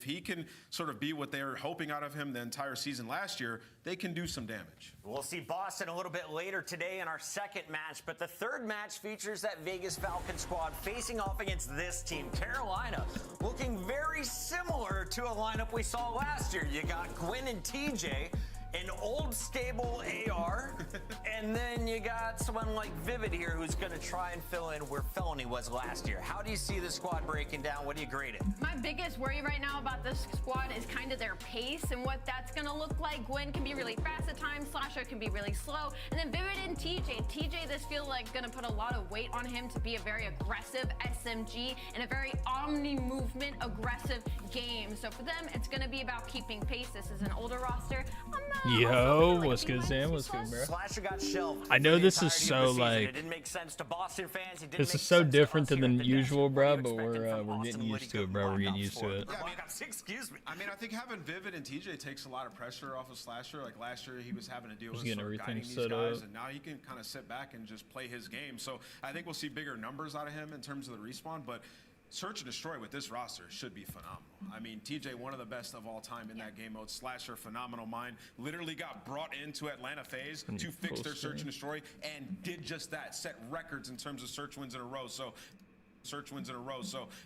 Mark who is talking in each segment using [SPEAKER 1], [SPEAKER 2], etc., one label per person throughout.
[SPEAKER 1] if he can sort of be what they were hoping out of him the entire season last year, they can do some damage.
[SPEAKER 2] We'll see Boston a little bit later today in our second match, but the third match features that Vegas Falcons squad facing off against this team, Carolina, looking very similar to a lineup we saw last year. You got Gwyn and TJ, an old stable AR, and then you got someone like Vivid here who's going to try and fill in where Felony was last year. How do you see the squad breaking down? What do you grade it?
[SPEAKER 3] My biggest worry right now about this squad is kind of their pace and what that's going to look like. Gwyn can be really fast at times, Slasher can be really slow, and then Vivid and TJ, this feels like going to put a lot of weight on him to be a very aggressive SMG and a very omni-movement aggressive game. So for them, it's going to be about keeping pace. This is an older roster.
[SPEAKER 4] Yo, what's good, Sam? What's good, bro?
[SPEAKER 2] Slasher got shelved.
[SPEAKER 4] I know this is so like,
[SPEAKER 2] it didn't make sense to Boston fans.
[SPEAKER 4] this is so different than usual, bro. But we're getting used to it, bro. We're getting used to it.
[SPEAKER 1] Yeah, I mean,
[SPEAKER 2] excuse me.
[SPEAKER 1] I mean, I think having Vivid and TJ takes a lot of pressure off of Slasher. Like last year, he was having to deal with
[SPEAKER 4] getting
[SPEAKER 1] sort of
[SPEAKER 4] everything
[SPEAKER 1] guiding these
[SPEAKER 4] set
[SPEAKER 1] guys,
[SPEAKER 4] up.
[SPEAKER 1] and now he can kind of sit back and just play his game. So I think we'll see bigger numbers out of him in terms of the respawn, but search and destroy with this roster should be phenomenal. I mean, TJ, one of the best of all time in that game mode. Slasher, phenomenal mind. Literally got brought into Atlanta FaZe to fix their search and destroy, and did just that. Set records in terms of search wins in a row. So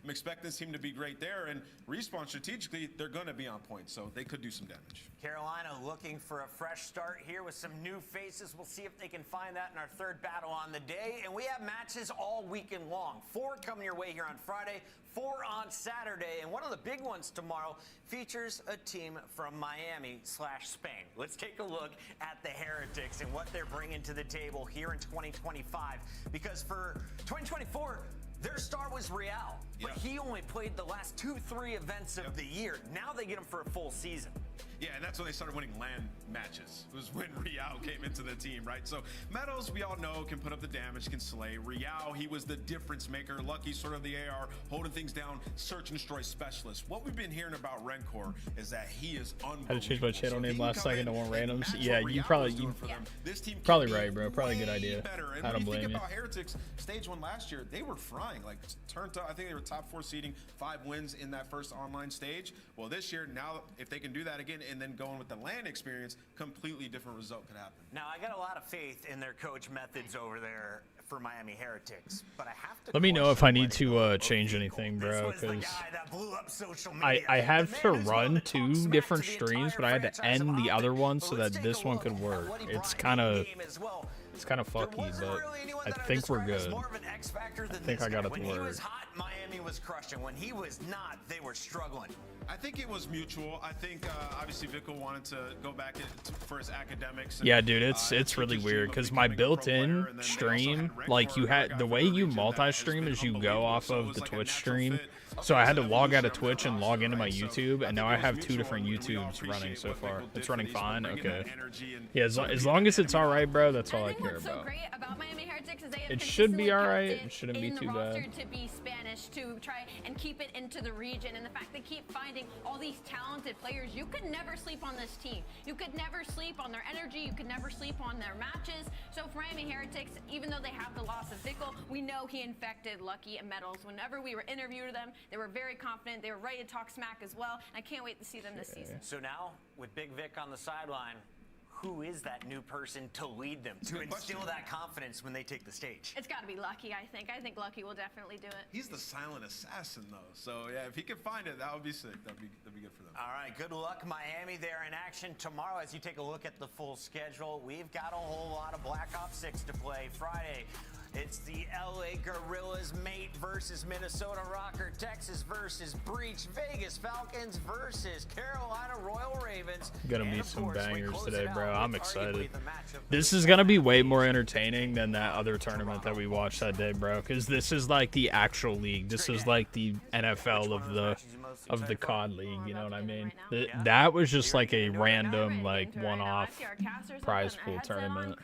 [SPEAKER 1] I'm expecting this team to be great there, and Respawn strategically, they're going to be on point, so they could do some damage.
[SPEAKER 2] Carolina looking for a fresh start here with some new faces. We'll see if they can find that in our third battle on the day, and we have matches all weekend long. 4 coming your way here on Friday, 4 on Saturday, and one of the big ones tomorrow features a team from Miami/Spain. Let's take a look at the Heretics and what they're bringing to the table here in 2025, because for 2024, their star was Real, but he only played the last 2-3 events of the year. Now they get him for a full season.
[SPEAKER 1] Yeah, and that's when they started winning LAN matches. It was when Real came into the team, right? So Meadows, we all know, can put up the damage, can slay. Real, he was the difference maker. Lucky, sort of the AR, holding things down, search and destroy specialist. What we've been hearing about Rencor is that he is unbelievable.
[SPEAKER 4] I had to change my channel name last second to one randoms.
[SPEAKER 1] Yeah,
[SPEAKER 4] You probably right, bro. Probably a good idea. I don't blame you.
[SPEAKER 1] About Heretics, stage 1 last year, they were frying. Like, turned up, I think they were top 4 seeding, 5 wins in that first online stage. Well, this year, now, if they can do that again and then going with the LAN experience, completely different result could happen.
[SPEAKER 2] Now, I got a lot of faith in their coach methods over there for Miami Heretics, but I have to.
[SPEAKER 4] Let me know if I need to change anything, bro, because I have to run 2 different streams, but I had to end the other one so that this one could work. It's kind of fucky, but I think we're good. I think I got it to work.
[SPEAKER 2] When he was hot, Miami was crushing. When he was not, they were struggling.
[SPEAKER 1] I think it was mutual. I think obviously Vickle wanted to go back for his academics.
[SPEAKER 4] Yeah, dude, it's really weird because my built-in stream, like you had the way you multi-stream is you go off of the Twitch stream. So I had to log out of Twitch and log into my YouTube, and now I have 2 different YouTubes running so far. It's running fine. Okay. Yeah, as long as it's all right, bro. That's all I care about. It should be all right. It shouldn't be too bad.
[SPEAKER 3] To be Spanish, to try and keep it into the region, and the fact they keep finding all these talented players, you could never sleep on this team. You could never sleep on their energy. You could never sleep on their matches. So for Miami Heretics, even though they have the loss of Vickle, we know he infected Lucky and Metals. Whenever we were interviewing them, they were very confident. They were ready to talk smack as well. And I can't wait to see them this season.
[SPEAKER 2] So now, with Big Vic on the sideline, who is that new person to lead them, to instill that confidence when they take the stage?
[SPEAKER 3] It's got to be Lucky, I think. I think Lucky will definitely do it.
[SPEAKER 1] He's the silent assassin, though. So, yeah, if he can find it, that would be sick. That'd be good for them.
[SPEAKER 2] All right, good luck, Miami. They're in action tomorrow. As you take a look at the full schedule, we've got a whole lot of Black Ops 6 to play. Friday, it's the LA Gorillas Mate versus Minnesota Rocker, Texas versus Breach, Vegas Falcons versus Carolina Royal Ravens.
[SPEAKER 4] Gonna be some bangers today, bro. I'm excited. This is gonna be way more entertaining than that other tournament that we watched that day, bro. Because this is like the actual league. This is like the NFL of the COD league. You know what I mean? That was just like a random, like one-off prize pool tournament.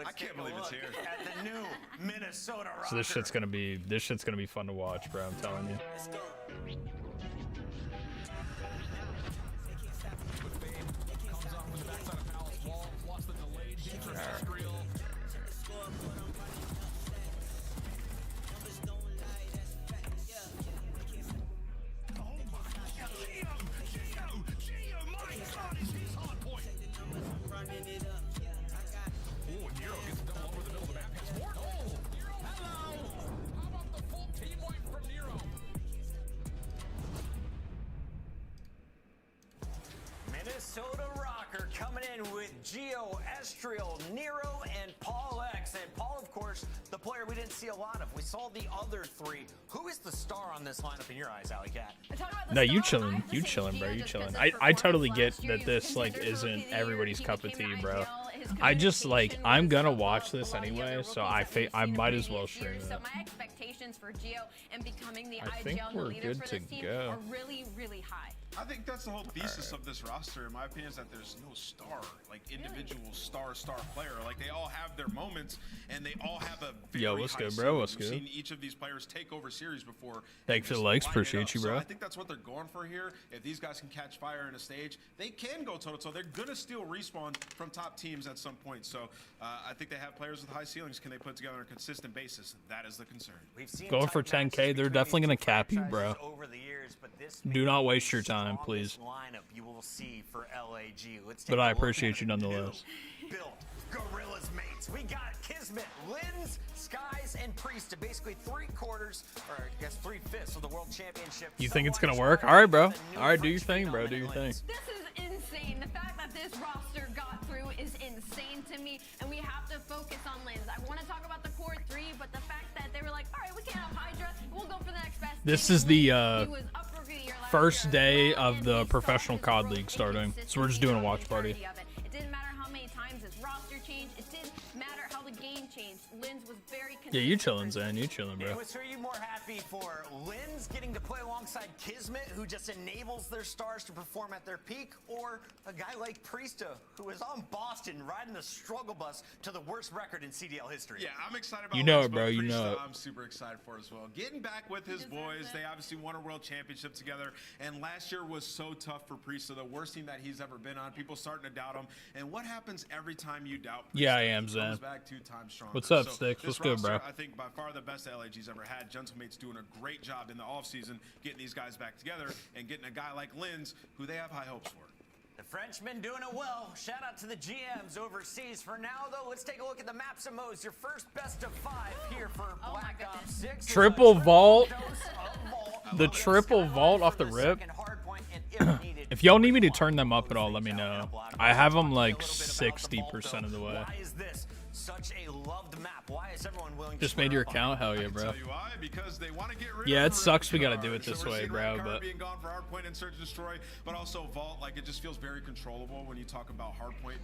[SPEAKER 1] I can't believe it's here.
[SPEAKER 2] At the new Minnesota Rocker.
[SPEAKER 4] So this shit's gonna be fun to watch, bro. I'm telling you.
[SPEAKER 2] Gio, Estriel, Nero, and Paul X. And Paul, of course, the player we didn't see a lot of. We saw the other three. Who is the star on this lineup in your eyes, Alley Cat?
[SPEAKER 4] No, you chilling, bro. You chilling. I totally get that this like isn't everybody's cup of tea, bro. I just like I'm gonna watch this anyway, so I might as well stream it.
[SPEAKER 3] So my expectations for Gio and becoming the
[SPEAKER 4] I think
[SPEAKER 3] IGL
[SPEAKER 4] we're
[SPEAKER 3] leader
[SPEAKER 4] good
[SPEAKER 3] for
[SPEAKER 4] to
[SPEAKER 3] this team
[SPEAKER 4] go.
[SPEAKER 3] are really, really high.
[SPEAKER 1] I think that's the whole thesis of this roster, in my opinion, is that there's no star, like individual star player. Like they all have their moments, and they all have a very
[SPEAKER 4] Yo, what's
[SPEAKER 1] high
[SPEAKER 4] good, bro?
[SPEAKER 1] ceiling.
[SPEAKER 4] What's
[SPEAKER 1] We've
[SPEAKER 4] good?
[SPEAKER 1] seen each of these players take over series before.
[SPEAKER 4] Thanks for the
[SPEAKER 1] and just
[SPEAKER 4] likes.
[SPEAKER 1] light it
[SPEAKER 4] Appreciate
[SPEAKER 1] up.
[SPEAKER 4] you,
[SPEAKER 1] So
[SPEAKER 4] bro.
[SPEAKER 1] I think that's what they're going for here. If these guys can catch fire in a stage, they can go toe-to-toe. They're going to steal respawn from top teams at some point. So I think they have players with high ceilings. Can they put together on a consistent basis? That is the concern.
[SPEAKER 2] We've seen
[SPEAKER 4] Going for
[SPEAKER 2] tight
[SPEAKER 4] 10K,
[SPEAKER 2] matches
[SPEAKER 4] they're
[SPEAKER 2] between
[SPEAKER 4] definitely
[SPEAKER 2] these
[SPEAKER 4] gonna
[SPEAKER 2] two
[SPEAKER 4] cap you,
[SPEAKER 2] franchises
[SPEAKER 4] bro.
[SPEAKER 2] over the years, but this
[SPEAKER 4] Do
[SPEAKER 2] may
[SPEAKER 4] not
[SPEAKER 2] be
[SPEAKER 4] waste your
[SPEAKER 2] the
[SPEAKER 4] time,
[SPEAKER 2] strongest
[SPEAKER 4] please.
[SPEAKER 2] lineup you will see for LAG. Let's take
[SPEAKER 4] But
[SPEAKER 2] a
[SPEAKER 4] I
[SPEAKER 2] look
[SPEAKER 4] appreciate
[SPEAKER 2] at
[SPEAKER 4] you
[SPEAKER 2] the
[SPEAKER 4] nonetheless.
[SPEAKER 2] new built Gorillas mates. We got Kismet, Linz, Skies, and Priest to basically 3/4, or I guess 3/5 of the World Championship.
[SPEAKER 4] You think it's gonna
[SPEAKER 2] Someone
[SPEAKER 4] work?
[SPEAKER 2] started
[SPEAKER 4] All right, bro.
[SPEAKER 2] with the new
[SPEAKER 4] All right, do your
[SPEAKER 2] French
[SPEAKER 4] thing, bro. Do your
[SPEAKER 2] phenomenon
[SPEAKER 4] thing.
[SPEAKER 2] Linz.
[SPEAKER 3] This is insane. The fact that this roster got through is insane to me, and we have to focus on Linz. I want to talk about the core three, but the fact that they were like, all right, we can't have Hydra, we'll go for the next best.
[SPEAKER 4] This
[SPEAKER 3] thing.
[SPEAKER 4] is the,
[SPEAKER 3] Linz, he was up rookie of the year last
[SPEAKER 4] first
[SPEAKER 3] year,
[SPEAKER 4] day
[SPEAKER 3] well,
[SPEAKER 4] of
[SPEAKER 3] and
[SPEAKER 4] the
[SPEAKER 3] we saw
[SPEAKER 4] professional
[SPEAKER 3] his
[SPEAKER 4] COD
[SPEAKER 3] growth
[SPEAKER 4] League starting.
[SPEAKER 3] and
[SPEAKER 4] So we're just doing a
[SPEAKER 3] consistency
[SPEAKER 4] watch party.
[SPEAKER 3] throughout the entirety of it. It didn't matter how many times his roster changed. It didn't matter how the game changed. Linz was very consistent.
[SPEAKER 4] Yeah, you chilling, Zan. You chilling,
[SPEAKER 2] It
[SPEAKER 4] bro.
[SPEAKER 2] was, are you more happy for Linz getting to play alongside Kismet, who just enables their stars to perform at their peak, or a guy like Priesta, who is on Boston riding the struggle bus to the worst record in CDL history?
[SPEAKER 1] Yeah, I'm excited about
[SPEAKER 4] You know
[SPEAKER 1] Linz,
[SPEAKER 4] it, bro.
[SPEAKER 1] but
[SPEAKER 4] You
[SPEAKER 1] Priest,
[SPEAKER 4] know it.
[SPEAKER 1] I'm super excited for as well. Getting back with his boys. They obviously won a world championship together, and last year was so tough for Priest. The worst team that he's ever been on. People starting to doubt him. And what happens every time you doubt Priest?
[SPEAKER 4] Yeah, I am,
[SPEAKER 1] He
[SPEAKER 4] Zan.
[SPEAKER 1] comes back 2 times stronger.
[SPEAKER 4] What's up,
[SPEAKER 1] So
[SPEAKER 4] Sticks?
[SPEAKER 1] this
[SPEAKER 4] What's good, bro?
[SPEAKER 1] roster, I think by far the best LAG's ever had. Gentlemate's doing a great job in the offseason getting these guys back together and getting a guy like Linz, who they have high hopes for.
[SPEAKER 2] The Frenchman doing it well. Shout out to the GMs overseas. For now, though, let's take a look at the maps and modes. Your first best of 5 here for
[SPEAKER 3] Oh my
[SPEAKER 2] Black Ops
[SPEAKER 3] goodness.
[SPEAKER 2] 6.
[SPEAKER 4] Triple vault.
[SPEAKER 2] dose of vault.
[SPEAKER 4] The triple vault off the rip.
[SPEAKER 2] Second hard point, and if needed,
[SPEAKER 4] If y'all need me to turn them up at all, let me know. I have them like 60% of the way.
[SPEAKER 2] Why is this such a loved map? Why is everyone willing to
[SPEAKER 4] Just
[SPEAKER 2] square
[SPEAKER 4] made your
[SPEAKER 2] up on
[SPEAKER 4] account?
[SPEAKER 2] it?
[SPEAKER 4] Hell yeah, bro.
[SPEAKER 1] Tell you why? Because they want to get rid
[SPEAKER 4] Yeah,
[SPEAKER 1] of
[SPEAKER 4] it sucks we gotta
[SPEAKER 1] Ricard.
[SPEAKER 4] do it this
[SPEAKER 1] So we're
[SPEAKER 4] way,
[SPEAKER 1] seeing
[SPEAKER 4] bro,
[SPEAKER 1] Ricard
[SPEAKER 4] but-
[SPEAKER 1] being gone for hardpoint and search and destroy, but also vault. Like it just feels very controllable when you talk about hardpoint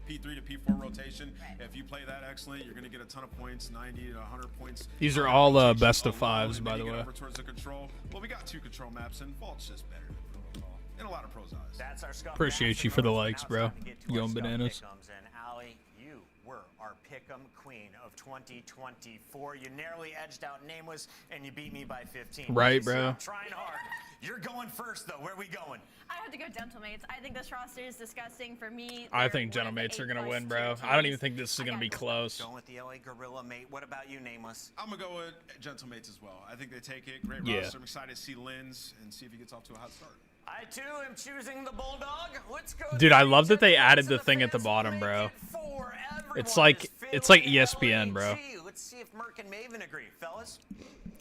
[SPEAKER 1] P3 to P4 rotation. If you play that excellent, you're going to get a ton of points, 90 to 100 points.
[SPEAKER 4] These are all
[SPEAKER 1] Rotation
[SPEAKER 4] best of
[SPEAKER 1] alone,
[SPEAKER 4] 5s,
[SPEAKER 1] and
[SPEAKER 4] by
[SPEAKER 1] then
[SPEAKER 4] the
[SPEAKER 1] you get
[SPEAKER 4] way.
[SPEAKER 1] over towards the control. Well, we got 2 control maps, and vault's just better than protocol in a lot of pros' eyes.
[SPEAKER 2] That's our Scum
[SPEAKER 4] Appreciate
[SPEAKER 2] Maps
[SPEAKER 4] you
[SPEAKER 2] and
[SPEAKER 4] for the
[SPEAKER 2] modes.
[SPEAKER 4] likes,
[SPEAKER 2] Now it's
[SPEAKER 4] bro.
[SPEAKER 2] time to get to
[SPEAKER 4] You
[SPEAKER 2] our
[SPEAKER 4] own
[SPEAKER 2] Scum
[SPEAKER 4] bananas.
[SPEAKER 2] Pick'ems. And Allie, you were our Pick'em queen of 2024. You narrowly edged out Nameless, and you beat me by 15.
[SPEAKER 4] Right,
[SPEAKER 2] You see,
[SPEAKER 4] bro.
[SPEAKER 2] I'm trying hard. You're going first, though. Where are we going?
[SPEAKER 3] I have to go Gentlemates. I think this roster is disgusting for me.
[SPEAKER 4] I
[SPEAKER 3] They're
[SPEAKER 4] think
[SPEAKER 3] one of the
[SPEAKER 4] Gentlemates are gonna
[SPEAKER 3] 8+
[SPEAKER 4] win, bro.
[SPEAKER 3] tier
[SPEAKER 4] I don't
[SPEAKER 3] teams.
[SPEAKER 4] even think this is
[SPEAKER 3] I
[SPEAKER 4] gonna
[SPEAKER 3] got
[SPEAKER 4] be
[SPEAKER 3] this
[SPEAKER 4] close.
[SPEAKER 2] Going with the LA Gorilla, mate. What about you, Nameless?
[SPEAKER 1] I'm going to go with Gentlemates as well. I think they take it. Great
[SPEAKER 4] Yeah.
[SPEAKER 1] roster. I'm excited to see Linz and see if he gets off to a hot start.
[SPEAKER 2] I, too, am choosing the Bulldog. Let's go.
[SPEAKER 4] Dude, I love that they
[SPEAKER 2] Gentlemen,
[SPEAKER 4] added
[SPEAKER 2] to
[SPEAKER 4] the thing at the
[SPEAKER 2] fans,
[SPEAKER 4] bottom,
[SPEAKER 2] make
[SPEAKER 4] bro.
[SPEAKER 2] it for everyone.
[SPEAKER 4] It's like ESPN, bro.
[SPEAKER 2] LAG. Let's see if Merc and Maven agree, fellas.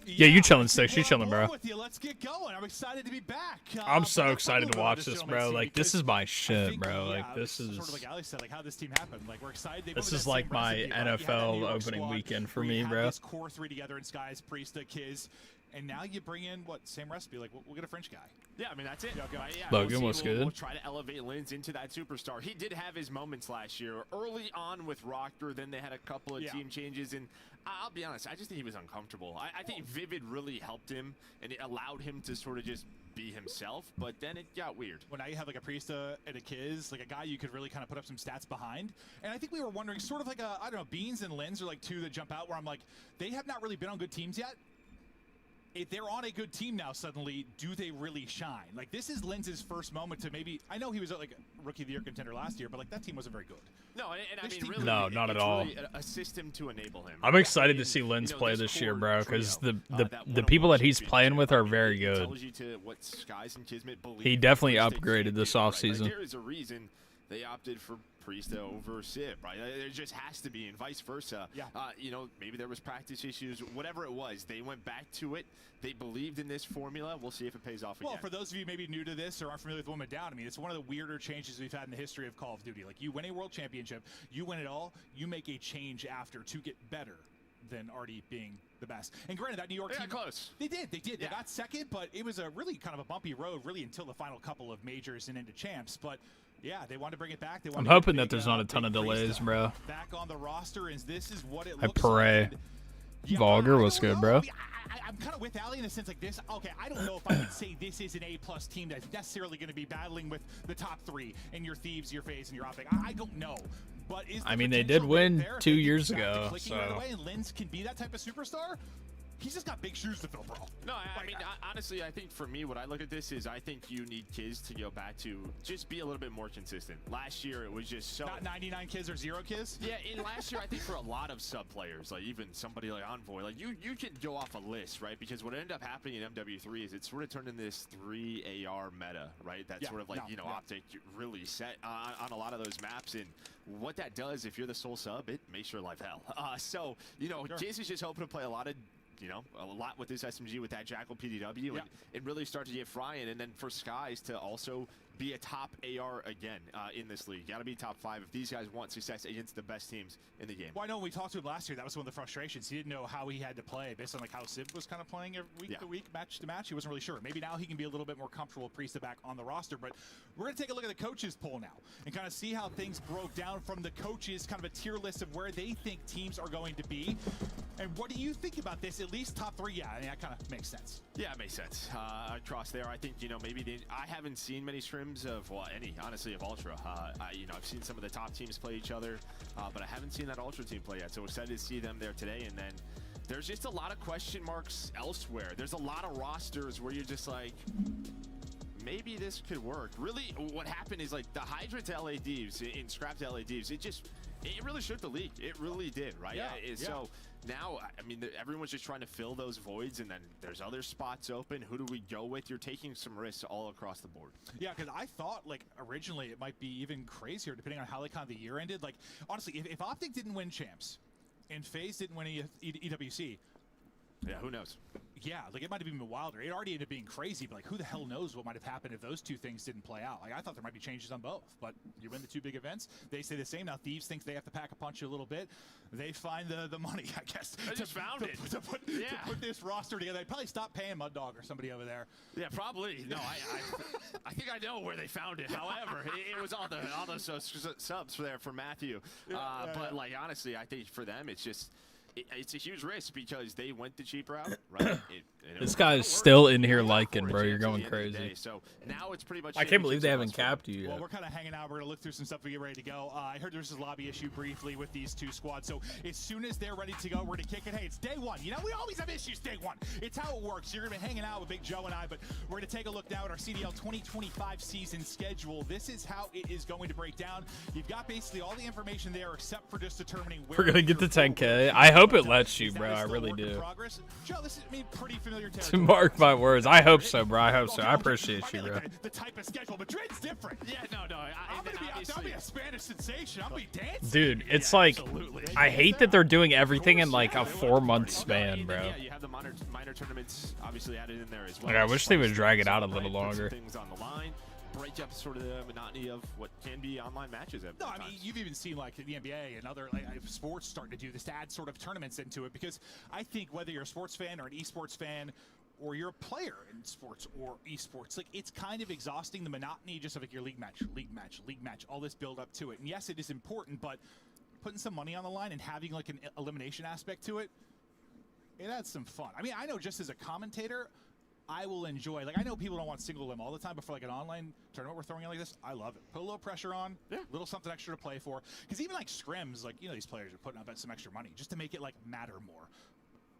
[SPEAKER 4] Yeah, you chilling, Sticks. You chilling, bro.
[SPEAKER 5] With you. Let's get going. I'm excited to be back.
[SPEAKER 4] I'm so
[SPEAKER 5] but
[SPEAKER 4] excited to
[SPEAKER 5] about
[SPEAKER 4] watch this, bro.
[SPEAKER 5] Gentleman's team
[SPEAKER 4] Like, this
[SPEAKER 5] because
[SPEAKER 4] is my
[SPEAKER 5] I
[SPEAKER 4] shit,
[SPEAKER 5] think,
[SPEAKER 4] bro. Like,
[SPEAKER 5] yeah,
[SPEAKER 4] this
[SPEAKER 5] it's
[SPEAKER 4] is...
[SPEAKER 5] sort of like Ali said, like how this team happened. Like we're excited. They
[SPEAKER 4] This
[SPEAKER 5] went with
[SPEAKER 4] is
[SPEAKER 5] that
[SPEAKER 4] like
[SPEAKER 5] same
[SPEAKER 4] my
[SPEAKER 5] recipe, right? You had that
[SPEAKER 4] NFL
[SPEAKER 5] New York
[SPEAKER 4] opening
[SPEAKER 5] squad
[SPEAKER 4] weekend for
[SPEAKER 5] where
[SPEAKER 4] me,
[SPEAKER 5] you had
[SPEAKER 4] bro.
[SPEAKER 5] This core 3 together in Skies, Priesta, Kiz, and now you bring in what same recipe? Like we'll get a French guy.
[SPEAKER 6] Yeah, I mean, that's it.
[SPEAKER 5] Yeah, go.
[SPEAKER 6] Right? Yeah,
[SPEAKER 4] Logan,
[SPEAKER 6] we'll
[SPEAKER 4] what's
[SPEAKER 6] see.
[SPEAKER 4] good?
[SPEAKER 6] We'll try to elevate Linz into that superstar. He did have his moments last year. Early on with Rocker, then they had a couple of
[SPEAKER 5] Yeah.
[SPEAKER 6] team changes, and I'll be honest, I just think he was uncomfortable. I think Vivid really helped him, and it allowed him to sort of just be himself, but then it got weird.
[SPEAKER 5] Well, now you have like a Priesta and a Kiz, like a guy you could really kind of put up some stats behind. And I think we were wondering, sort of like a, I don't know, Beans and Linz are like 2 that jump out where I'm like, they have not really been on good teams yet. If they're on a good team now, suddenly, do they really shine? Like, this is Linz's first moment to maybe, I know he was like Rookie of the Year contender last year, but like that team wasn't very good.
[SPEAKER 6] No, and I
[SPEAKER 5] This
[SPEAKER 6] mean,
[SPEAKER 5] team-
[SPEAKER 6] really,
[SPEAKER 4] No, not at
[SPEAKER 6] it's
[SPEAKER 4] all.
[SPEAKER 6] really a system to enable him.
[SPEAKER 4] I'm excited to
[SPEAKER 6] And,
[SPEAKER 4] see Linz
[SPEAKER 6] you know,
[SPEAKER 4] play this year,
[SPEAKER 6] core
[SPEAKER 4] bro, because
[SPEAKER 6] trio,
[SPEAKER 4] the
[SPEAKER 6] that
[SPEAKER 4] people that he's
[SPEAKER 6] championship,
[SPEAKER 4] playing with
[SPEAKER 6] I
[SPEAKER 4] are
[SPEAKER 6] mean,
[SPEAKER 4] very
[SPEAKER 6] it
[SPEAKER 4] good.
[SPEAKER 6] tells you to what Skies and Kismet believe
[SPEAKER 4] He definitely
[SPEAKER 6] first they
[SPEAKER 4] upgraded
[SPEAKER 6] can't
[SPEAKER 4] this
[SPEAKER 6] do, right?
[SPEAKER 4] offseason.
[SPEAKER 6] Like, there is a reason they opted for Priesta over Sib, right? There just has to be, and vice versa.
[SPEAKER 5] Yeah.
[SPEAKER 6] You know, maybe there was practice issues, whatever it was. They went back to it. They believed in this formula. We'll see if it pays off again.
[SPEAKER 5] Well, for those of you maybe new to this or aren't familiar with Woman Down, I mean, it's one of the weirder changes we've had in the history of Call of Duty. Like, you win a world championship, you win it all, you make a change after to get better than already being the best. And granted, that New York team,
[SPEAKER 6] close.
[SPEAKER 5] They did.
[SPEAKER 6] Yeah.
[SPEAKER 5] They got second, but it was a really kind of a bumpy road, really, until the final couple of majors and into champs. But yeah, they want to bring it back. They want
[SPEAKER 4] I'm
[SPEAKER 5] to get
[SPEAKER 4] hoping
[SPEAKER 5] big,
[SPEAKER 4] that there's not a ton of
[SPEAKER 5] big
[SPEAKER 4] delays,
[SPEAKER 5] Priesta
[SPEAKER 4] bro.
[SPEAKER 5] back on the roster, and this is what it
[SPEAKER 4] I
[SPEAKER 5] looks
[SPEAKER 4] pray.
[SPEAKER 5] like. And, yeah,
[SPEAKER 4] Vulgar
[SPEAKER 5] I
[SPEAKER 4] was
[SPEAKER 5] don't
[SPEAKER 4] good,
[SPEAKER 5] know.
[SPEAKER 4] bro.
[SPEAKER 5] I mean, I'm kind of with Ali in the sense like this. Okay, I don't know if I would say this is an A+ team that's necessarily going to be battling with the top 3 and your Thieves, your FaZe, and your Optic. I don't know. But is the
[SPEAKER 4] I mean, they
[SPEAKER 5] potential
[SPEAKER 4] did win
[SPEAKER 5] there if
[SPEAKER 4] 2
[SPEAKER 5] they get
[SPEAKER 4] years
[SPEAKER 5] back to
[SPEAKER 4] ago,
[SPEAKER 5] clicking right
[SPEAKER 4] so.
[SPEAKER 5] away and Lens can be that type of superstar? He's just got big shoes to fill, bro.
[SPEAKER 6] No, I mean, honestly, I think for me, what I look at this is I think you need kids to go back to just be a little bit more consistent. Last year, it was just so...
[SPEAKER 5] Not 99 kids or 0 kids?
[SPEAKER 6] Yeah, in last year, I think for a lot of sub players, like even somebody like Envoy, like you can go off a list, right? Because what ended up happening in MW3 is it sort of turned into this 3 AR meta, right? That's sort of like, Optic really set on a lot of those maps. And what that does, if you're the sole sub, it makes your life hell. So, Jizz is just hoping to play a lot with this SMG with that Jackal PDW and really start to get frying. And then for Skies to also be a top AR again in this league. Got to be top 5 if these guys want success against the best teams in the game.
[SPEAKER 5] Well, I know when we talked to him last year, that was one of the frustrations. He didn't know how he had to play based on like how Sib was kind of playing week to week, match to match. He wasn't really sure. Maybe now he can be a little bit more comfortable with Priesta back on the roster. But we're going to take a look at the coaches poll now and kind of see how things broke down from the coaches, kind of a tier list of where they think teams are going to be. And what do you think about this? At least top 3, yeah, I mean, that kind of makes sense.
[SPEAKER 6] Yeah, it makes sense. Across there, I think, maybe I haven't seen many scrims of, honestly, of Ultra. I've seen some of the top teams play each other, but I haven't seen that Ultra team play yet. So excited to see them there today. And then there's just a lot of question marks elsewhere. There's a lot of rosters where you're just like, maybe this could work. Really, what happened is like the Hydra to LA Thieves in Scrap to LA Thieves, it really shook the league. It really did, right?
[SPEAKER 5] Yeah.
[SPEAKER 6] So now, I mean, everyone's just trying to fill those voids, and then there's other spots open. Who do we go with? You're taking some risks all across the board.
[SPEAKER 5] Yeah, because I thought, like, originally it might be even crazier depending on how, like, kind of the year ended. Like, honestly, if Optic didn't win champs and FaZe didn't win EWC,
[SPEAKER 6] yeah, who knows?
[SPEAKER 5] Yeah, like it might have been wilder. It already ended up being crazy, but like who the hell knows what might have happened if those 2 things didn't play out. Like I thought there might be changes on both, but you win the 2 big events, they stay the same. Now Thieves thinks they have to pack a punch a little bit. They find the money, I guess.
[SPEAKER 6] I just found it.
[SPEAKER 5] To put this roster together. They probably stopped paying Mud Dog or somebody over there.
[SPEAKER 6] Yeah, probably. No, I think I know where they found it. However, it was all the subs there for Matthew. But like honestly, I think for them it's just it's a huge risk because they went the cheap route, right?
[SPEAKER 4] This guy's still in here liking, bro. You're going crazy.
[SPEAKER 6] So now it's pretty much.
[SPEAKER 4] I can't believe they haven't capped you yet.
[SPEAKER 5] Well, we're kind of hanging out. We're going to look through some stuff. We get ready to go. I heard there's a lobby issue briefly with these 2 squads. So as soon as they're ready to go, we're going to kick it. Hey, it's day 1. We always have issues day 1. It's how it works. You're going to be hanging out with Big Joe and I, but we're going to take a look now at our CDL 2025 season schedule. This is how it is going to break down. You've got basically all the information there except for just determining where
[SPEAKER 4] we're going to get to 10K. I hope it lets you, bro. I really do.
[SPEAKER 5] Joe, this is pretty familiar territory.
[SPEAKER 4] To mark my words. I hope so, bro. I hope so. I appreciate you, bro.
[SPEAKER 5] The type of schedule. Madrid's different.
[SPEAKER 6] Yeah, no.
[SPEAKER 5] I'll be a Spanish sensation. I'll be dancing.
[SPEAKER 4] Dude, it's like, I hate that they're doing everything in like a 4-month span, bro.
[SPEAKER 6] Yeah, you have the minor tournaments obviously added in there as well.
[SPEAKER 4] Like, I wish they would drag it out a little longer.
[SPEAKER 6] Things on the line. Break up sort of the monotony of what can be online matches.
[SPEAKER 5] No, I mean, you've even seen like the NBA and other sports starting to do this, to add sort of tournaments into it, because I think whether you're a sports fan or an esports fan or you're a player in sports or esports, like it's kind of exhausting, the monotony just of like your league match, all this build up to it. And yes, it is important, but putting some money on the line and having like an elimination aspect to it, it adds some fun. I mean, I know just as a commentator, I will enjoy, like I know people don't want single limb all the time, but for like an online tournament we're throwing in like this, I love it. Put a little pressure on, a little something extra to play for. Because even like scrims, like, these players are putting up some extra money just to make it like matter more.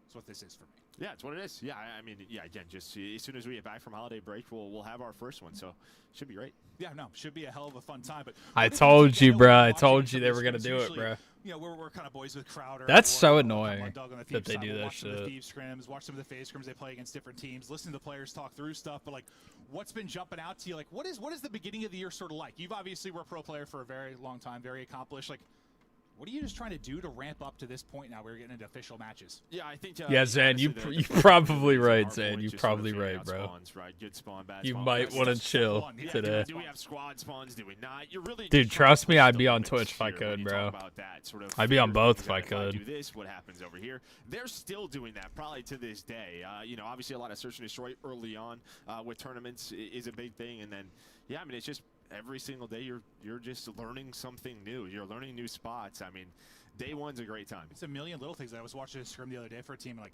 [SPEAKER 5] That's what this is for me.
[SPEAKER 6] Yeah, it's what it is. Yeah, I mean, again, just as soon as we get back from holiday break, we'll have our first one, so it should be great.
[SPEAKER 5] Yeah, no, should be a hell of a fun time. But
[SPEAKER 4] I told you, bro. I told you they were going to do it, bro.
[SPEAKER 5] you know, we're kind of boys with Crowder.
[SPEAKER 4] That's
[SPEAKER 5] or,
[SPEAKER 4] so
[SPEAKER 5] you
[SPEAKER 4] annoying
[SPEAKER 5] know, Doug on the
[SPEAKER 4] that
[SPEAKER 5] Thieves
[SPEAKER 4] they
[SPEAKER 5] side.
[SPEAKER 4] do
[SPEAKER 5] We'll
[SPEAKER 4] that
[SPEAKER 5] watch some of the
[SPEAKER 4] shit.
[SPEAKER 5] Thieves scrims, watch some of the phase scrims they play against different teams, listen to the players talk through stuff. But like, what's been jumping out to you? Like, what is the beginning of the year sort of like? You've obviously were a pro player for a very long time, very accomplished. Like, what are you just trying to do to ramp up to this point now where you're getting into official matches?
[SPEAKER 6] Yeah, I think.
[SPEAKER 4] Yeah, Zan,
[SPEAKER 6] honestly,
[SPEAKER 4] you
[SPEAKER 6] the
[SPEAKER 4] probably right,
[SPEAKER 6] point
[SPEAKER 4] Zan. You
[SPEAKER 6] just
[SPEAKER 4] probably
[SPEAKER 6] sort of figuring
[SPEAKER 4] right,
[SPEAKER 6] out
[SPEAKER 4] bro.
[SPEAKER 6] Spawns, right? Good spawn, bad
[SPEAKER 4] You
[SPEAKER 6] spawn.
[SPEAKER 4] might
[SPEAKER 6] That's
[SPEAKER 4] want to
[SPEAKER 6] just
[SPEAKER 4] chill
[SPEAKER 5] one. Yeah,
[SPEAKER 4] today.
[SPEAKER 6] Do we have squad spawns? Do we not? You're really
[SPEAKER 4] Dude,
[SPEAKER 6] just trying to
[SPEAKER 4] trust me,
[SPEAKER 6] push
[SPEAKER 4] I'd
[SPEAKER 6] the
[SPEAKER 4] be on
[SPEAKER 6] limits
[SPEAKER 4] Twitch if I
[SPEAKER 6] here when
[SPEAKER 4] could,
[SPEAKER 6] you
[SPEAKER 4] bro.
[SPEAKER 6] talk about that sort of
[SPEAKER 4] I'd be on
[SPEAKER 6] fear
[SPEAKER 4] both
[SPEAKER 6] factor
[SPEAKER 4] if I
[SPEAKER 6] that
[SPEAKER 4] could.
[SPEAKER 6] do this, what happens over here? They're still doing that, probably to this day. You know, obviously a lot of search and destroy early on with tournaments is a big thing, and then yeah, I mean it's just every single day you're just learning something new. You're learning new spots. I mean, day one's a great time.
[SPEAKER 5] It's a million little things. I was watching a scrim the other day for a team, and like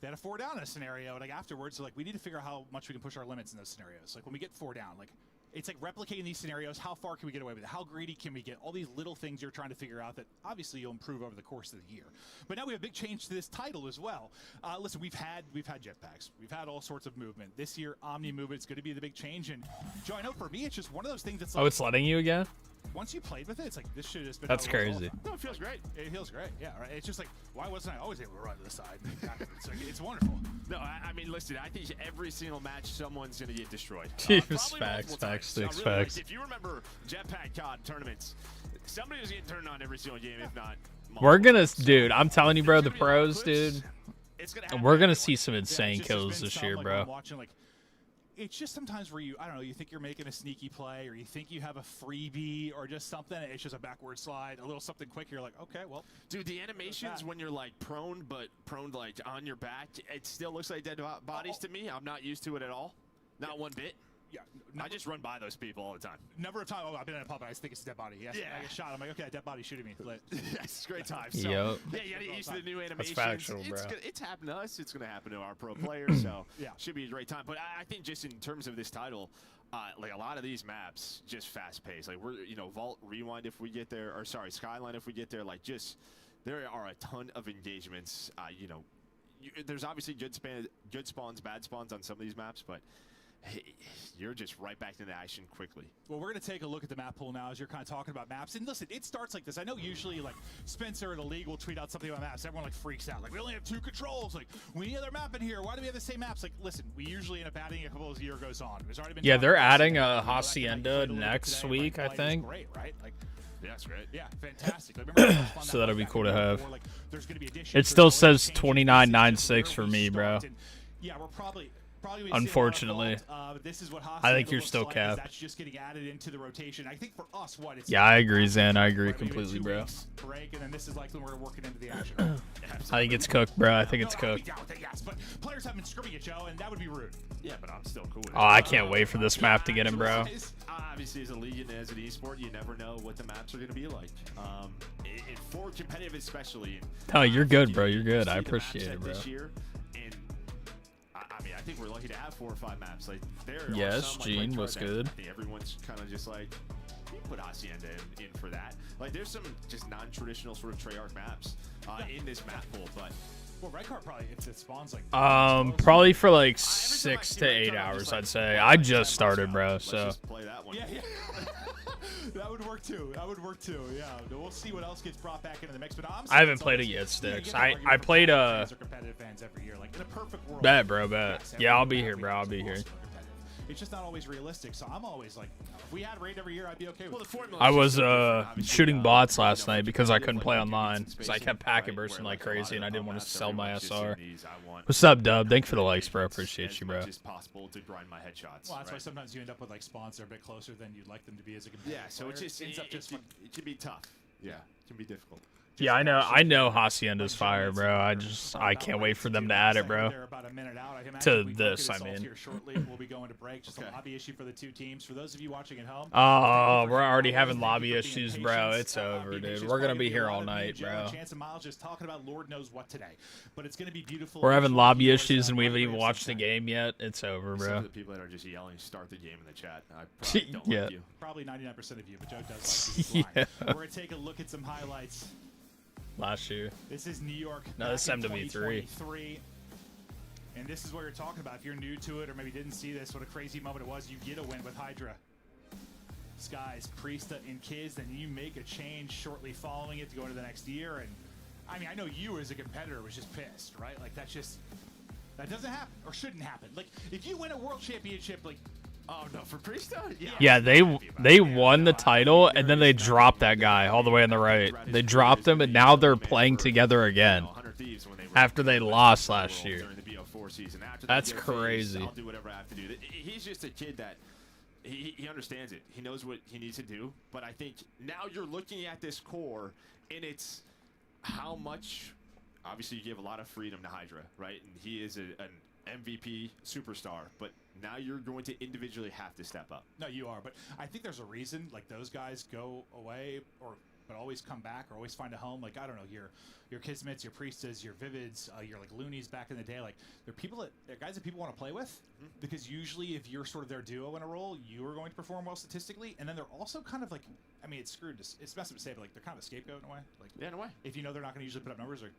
[SPEAKER 5] they had a 4 down in a scenario, and like afterwards, so like we need to figure out how much we can push our limits in those scenarios. Like when we get 4 down, like it's like replicating these scenarios. How far can we get away with it? How greedy can we get? All these little things you're trying to figure out that obviously you'll improve over the course of the year. But now we have a big change to this title as well. Listen, we've had jetpacks, we've had all sorts of movement. This year, Omni movement is going to be the big change. And Joe, I know for me, it's just one of those things that's like,
[SPEAKER 4] Oh, it's letting you again?
[SPEAKER 5] once you played with it, it's like this should have just been.
[SPEAKER 4] That's
[SPEAKER 5] how it was all
[SPEAKER 4] crazy.
[SPEAKER 5] the time.
[SPEAKER 6] No, it feels great.
[SPEAKER 5] It feels great, yeah. Right? It's just like, why wasn't I always able to run to the side? It's, like, it's wonderful.
[SPEAKER 6] No, I mean, listen, I think every single match someone's going to get destroyed.
[SPEAKER 4] Jeez,
[SPEAKER 6] Probably
[SPEAKER 4] facts,
[SPEAKER 6] multiple
[SPEAKER 4] facts,
[SPEAKER 6] times.
[SPEAKER 4] six
[SPEAKER 6] Really,
[SPEAKER 4] facts.
[SPEAKER 6] Like, if you remember Jetpack COD tournaments, somebody was getting turned on every single game, if not multiple
[SPEAKER 4] We're gonna,
[SPEAKER 6] times.
[SPEAKER 4] dude, I'm telling you, bro, the
[SPEAKER 6] There's gonna be a lot of
[SPEAKER 4] pros,
[SPEAKER 6] clips.
[SPEAKER 4] dude.
[SPEAKER 6] It's gonna happen
[SPEAKER 4] We're gonna
[SPEAKER 6] everywhere.
[SPEAKER 4] see some
[SPEAKER 5] Yeah,
[SPEAKER 4] insane
[SPEAKER 5] it's just
[SPEAKER 4] kills
[SPEAKER 5] been
[SPEAKER 4] this
[SPEAKER 5] some,
[SPEAKER 4] year,
[SPEAKER 5] like,
[SPEAKER 4] bro.
[SPEAKER 5] I'm watching, like, it's just sometimes where you, I don't know, you think you're making a sneaky play or you think you have a freebie or just something. It's just a backward slide, a little something quick. You're like, okay, well.
[SPEAKER 6] Dude, the animations when you're like prone, but prone like on your back, it still looks like dead bodies to me. I'm not used to it at all. Not one bit.
[SPEAKER 5] Yeah,
[SPEAKER 6] I just run by those people all the time.
[SPEAKER 5] number of times, I've been in a pub and I think it's a dead body. Yes,
[SPEAKER 6] Yeah.
[SPEAKER 5] I get shot. I'm like, okay, dead body shooting me. Lit.
[SPEAKER 6] It's a great time. So,
[SPEAKER 4] Yep.
[SPEAKER 6] yeah, you gotta get used to the new animations.
[SPEAKER 4] factual, bro.
[SPEAKER 6] It's happened to us. It's gonna happen to our pro players. So
[SPEAKER 5] Yeah.
[SPEAKER 6] should be a great time. But I think just in terms of this title, like a lot of these maps, just fast paced. Like we're Vault Rewind if we get there, or sorry, Skyline if we get there. Like just there are a ton of engagements. There's obviously good spawns, bad spawns on some of these maps, but you're just right back into action quickly.
[SPEAKER 5] Well, we're going to take a look at the map pool now as you're kind of talking about maps. And listen, it starts like this. I know usually like Spencer or the league will tweet out something about maps. Everyone like freaks out. Like, we only have 2 controls. Like, we need another map in here. Why do we have the same maps? Like, listen, we usually end up adding a couple as the year goes on. There's already been
[SPEAKER 4] Yeah, they're
[SPEAKER 5] talk about
[SPEAKER 4] adding
[SPEAKER 5] this.
[SPEAKER 4] a
[SPEAKER 5] You know, that
[SPEAKER 4] Hacienda
[SPEAKER 5] played a little bit
[SPEAKER 4] next
[SPEAKER 5] today,
[SPEAKER 4] week, I
[SPEAKER 5] play was
[SPEAKER 4] think.
[SPEAKER 5] Great, right? Like,
[SPEAKER 6] Yeah, that's great.
[SPEAKER 5] yeah, fantastic. Like, remember how much fun
[SPEAKER 4] So
[SPEAKER 5] that
[SPEAKER 4] that'll
[SPEAKER 5] was
[SPEAKER 4] be
[SPEAKER 5] back
[SPEAKER 4] cool to
[SPEAKER 5] in
[SPEAKER 4] have.
[SPEAKER 5] before? Like, there's gonna be additions,
[SPEAKER 4] It
[SPEAKER 5] there's
[SPEAKER 4] still
[SPEAKER 5] always
[SPEAKER 4] says
[SPEAKER 5] changes.
[SPEAKER 4] 2996
[SPEAKER 5] This is
[SPEAKER 4] for
[SPEAKER 5] where
[SPEAKER 4] me,
[SPEAKER 5] we
[SPEAKER 4] bro.
[SPEAKER 5] start. And, yeah, we're probably gonna see a lot of
[SPEAKER 4] Unfortunately.
[SPEAKER 5] Vault. This is what
[SPEAKER 4] I think
[SPEAKER 5] Hacienda
[SPEAKER 4] you're
[SPEAKER 5] looks
[SPEAKER 4] still
[SPEAKER 5] like, is
[SPEAKER 4] capped.
[SPEAKER 5] That's just getting added into the rotation. I think for us, what it's
[SPEAKER 4] Yeah, I agree, Zan. I agree
[SPEAKER 5] right, maybe
[SPEAKER 4] completely,
[SPEAKER 5] 2
[SPEAKER 4] bro.
[SPEAKER 5] weeks break, and then this is likely when we're working into the action.
[SPEAKER 4] I think it's cooked, bro. I think it's
[SPEAKER 5] No, I'll be
[SPEAKER 4] cooked.
[SPEAKER 5] down with it, yes, but players have been scrimming at Joe, and that would be rude.
[SPEAKER 6] Yeah, but I'm still cool with it.
[SPEAKER 4] Oh, I can't wait for this map to get him, bro.
[SPEAKER 6] Obviously, as a league and as an esport, you never know what the maps are going to be like. For competitive, especially.
[SPEAKER 4] Oh, you're good, bro. You're
[SPEAKER 6] You
[SPEAKER 4] good.
[SPEAKER 6] see
[SPEAKER 4] I
[SPEAKER 6] the map
[SPEAKER 4] appreciate
[SPEAKER 6] set
[SPEAKER 4] it, bro.
[SPEAKER 6] This year, and I mean, I think we're lucky to have 4 or 5 maps. Like there.
[SPEAKER 4] Yes,
[SPEAKER 6] are some, like,
[SPEAKER 4] Gene,
[SPEAKER 6] Red
[SPEAKER 4] what's
[SPEAKER 6] Card that
[SPEAKER 4] good?
[SPEAKER 6] I think everyone's kind of just like, you put Hacienda in for that. Like there's some just non-traditional sort of Treyarch maps in this map pool, but.
[SPEAKER 5] Well, Red Card probably, if it spawns like...
[SPEAKER 4] Probably for like
[SPEAKER 6] Every time I
[SPEAKER 4] 6
[SPEAKER 6] see
[SPEAKER 4] to
[SPEAKER 6] Red
[SPEAKER 4] 8
[SPEAKER 6] Card, I'm
[SPEAKER 4] hours,
[SPEAKER 6] just like,
[SPEAKER 4] I'd say.
[SPEAKER 6] well,
[SPEAKER 4] I
[SPEAKER 6] like
[SPEAKER 4] just
[SPEAKER 6] 10 bucks
[SPEAKER 4] started,
[SPEAKER 6] now.
[SPEAKER 4] bro.
[SPEAKER 6] Let's
[SPEAKER 4] So
[SPEAKER 6] just play that one.
[SPEAKER 5] Yeah, yeah. That would work too. That would work too. Yeah. We'll see what else gets brought back into the mix. But I'm
[SPEAKER 4] I haven't played it yet, Sticks. I played
[SPEAKER 5] competitive fans every year. Like in a perfect world.
[SPEAKER 4] bet, bro, bet.
[SPEAKER 5] yes,
[SPEAKER 4] Yeah, I'll
[SPEAKER 5] every
[SPEAKER 4] be
[SPEAKER 5] year
[SPEAKER 4] here, bro. I'll be here.
[SPEAKER 5] competitive. It's just not always realistic. So I'm always like, if we had raid every year, I'd be okay with
[SPEAKER 6] Well,
[SPEAKER 5] it.
[SPEAKER 6] the formula
[SPEAKER 4] I
[SPEAKER 6] is
[SPEAKER 4] was
[SPEAKER 6] just so different, obviously,
[SPEAKER 4] shooting bots last
[SPEAKER 6] you know,
[SPEAKER 4] night because I couldn't
[SPEAKER 6] like,
[SPEAKER 4] play
[SPEAKER 6] you
[SPEAKER 4] online
[SPEAKER 6] can
[SPEAKER 4] because I
[SPEAKER 6] spacing,
[SPEAKER 4] kept packet
[SPEAKER 6] right,
[SPEAKER 4] bursting
[SPEAKER 6] where,
[SPEAKER 4] like
[SPEAKER 6] a lot
[SPEAKER 4] crazy
[SPEAKER 6] of
[SPEAKER 4] and I didn't want to
[SPEAKER 6] maps,
[SPEAKER 4] sell my
[SPEAKER 6] everyone's just
[SPEAKER 4] SR.
[SPEAKER 6] in these, I want
[SPEAKER 4] What's up, Dub? Thank you for the likes, bro.
[SPEAKER 6] engagements
[SPEAKER 4] Appreciate
[SPEAKER 6] as
[SPEAKER 4] you, bro.
[SPEAKER 6] much as possible to grind my headshots.
[SPEAKER 5] Well, that's why
[SPEAKER 6] right?
[SPEAKER 5] sometimes you end up with like spawns that are a bit closer than you'd like them to be as a competitive
[SPEAKER 6] Yeah, so
[SPEAKER 5] player.
[SPEAKER 6] it just
[SPEAKER 5] ends up just
[SPEAKER 6] it can be tough. Yeah, it can be difficult.
[SPEAKER 4] Yeah, I know Hacienda's fire, bro. I can't wait for them to add it, bro.
[SPEAKER 5] They're about a minute out. I
[SPEAKER 4] To
[SPEAKER 5] imagine we
[SPEAKER 4] this,
[SPEAKER 5] focus
[SPEAKER 4] I mean.
[SPEAKER 5] here shortly. We'll be going to break. Just a lobby issue for the 2 teams. For those of you watching at home,
[SPEAKER 4] Oh, we're already having
[SPEAKER 5] thank you
[SPEAKER 4] lobby
[SPEAKER 5] for being
[SPEAKER 4] issues,
[SPEAKER 5] patient.
[SPEAKER 4] bro. It's
[SPEAKER 5] Being
[SPEAKER 4] over, dude.
[SPEAKER 5] patient.
[SPEAKER 4] We're
[SPEAKER 5] It's
[SPEAKER 4] gonna
[SPEAKER 5] probably
[SPEAKER 4] be here
[SPEAKER 5] a lot
[SPEAKER 4] all
[SPEAKER 5] of me and
[SPEAKER 4] night,
[SPEAKER 5] Joe
[SPEAKER 4] bro.
[SPEAKER 5] and Chance and Miles just talking about Lord knows what today, but it's gonna be beautiful.
[SPEAKER 4] We're having
[SPEAKER 5] Visual
[SPEAKER 4] lobby
[SPEAKER 5] viewers,
[SPEAKER 4] issues and we haven't
[SPEAKER 5] right
[SPEAKER 4] even
[SPEAKER 5] here
[SPEAKER 4] watched the
[SPEAKER 5] sometime.
[SPEAKER 4] game yet. It's over,
[SPEAKER 6] Some
[SPEAKER 4] bro.
[SPEAKER 6] of the people that are just yelling, start the game in the chat. I probably don't
[SPEAKER 4] Yeah.
[SPEAKER 6] like you.
[SPEAKER 5] Probably 99% of you, but Joe does like these
[SPEAKER 4] Yeah.
[SPEAKER 5] We're gonna take a look at some highlights.
[SPEAKER 4] Last year.
[SPEAKER 5] This is New York.
[SPEAKER 4] No, this
[SPEAKER 5] back in
[SPEAKER 4] MW3.
[SPEAKER 5] 2023. And this is what you're talking about. If you're new to it or maybe didn't see this, what a crazy moment it was. You get a win with Hydra. Skies, Priesta, and Kids, then you make a change shortly following it to go into the next year. And I mean, I know you as a competitor was just pissed, right? Like that doesn't happen or shouldn't happen. Like if you win a world championship, like
[SPEAKER 6] oh no, for Priesta,
[SPEAKER 4] yeah, they won the title and then they dropped that guy all the way on the right. They dropped him and now they're playing together again after they lost last year. That's crazy.
[SPEAKER 6] I'll do whatever I have to do. He's just a kid that he understands it. He knows what he needs to do. But I think now you're looking at this core, and it's how much. Obviously, you give a lot of freedom to Hydra, right? And he is an MVP superstar. But now you're going to individually have to step up.
[SPEAKER 5] No, you are. But I think there's a reason. Like those guys go away, but always come back or always find a home. Like I don't know, your Kismets, your Priestas, your Vivids, your like Loonies back in the day. Like they're guys that people want to play with because usually if you're sort of their duo in a role, you are going to perform well statistically. And then they're also kind of like, I mean, it's screwed. It's messed up to say, but like they're kind of a scapegoat in a way. Like
[SPEAKER 6] yeah, in a way.
[SPEAKER 5] If you know they're not going to usually put up numbers or.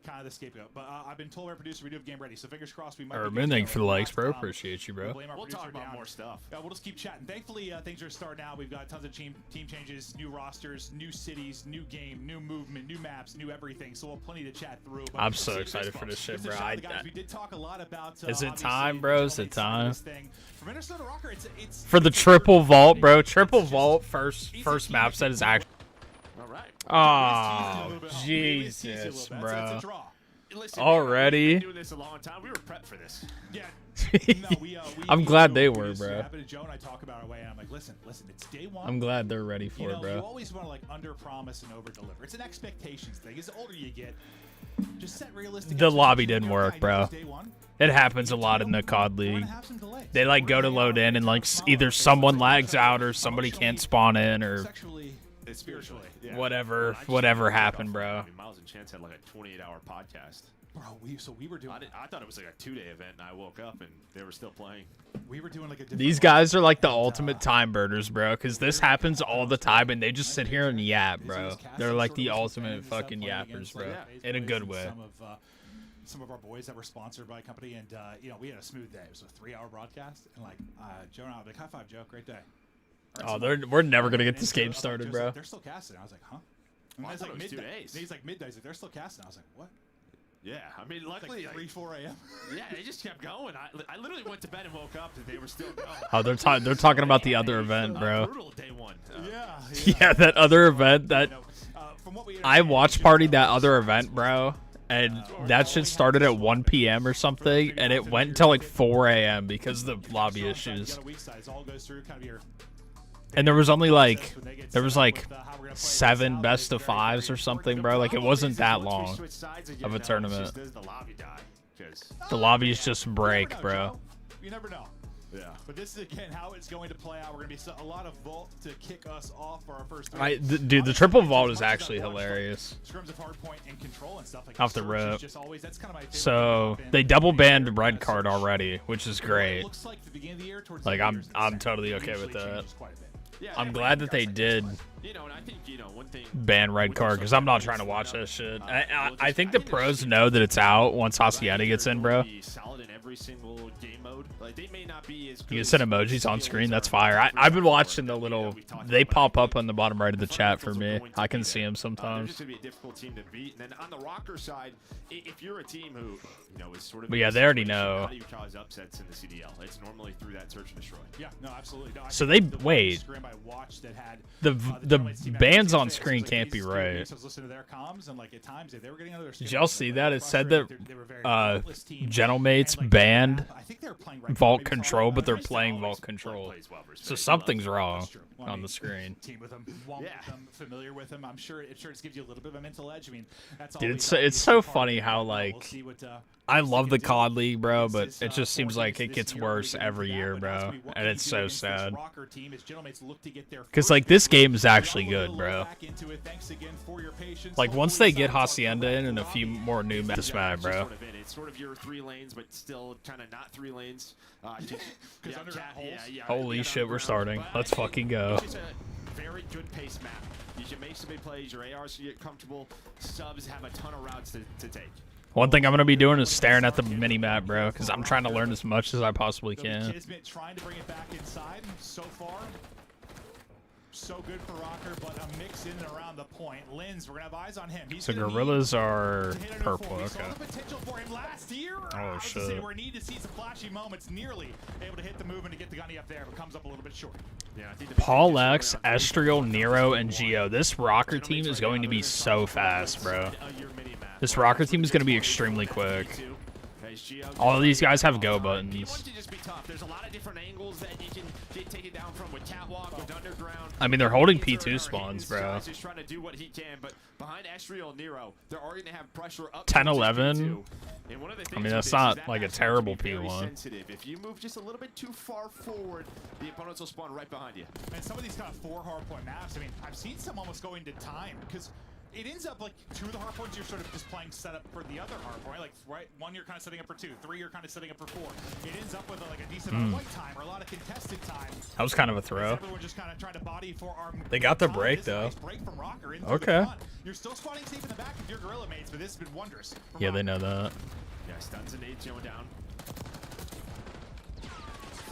[SPEAKER 5] Kind of the scapegoat, but I've been told by our producer we do have game ready, so fingers crossed we might.
[SPEAKER 4] Thanks for the likes, bro. Appreciate you, bro.
[SPEAKER 6] We'll talk about more stuff.
[SPEAKER 5] We'll just keep chatting. Thankfully, things are starting out. We've got tons of team changes, new rosters, new cities, new game, new movement, new maps, new everything. So we'll have plenty to chat through.
[SPEAKER 4] I'm so excited for this shit, bro.
[SPEAKER 5] We did talk a lot about.
[SPEAKER 4] Is it time, bro? Is it time?
[SPEAKER 5] For Minnesota Rocker, it's
[SPEAKER 4] for the triple vault, bro. Triple vault first map set is actually. Oh, Jesus, bro.
[SPEAKER 6] Listen,
[SPEAKER 4] already?
[SPEAKER 6] We've been doing this a long time. We were prepped for this.
[SPEAKER 5] Yeah.
[SPEAKER 4] I'm glad they were, bro.
[SPEAKER 5] Joe and I talk about our way, and I'm like, listen, it's day one.
[SPEAKER 4] I'm glad they're ready for it, bro.
[SPEAKER 5] You always want to like under-promise and over-deliver. It's an expectations thing. As the older you get, just set realistic.
[SPEAKER 4] The lobby didn't work, bro. It happens a lot in the COD League. They like go to load in and like either someone lags out or somebody can't spawn in or
[SPEAKER 5] spiritually, yeah.
[SPEAKER 4] whatever happened, bro.
[SPEAKER 6] I mean, Miles and Chance had like a 28-hour podcast.
[SPEAKER 5] Bro, we were doing.
[SPEAKER 6] I thought it was like a 2-day event, and I woke up and they were still playing.
[SPEAKER 5] We were doing like a.
[SPEAKER 4] These guys are like the ultimate time burners, bro. Because this happens all the time, and they just sit here and yap, bro. They're like the ultimate fucking yappers, bro, in a good way.
[SPEAKER 5] Some of our boys that were sponsored by a company, and we had a smooth day. It was a 3-hour broadcast, and like Joe and I were like, high five, Joe, great day.
[SPEAKER 4] Oh, we're never gonna get this game started, bro.
[SPEAKER 5] They're still casting. I was like, huh?
[SPEAKER 6] And it's like midday.
[SPEAKER 5] He's like midday. He's like, they're still casting. I was like, what?
[SPEAKER 6] Yeah, I mean, luckily,
[SPEAKER 5] like 3-4 a.m.
[SPEAKER 6] Yeah, they just kept going. I literally went to bed and woke up and they were still going.
[SPEAKER 4] Oh, they're talking about the other event, bro.
[SPEAKER 6] Brutal day one.
[SPEAKER 4] Yeah, that other event that I watch partied that other event, bro. And that shit started at 1 p.m. or something, and it went until like 4 a.m. because of the lobby issues. And there was only like 7 best of 5s or something, bro. Like it wasn't that long of a tournament. The lobbies just break, bro.
[SPEAKER 5] You never know. Yeah. But this is again how it's going to play out. We're going to be a lot of vault to kick us off for our first.
[SPEAKER 4] Dude, the triple vault is actually hilarious.
[SPEAKER 5] Scrims of hardpoint and control and stuff like
[SPEAKER 4] off the rip.
[SPEAKER 5] That's kind of my favorite.
[SPEAKER 4] So they double banned red card already, which is great. Like I'm totally okay with that. I'm glad that they did ban red card because I'm not trying to watch that shit. I think the pros know that it's out once Hacienda gets in, bro. You can send emojis on screen. That's fire. I've been watching the little. They pop up on the bottom right of the chat for me. I can see them sometimes.
[SPEAKER 6] Going to be a difficult team to beat. And then on the Rocker side, if you're a team who is sort of.
[SPEAKER 4] But yeah, they already know.
[SPEAKER 6] How do you cause upsets in the CDL? It's normally through that search and destroy.
[SPEAKER 5] Yeah, no, absolutely. No,
[SPEAKER 4] so they wait. The bans on screen can't be right. Did y'all see that? It said that Gentlemates banned Vault Control, but they're playing Vault Control. So something's wrong on the screen.
[SPEAKER 5] Team with them, familiar with them. I'm sure it just gives you a little bit of a mental edge. I mean, that's
[SPEAKER 4] dude, it's so funny how like I love the COD League, bro, but it just seems like it gets worse every year, bro, and it's so sad. Because like this game is actually good, bro. Like once they get Hacienda in and a few more new maps, bro.
[SPEAKER 6] It's sort of your 3 lanes, but still kind of not 3 lanes.
[SPEAKER 4] Holy shit, we're starting. Let's fucking go.
[SPEAKER 6] It's a very good pace map. You can make some big plays. Your ARs get comfortable. Subs have a ton of routes to take.
[SPEAKER 4] One thing I'm going to be doing is staring at the mini-map, bro, because I'm trying to learn as much as I possibly can.
[SPEAKER 5] Trying to bring it back inside so far. so good for Rocker, but a mix in and around the point. Linz, we're gonna have eyes on him. He's
[SPEAKER 4] So Gorillas are purple.
[SPEAKER 5] We
[SPEAKER 4] Okay.
[SPEAKER 5] saw the potential for him last year.
[SPEAKER 4] Oh shit.
[SPEAKER 5] We need to see some flashy moments. Nearly able to hit the movement to get the gunny up there, but comes up a little bit short.
[SPEAKER 6] Yeah, I think
[SPEAKER 4] Paul X, Estriel, Nero, and Geo. This Rocker team is going to be so fast, bro. This Rocker team is going to be extremely quick. All of these guys have go buttons.
[SPEAKER 6] There's a lot of different angles that you can get taken down from with catwalk, with underground.
[SPEAKER 4] I mean, they're holding P2 spawns, bro.
[SPEAKER 6] Just trying to do what he can, but behind Estriel and Nero, they're already going to have pressure up.
[SPEAKER 4] 10-11.
[SPEAKER 6] I
[SPEAKER 4] mean, that's not like a terrible P1.
[SPEAKER 6] If you move just a little bit too far forward, the opponents will spawn right behind you.
[SPEAKER 5] And some of these kind of 4 hardpoint maps, I mean, I've seen some almost going to time because it ends up like 2 of the hardpoints you're sort of just playing setup for the other hardpoint. Like, right, 1 you're kind of setting up for 2, 3 you're kind of setting up for 4. It ends up with like a decent amount of white time or a lot of contested time.
[SPEAKER 4] That was kind of a throw.
[SPEAKER 5] Everyone just kind of trying to body for our.
[SPEAKER 4] They got the break though.
[SPEAKER 5] Nice break from Rocker into
[SPEAKER 4] Okay.
[SPEAKER 5] the front. You're still spawning safe in the back of your Gorilla mates, but this has been wondrous.
[SPEAKER 4] Yeah, they know that.
[SPEAKER 6] Yeah, stuns and nades going down.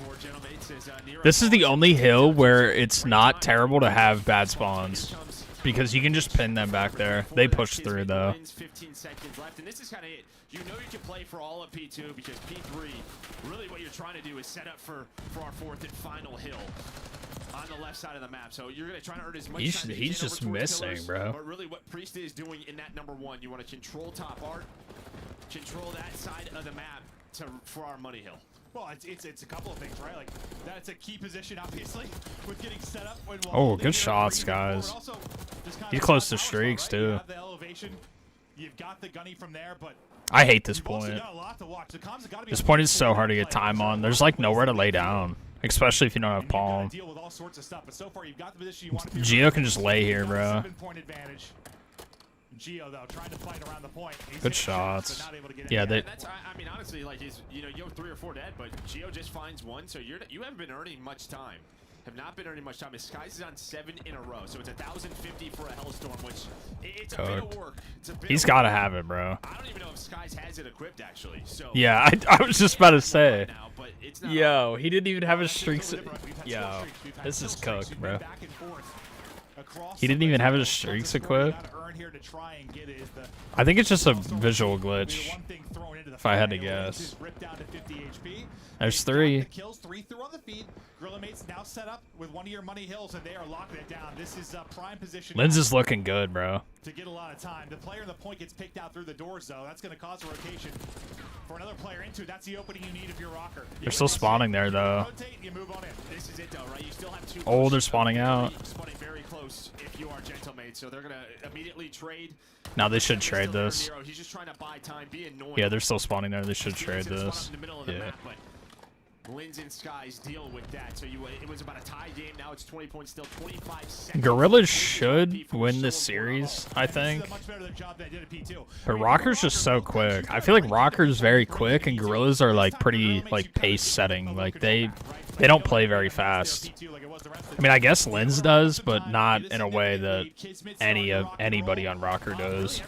[SPEAKER 6] 4 gentle mates as Nero.
[SPEAKER 4] This is the only hill where it's not terrible to have bad spawns. Because you can just pin them back there. They push through though.
[SPEAKER 6] 15 seconds left, and this is kind of it. You know you can play for all of P2 because P3, really what you're trying to do is set up for our 4th and final hill on the left side of the map. So you're going to try to earn as much time as you
[SPEAKER 4] He's
[SPEAKER 6] can
[SPEAKER 4] just
[SPEAKER 6] over towards
[SPEAKER 4] missing,
[SPEAKER 6] killers,
[SPEAKER 4] bro.
[SPEAKER 6] But really what Priest is doing in that number 1, you want to control top art, control that side of the map for our money hill.
[SPEAKER 5] Well, it's a couple of things, right? Like that's a key position, obviously, with getting set up.
[SPEAKER 4] Oh, good shots, guys. He's close to streaks too.
[SPEAKER 5] You have the elevation, you've got the gunny from there, but
[SPEAKER 4] I hate this point. This point is so hard to get time on. There's like nowhere to lay down, especially if you don't have palm. Geo can just lay here, bro.
[SPEAKER 5] Geo though trying to fight around the point.
[SPEAKER 4] Good shots. Yeah, they.
[SPEAKER 6] I mean, honestly, like you have 3 or 4 dead, but Geo just finds 1, so you haven't been earning much time. Have not been earning much time. His Skies is on 7 in a row, so it's 1,050 for a Hellstorm, which it's a bit of work.
[SPEAKER 4] He's got to have it, bro.
[SPEAKER 6] I don't even know if Skies has it equipped actually. So
[SPEAKER 4] yeah, I was just about to say.
[SPEAKER 6] Now, but it's not
[SPEAKER 4] Yo, he didn't even have his streaks. Yo, this is cooked, bro. He didn't even have his streaks equipped. I think it's just a visual glitch, if I had to guess. There's 3.
[SPEAKER 5] Kills 3 through on the feed. Gorilla mates now set up with 1 of your money hills, and they are locking it down. This is prime position.
[SPEAKER 4] Linz is looking good, bro.
[SPEAKER 5] To get a lot of time. The player in the point gets picked out through the doors, though. That's going to cause a rotation for another player into. That's the opening you need if you're Rocker.
[SPEAKER 4] They're still spawning there, though.
[SPEAKER 5] Rotate, you move on in.
[SPEAKER 6] This is it, though, right? You still have 2.
[SPEAKER 4] Oh, they're spawning out.
[SPEAKER 6] Spawning very close if you are Gentlemates, so they're going to immediately trade.
[SPEAKER 4] Now they should trade this.
[SPEAKER 6] He's just trying to buy time, be annoying.
[SPEAKER 4] Yeah, they're still spawning there. They should trade this. Yeah.
[SPEAKER 6] Linz and Skies deal with that. So it was about a tie game. Now it's 20 points still, 25 seconds.
[SPEAKER 4] Gorillas should win this series, I think. But Rocker's just so quick. I feel like Rocker's very quick, and Gorillas are like pretty like pace setting. Like they don't play very fast. I mean, I guess Linz does, but not in a way that anybody on Rocker does.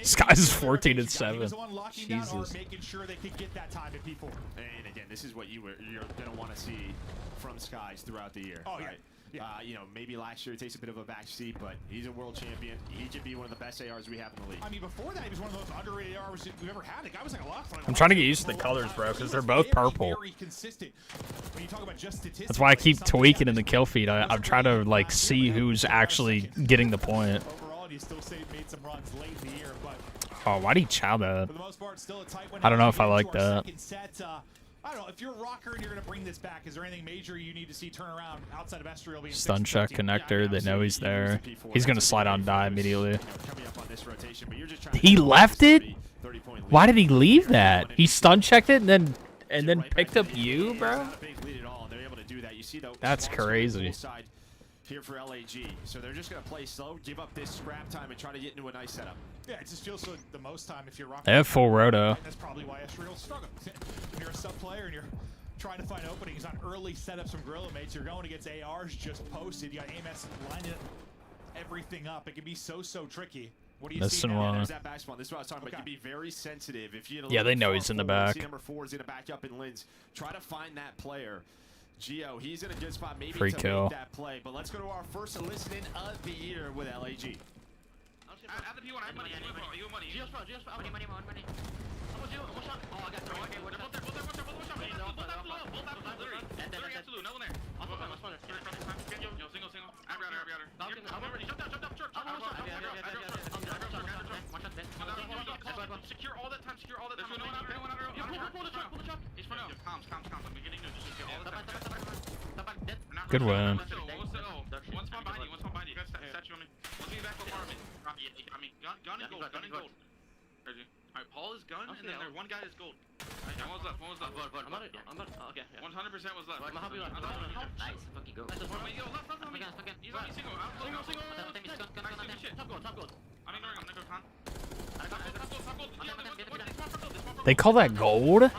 [SPEAKER 4] Skies is 14 and 7. Jesus.
[SPEAKER 5] Making sure they could get that time at P4.
[SPEAKER 6] And again, this is what you're going to want to see from Skies throughout the year.
[SPEAKER 5] Oh, yeah.
[SPEAKER 6] Right?
[SPEAKER 5] Yeah.
[SPEAKER 6] Maybe last year it takes a bit of a back seat, but he's a world champion. He could be one of the best ARs we have in the league.
[SPEAKER 5] I mean, before that, he was one of the most underrated ARs we've ever had. The guy was like a lot of fun.
[SPEAKER 4] I'm trying to get used to the colors, bro, because they're both purple.
[SPEAKER 5] Very consistent. When you talk about just statistics,
[SPEAKER 4] That's why I keep tweaking in the kill feed. I'm trying to like see who's actually getting the point.
[SPEAKER 5] Overall, he still made some runs late in the year, but
[SPEAKER 4] Oh, why'd he chow that?
[SPEAKER 5] for the most part, still a tight one.
[SPEAKER 4] I don't know if I like that.
[SPEAKER 5] Second set, I don't know. If you're a Rocker and you're going to bring this back, is there anything major you need to see turn around outside of Estriel being
[SPEAKER 4] Stun check connector. They know he's there. He's going to slide on die immediately. He left it? Why did he leave that? He stun checked it and then picked up you, bro? That's crazy.
[SPEAKER 6] Here for LAG, so they're just gonna play slow, give up this scrap time, and try to get into a nice setup.
[SPEAKER 5] Yeah, it just feels like the most time if you're Rocker.
[SPEAKER 4] They have full roto.
[SPEAKER 5] That's probably why Estriel's struggling. When you're a sub player and you're trying to find openings on early setups from Gorilla mates, you're going against ARs just posted. You got AMS lining everything up. It can be so tricky. What do you see now?
[SPEAKER 6] There's that back spawn. This is what I was talking about. You be very sensitive. If you
[SPEAKER 4] Yeah, they know he's in the back.
[SPEAKER 6] See number 4 is gonna back up in Linz. Try to find that player. Gio, he's in a good spot maybe
[SPEAKER 4] Free
[SPEAKER 6] to
[SPEAKER 4] kill.
[SPEAKER 6] make that play. But let's go to our first listening of the year with LAG.
[SPEAKER 7] At the P1, I have money. You have money. Geo's front. Money. Oh, I got thrown. Okay, both there. Both absolute. Literally absolute. No one there. Yo, single. I got her. Jump down. Secure all that time. No one out there. Pull the truck. He's front. Comms. I'm beginning to just secure all the time.
[SPEAKER 4] Good win.
[SPEAKER 7] One spawn behind you. You guys statue on me. Let's get back to apartment. I mean, gun and gold. Alright, Paul is gun, and then one guy is gold. One was left.
[SPEAKER 8] I'm okay.
[SPEAKER 7] 100% was left.
[SPEAKER 8] Nice. Fucking go.
[SPEAKER 7] Yo, left on me. He's on me, single. Top gold. I'm ignoring him. Top gold.
[SPEAKER 4] They call that gold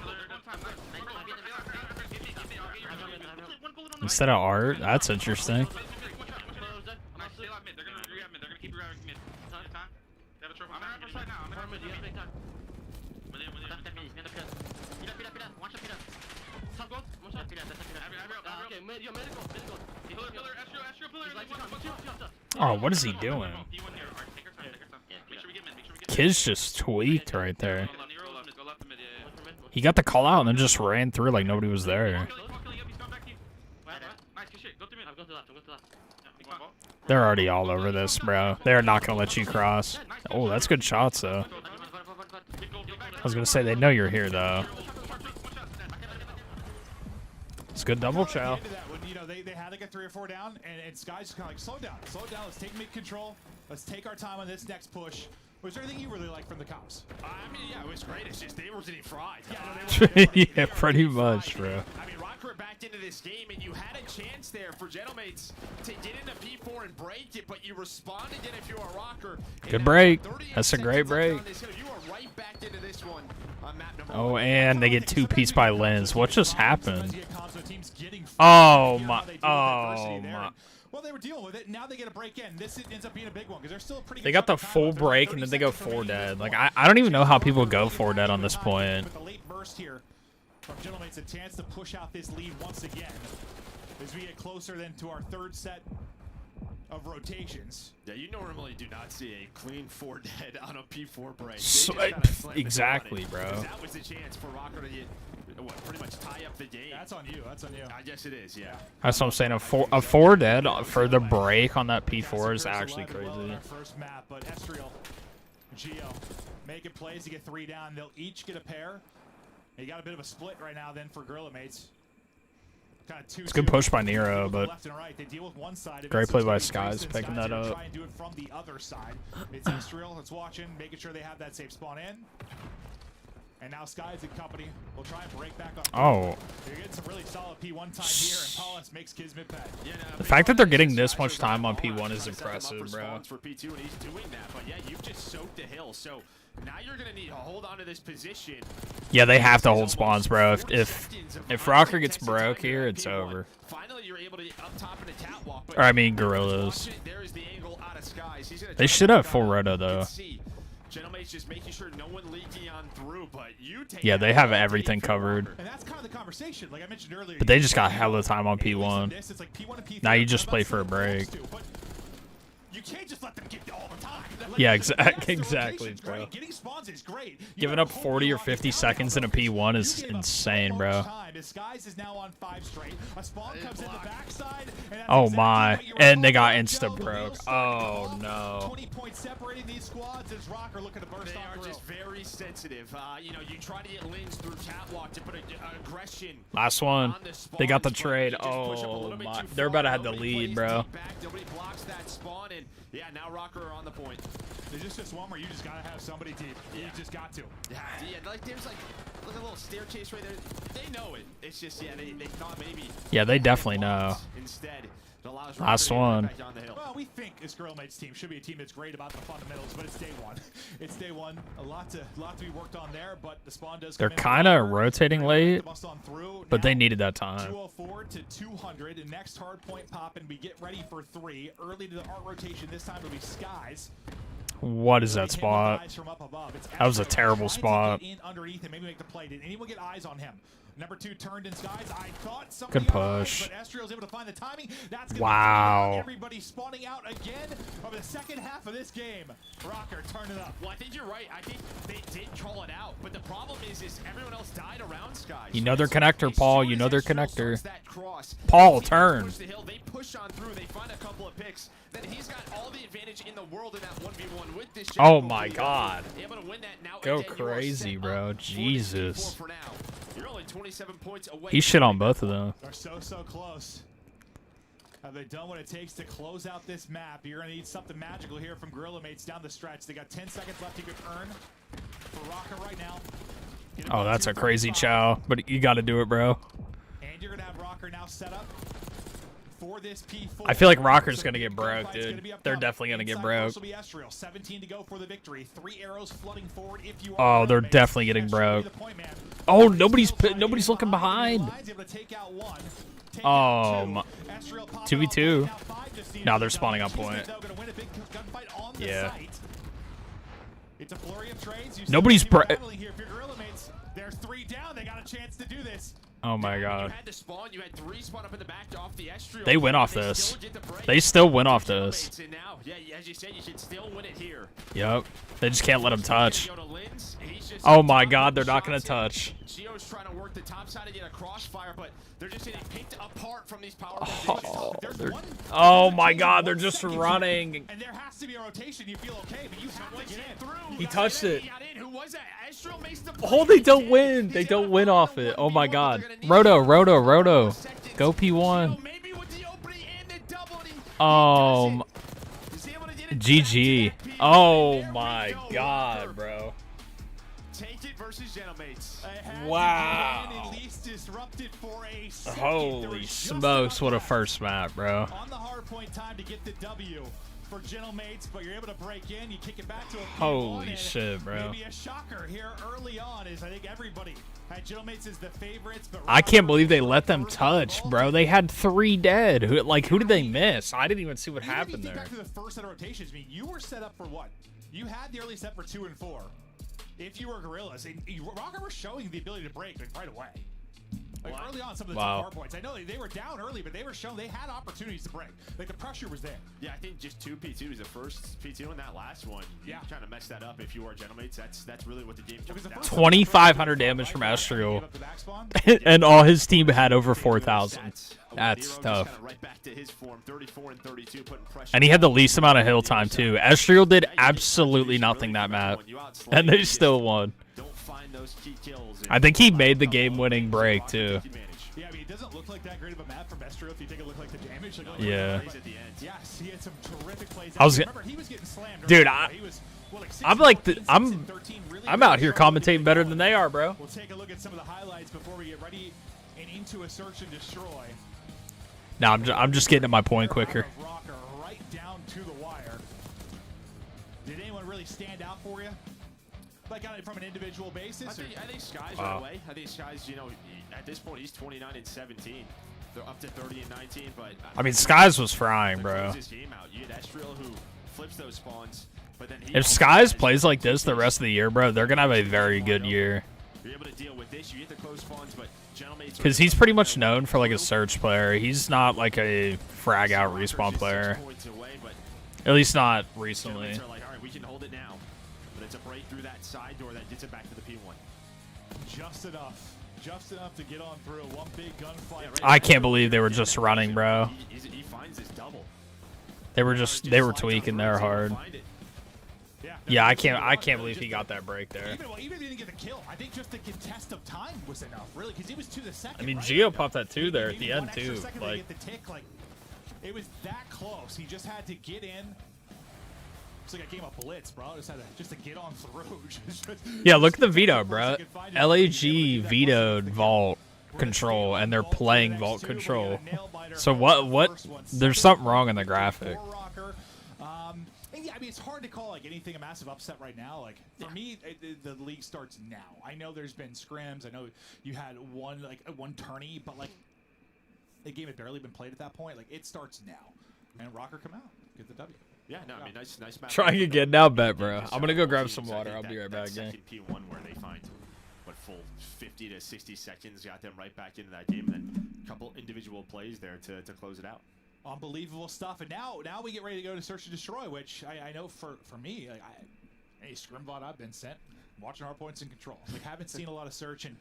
[SPEAKER 4] instead of art. That's interesting. Oh, what is he doing? Kid's just tweaked right there. He got the call out and then just ran through like nobody was there. They're already all over this, bro. They're not gonna let you cross. Oh, that's good shots though. I was gonna say they know you're here though. It's good double chow.
[SPEAKER 5] You know, they had like a 3 or 4 down, and Sky's just kind of like, slow down. Let's take mid control. Let's take our time on this next push. Was there anything you really liked from the comps?
[SPEAKER 6] I mean, yeah, it was great. It's just they were getting fried.
[SPEAKER 4] Yeah, pretty much, bro.
[SPEAKER 6] I mean, Rocker backed into this game, and you had a chance there for Gentlemates to get into P4 and break it, but you responded in if you are Rocker.
[SPEAKER 4] Good break. That's a great break.
[SPEAKER 6] You are right back into this one on map number
[SPEAKER 4] Oh,
[SPEAKER 6] 1.
[SPEAKER 4] and they get 2-piece by Lens. What just happened? Oh my! Oh my!
[SPEAKER 5] Well, they were dealing with it. Now they get a break in. This ends up being a big one because they're still a pretty.
[SPEAKER 4] They got the full break and then they go 4 dead. Like I don't even know how people go 4 dead on this point.
[SPEAKER 5] With the late burst here from Gentlemates, a chance to push out this lead once again as we get closer then to our 3rd set of rotations.
[SPEAKER 6] Yeah, you normally do not see a clean 4 dead on a P4 break.
[SPEAKER 4] So, exactly, bro.
[SPEAKER 6] That was the chance for Rocker to get, pretty much tie up the game.
[SPEAKER 5] That's on you.
[SPEAKER 6] I guess it is, yeah.
[SPEAKER 4] That's what I'm saying. A 4 dead for the break on that P4 is actually crazy.
[SPEAKER 5] First map, but Estriel, Gio, making plays to get 3 down. They'll each get a pair. You got a bit of a split right now then for Gorilla Mates. Kind of
[SPEAKER 4] It's good push by Nero, but
[SPEAKER 5] left and right. They deal with one side of it.
[SPEAKER 4] great play by
[SPEAKER 5] Skies
[SPEAKER 4] Skies picking that up.
[SPEAKER 5] Try and do it from the other side. It's Estriel that's watching, making sure they have that safe spawn in. And now Skies and company will try and break back up.
[SPEAKER 4] Oh.
[SPEAKER 5] They're getting some really solid P1 time here, and Paulus makes Kismet pay.
[SPEAKER 4] The fact that they're getting this much time on P1 is impressive, bro.
[SPEAKER 6] For P2, and he's doing that, but yeah, you've just soaked the hill. So now you're gonna need to hold on to this position.
[SPEAKER 4] Yeah, they have to hold spawns, bro. If Rocker gets broke here, it's over.
[SPEAKER 6] Finally, you're able to get up top in a catwalk.
[SPEAKER 4] Or I mean, Gorillas.
[SPEAKER 6] There's the angle out of Skies. He's
[SPEAKER 4] They should have full roto though.
[SPEAKER 6] Gentlemate's just making sure no one leaking on through, but you take
[SPEAKER 4] Yeah, they have everything covered.
[SPEAKER 5] And that's kind of the conversation, like I mentioned earlier.
[SPEAKER 4] But they just got hella time on P1.
[SPEAKER 5] It's like P1 and P3.
[SPEAKER 4] Now you just play for a break.
[SPEAKER 5] You can't just let them get all the time.
[SPEAKER 4] Yeah, exactly, bro.
[SPEAKER 5] Getting spawns is great.
[SPEAKER 4] Giving up 40 or 50 seconds in a P1 is insane, bro.
[SPEAKER 5] Skies is now on 5 straight. A spawn comes in the backside.
[SPEAKER 4] Oh my! And they got insta broke. Oh no!
[SPEAKER 5] 20 points separating these squads as Rocker looking to burst
[SPEAKER 6] They
[SPEAKER 5] off
[SPEAKER 6] are just very sensitive. You know, you try to get Lins through catwalk to put aggression.
[SPEAKER 4] Last one. They got the trade. Oh my! They're about to have the lead, bro.
[SPEAKER 6] Nobody blocks that spawn, and yeah, now Rocker on the point.
[SPEAKER 5] There's just one where you just gotta have somebody deep. You just got to.
[SPEAKER 6] Yeah, like there's like a little staircase right there. They know it. It's just they thought maybe.
[SPEAKER 4] Yeah, they definitely know.
[SPEAKER 6] Instead, it allows
[SPEAKER 4] last one.
[SPEAKER 5] Well, we think this Gorilla Mates team should be a team that's great about the fundamentals, but it's day one. It's day one. A lot to be worked on there, but the spawn does.
[SPEAKER 4] They're kind of rotating late, but they needed that time.
[SPEAKER 5] 204 to 200. And next hard point pop, and we get ready for 3. Early to the art rotation. This time it'll be Skies.
[SPEAKER 4] What is that spot? That was a terrible spot.
[SPEAKER 5] In underneath and maybe make the play. Did anyone get eyes on him? Number 2 turned in skies. I thought somebody
[SPEAKER 4] Good push.
[SPEAKER 5] but Estriel's able to find the timing. That's gonna
[SPEAKER 4] Wow.
[SPEAKER 5] be everybody spawning out again over the second half of this game. Rocker, turn it up.
[SPEAKER 6] Well, I think you're right. I think they did call it out, but the problem is everyone else died around Skies.
[SPEAKER 4] You know their connector, Paul. You know their connector.
[SPEAKER 6] Paul,
[SPEAKER 4] turn.
[SPEAKER 6] They push on through. They find a couple of picks. Then he's got all the advantage in the world in that 1v1 with this.
[SPEAKER 4] Oh my God.
[SPEAKER 6] Able to win that now.
[SPEAKER 4] Go
[SPEAKER 6] Again, you are
[SPEAKER 4] crazy,
[SPEAKER 6] set
[SPEAKER 4] bro.
[SPEAKER 6] up for this
[SPEAKER 4] Jesus.
[SPEAKER 6] P4 for now. You're only 27 points away.
[SPEAKER 4] He shit on both of them.
[SPEAKER 5] They're so close. Have they done what it takes to close out this map? You're going to need something magical here from Gorilla Mates down the stretch. They got 10 seconds left you could earn for Rocker right now.
[SPEAKER 4] Oh, that's a crazy chow, but you got to do it, bro.
[SPEAKER 5] And you're going to have Rocker now set up for this P4.
[SPEAKER 4] I feel like Rocker's going to get broke, dude. They're definitely going to get broke.
[SPEAKER 5] 17 to go for the victory. 3 arrows flooding forward if you
[SPEAKER 4] Oh, they're definitely getting broke. Oh, nobody's looking behind. Oh, 2v2. Now they're spawning on point. Yeah.
[SPEAKER 5] It's a flurry of trades.
[SPEAKER 4] Nobody's
[SPEAKER 5] There's 3 down. They got a chance to do this.
[SPEAKER 4] Oh my God.
[SPEAKER 6] You had to spawn. You had 3 spawn up in the back off the Estriel.
[SPEAKER 4] They win off this. They still win off this.
[SPEAKER 6] And now, yeah, as you said, you should still win it here.
[SPEAKER 4] Yep. They just can't let him touch. Oh my God, they're not going to touch.
[SPEAKER 6] Gio's trying to work the top side to get a crossfire, but they're just getting picked apart from these power.
[SPEAKER 4] Oh my God, they're just running.
[SPEAKER 5] And there has to be a rotation. You feel okay, but you have to get in.
[SPEAKER 4] He touched it.
[SPEAKER 6] Who was that? Estriel makes the
[SPEAKER 4] Oh, they don't win. They don't win off it. Oh my God. Roto. Go P1. GG. Oh my God, bro.
[SPEAKER 6] Take it versus Gentlemates.
[SPEAKER 4] Wow. Holy smokes, what a first map, bro.
[SPEAKER 5] On the hard point time to get the W for Gentlemates, but you're able to break in. You kick it back to a
[SPEAKER 4] Holy shit, bro.
[SPEAKER 5] Maybe a shocker here early on is I think everybody had Gentlemates as the favorites, but
[SPEAKER 4] I can't believe they let them touch, bro. They had 3 dead. Who did they miss? I didn't even see what happened there.
[SPEAKER 5] Back to the first set of rotations, I mean, you were set up for what? You had the early set for 2 and 4. If you were Gorillas, and Rocker was showing the ability to break right away. Like early on, some of the top hard points. I know they were down early, but they were shown they had opportunities to break. Like the pressure was there.
[SPEAKER 6] Yeah, I think just 2 P2s. The first P2 and that last one. Yeah, trying to mess that up. If you are Gentlemates, that's really what the game comes down to.
[SPEAKER 4] 2,500 damage from Estriel, and all his team had over 4,000. That's tough.
[SPEAKER 6] Right back to his form, 34 and 32, putting pressure.
[SPEAKER 4] And he had the least amount of hill time too. Estriel did absolutely nothing that map, and they still won. I think he made the game-winning break too.
[SPEAKER 5] Yeah, I mean, it doesn't look like that great of a map from Estriel if you take a look like the damage. Like,
[SPEAKER 4] yeah.
[SPEAKER 5] Yes, he had some terrific plays.
[SPEAKER 4] Remember, he was getting slammed. Dude, I'm out here commentating better than they are, bro.
[SPEAKER 5] We'll take a look at some of the highlights before we get ready and into a search and destroy.
[SPEAKER 4] No, I'm just getting to my point quicker.
[SPEAKER 5] Rocker right down to the wire. Did anyone really stand out for you? Like from an individual basis?
[SPEAKER 6] I think Sky's right away. I think Sky's, at this point, he's 29 and 17. They're up to 30 and 19, but
[SPEAKER 4] I mean, Skies was frying, bro.
[SPEAKER 6] Game out. You had Estriel who flips those spawns, but then
[SPEAKER 4] if Skies plays like this the rest of the year, bro, they're gonna have a very good year.
[SPEAKER 6] You're able to deal with this. You get the close spawns, but
[SPEAKER 4] because he's pretty much known for like a search player. He's not like a frag out respawn player. At least not recently.
[SPEAKER 6] Like, all right, we can hold it now, but it's a break through that side door that gets it back to the P1.
[SPEAKER 5] Just enough to get on through. One big gunfight.
[SPEAKER 4] I can't believe they were just running, bro.
[SPEAKER 6] He finds his double.
[SPEAKER 4] They were tweaking there hard. Yeah, I can't believe he got that break there.
[SPEAKER 5] Even if he didn't get the kill, I think just the contest of time was enough, really, because he was to the second.
[SPEAKER 4] I mean, Gio popped that 2 there at the end too. Like,
[SPEAKER 5] it was that close. He just had to get in. It's like a game of blitz, bro. Just to get on through.
[SPEAKER 4] yeah, look at the veto, bro. LAG vetoed vault control, and they're playing vault control. So what? There's something wrong in the graphic.
[SPEAKER 5] Yeah, I mean, it's hard to call like anything a massive upset right now. Like for me, the league starts now. I know there's been scrims. I know you had one tourney, but like the game had barely been played at that point. Like it starts now, and Rocker come out, get the W.
[SPEAKER 6] Yeah, no, I mean, nice match.
[SPEAKER 4] Trying again now, bet, bro. I'm gonna go grab some water. I'll be right back, gang.
[SPEAKER 6] P1 where they find what full 50 to 60 seconds, got them right back into that game, and then a couple individual plays there to close it out.
[SPEAKER 5] Unbelievable stuff. And now we get ready to go to Search and Destroy, which I know for me, like, hey, Scrimvod, I've been sent watching Hardpoints and Control. Like, haven't seen a lot of Search, and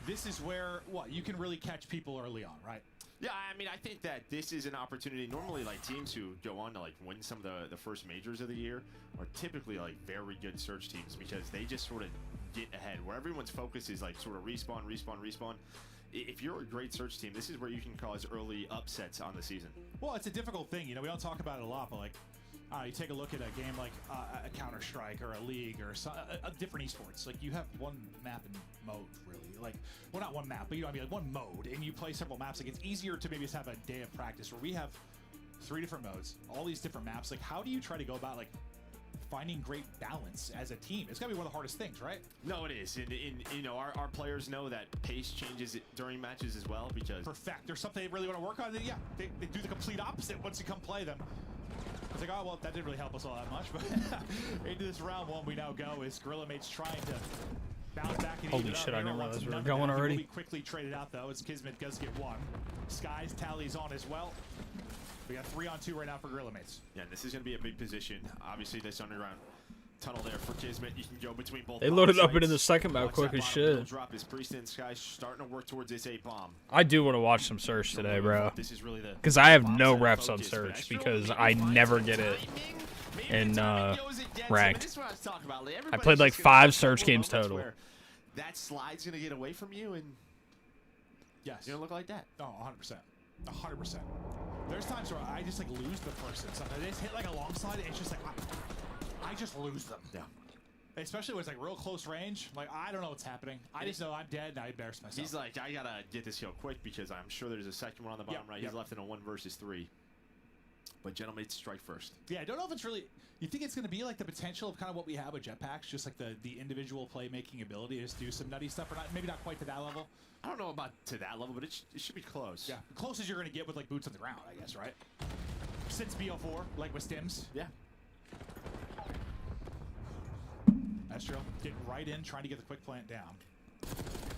[SPEAKER 5] this is where you can really catch people early on, right?
[SPEAKER 6] Yeah, I mean, I think that this is an opportunity. Normally, like, teams who go on to like win some of the first majors of the year are typically like very good Search teams because they just sort of get ahead. Where everyone's focus is like sort of respawn. If you're a great Search team, this is where you can cause early upsets on the season.
[SPEAKER 5] Well, it's a difficult thing. You know, we don't talk about it a lot, but like, you take a look at a game like a Counter-Strike or a League or a different esports. Like, you have one map and mode, really. Like, well, not one map, but you know what I mean, like one mode, and you play several maps. Like, it's easier to maybe just have a day of practice where we have 3 different modes, all these different maps. Like, how do you try to go about like finding great balance as a team? It's gotta be one of the hardest things, right?
[SPEAKER 6] No, it is. And you know, our players know that pace changes during matches as well because
[SPEAKER 5] Perfect. There's something they really want to work on. Then, yeah, they do the complete opposite once you come play them. It's like, oh, well, that didn't really help us all that much. But into this round 1 we now go is Gorilla Mates trying to bounce back and
[SPEAKER 4] Holy shit, I didn't realize we were going
[SPEAKER 5] He will
[SPEAKER 4] already.
[SPEAKER 5] be quickly traded out, though, as Kismet does get 1. Skies tallies on as well. We got 3-on-2 right now for Gorilla Mates.
[SPEAKER 6] yeah, this is going to be a big position. Obviously, this underground tunnel there for Kismet. You can go between both.
[SPEAKER 4] They loaded up
[SPEAKER 6] sites.
[SPEAKER 4] into the second map
[SPEAKER 6] Watch
[SPEAKER 4] quick
[SPEAKER 6] that
[SPEAKER 4] as
[SPEAKER 6] bottom middle
[SPEAKER 4] shit.
[SPEAKER 6] Drop is Priest and Sky starting to work towards this A bomb.
[SPEAKER 4] I do want to watch some Search today, bro.
[SPEAKER 6] This is really the
[SPEAKER 4] Because I have
[SPEAKER 6] bomb
[SPEAKER 4] no
[SPEAKER 6] center
[SPEAKER 4] reps on
[SPEAKER 6] focus, but
[SPEAKER 4] Search
[SPEAKER 6] Astro
[SPEAKER 4] because
[SPEAKER 6] maybe
[SPEAKER 4] I
[SPEAKER 6] finds
[SPEAKER 4] never
[SPEAKER 6] the
[SPEAKER 4] get it
[SPEAKER 6] timing. Maybe
[SPEAKER 4] in
[SPEAKER 6] the timing goes against him,
[SPEAKER 4] ranked.
[SPEAKER 6] and this is what I was talking about. Like,
[SPEAKER 4] I
[SPEAKER 6] everybody's
[SPEAKER 4] played like
[SPEAKER 6] just gonna
[SPEAKER 4] 5
[SPEAKER 6] have
[SPEAKER 4] Search
[SPEAKER 6] couple
[SPEAKER 4] games
[SPEAKER 6] moments
[SPEAKER 4] total.
[SPEAKER 6] where that slide's gonna get away from you, and
[SPEAKER 5] Yes.
[SPEAKER 6] it's gonna look like that.
[SPEAKER 5] Oh, 100%. 100%. There's times where I just like lose the person. Sometimes they just hit like a long slide, and it's just like I just lose them.
[SPEAKER 6] Yeah.
[SPEAKER 5] Especially when it's like real close range. Like, I don't know what's happening. I just know I'm dead and I embarrass myself.
[SPEAKER 6] He's like, I gotta get this kill quick because I'm sure there's a second one on the bottom right.
[SPEAKER 5] Yep.
[SPEAKER 6] He's left in a 1 versus 3. But Gentlemen strike first.
[SPEAKER 5] Yeah, I don't know if it's really. You think it's going to be like the potential of kind of what we have with jetpacks, just like the individual playmaking ability to just do some nutty stuff, or not? Maybe not quite to that level.
[SPEAKER 6] I don't know about to that level, but it should be close.
[SPEAKER 5] Yeah, the closest you're going to get with like boots on the ground, I guess, right? Since BO4, like with Stims.
[SPEAKER 6] Yeah.
[SPEAKER 5] Astro getting right in, trying to get the quick plant down.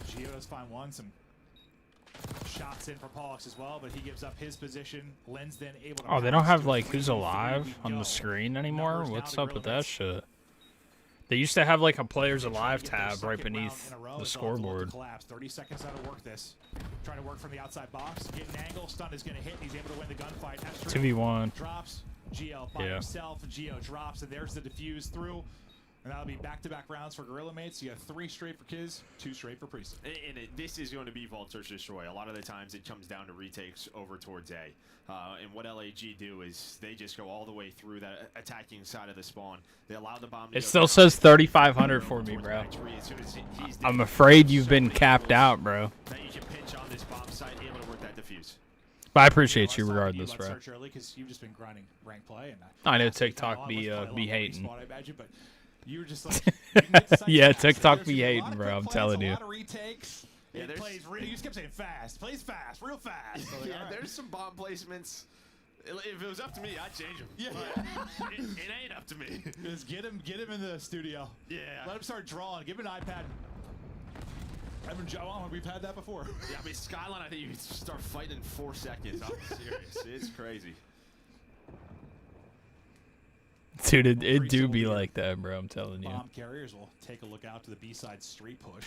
[SPEAKER 5] Gio does find one, some shots in for Pollux as well, but he gives up his position. Len's then able to.
[SPEAKER 4] Oh, they don't have
[SPEAKER 5] pass
[SPEAKER 4] like
[SPEAKER 5] to
[SPEAKER 4] who's
[SPEAKER 5] 3-3
[SPEAKER 4] alive
[SPEAKER 5] we
[SPEAKER 4] on
[SPEAKER 5] go.
[SPEAKER 4] the screen anymore?
[SPEAKER 5] Numbers
[SPEAKER 4] What's
[SPEAKER 5] down
[SPEAKER 4] up
[SPEAKER 5] to
[SPEAKER 4] with
[SPEAKER 5] Gorilla
[SPEAKER 4] that
[SPEAKER 5] Mates.
[SPEAKER 4] shit? They used to have like a players
[SPEAKER 5] Trying to
[SPEAKER 4] alive
[SPEAKER 5] get their
[SPEAKER 4] tab right
[SPEAKER 5] second round
[SPEAKER 4] beneath
[SPEAKER 5] in a row
[SPEAKER 4] the
[SPEAKER 5] as they'll have to look to
[SPEAKER 4] scoreboard.
[SPEAKER 5] collapse. 30 seconds how to work this. Trying to work from the outside box. Get an angle. Stun is going to hit. And he's able to win the gunfight. Astro
[SPEAKER 4] 2v1.
[SPEAKER 5] drops. GL by
[SPEAKER 4] Yeah.
[SPEAKER 5] himself. Geo drops, and there's the defuse through. And that'll be back-to-back rounds for Gorilla Mates. You have 3 straight for Kiz, 2 straight for Priest.
[SPEAKER 6] And this is going to be Vault Search Destroy. A lot of the times it comes down to retakes over towards A. And what LAG do is they just go all the way through that attacking side of the spawn. They allow the bomb to
[SPEAKER 4] It
[SPEAKER 6] go
[SPEAKER 4] still
[SPEAKER 6] down.
[SPEAKER 4] says 3,500 for me,
[SPEAKER 6] Towards
[SPEAKER 4] bro.
[SPEAKER 6] back tree. As soon as he's
[SPEAKER 4] I'm
[SPEAKER 6] dead,
[SPEAKER 4] afraid you've
[SPEAKER 6] so
[SPEAKER 4] been
[SPEAKER 6] many
[SPEAKER 4] capped
[SPEAKER 6] angles
[SPEAKER 4] out, bro.
[SPEAKER 6] that you can pinch on this bomb site, able to work that defuse.
[SPEAKER 4] But I appreciate you
[SPEAKER 5] Let's talk to
[SPEAKER 4] regardless,
[SPEAKER 5] about
[SPEAKER 4] bro.
[SPEAKER 5] Search early because you've just been grinding rank play. And
[SPEAKER 4] I know
[SPEAKER 5] honestly,
[SPEAKER 4] TikTok
[SPEAKER 5] kinda
[SPEAKER 4] be,
[SPEAKER 5] a lot of
[SPEAKER 4] be
[SPEAKER 5] respawn,
[SPEAKER 4] hating.
[SPEAKER 5] I imagine, but you were just like, you can get sight
[SPEAKER 4] Yeah,
[SPEAKER 5] fast.
[SPEAKER 4] TikTok
[SPEAKER 5] There's
[SPEAKER 4] be
[SPEAKER 5] gonna a
[SPEAKER 4] hating,
[SPEAKER 5] lot of
[SPEAKER 4] bro,
[SPEAKER 5] quick
[SPEAKER 4] I'm
[SPEAKER 5] plays,
[SPEAKER 4] telling you.
[SPEAKER 5] A lot of retakes.
[SPEAKER 6] Yeah,
[SPEAKER 5] It
[SPEAKER 6] there's-
[SPEAKER 5] plays. You just kept saying fast. Plays fast, real fast. So like,
[SPEAKER 6] Yeah,
[SPEAKER 5] all right.
[SPEAKER 6] there's some bomb placements. If it was up to me, I'd change them.
[SPEAKER 5] Yeah.
[SPEAKER 6] But it ain't up to me.
[SPEAKER 5] Just get him in the studio.
[SPEAKER 6] Yeah.
[SPEAKER 5] Let him start drawing. Give him an iPad. We've had that before.
[SPEAKER 6] Yeah, I mean, Skyline, I think you can start fighting in 4 seconds. I'm serious. It's crazy.
[SPEAKER 4] Dude, it do be like that, bro. I'm telling you.
[SPEAKER 5] Bomb carriers will take a look out to the B-side street push.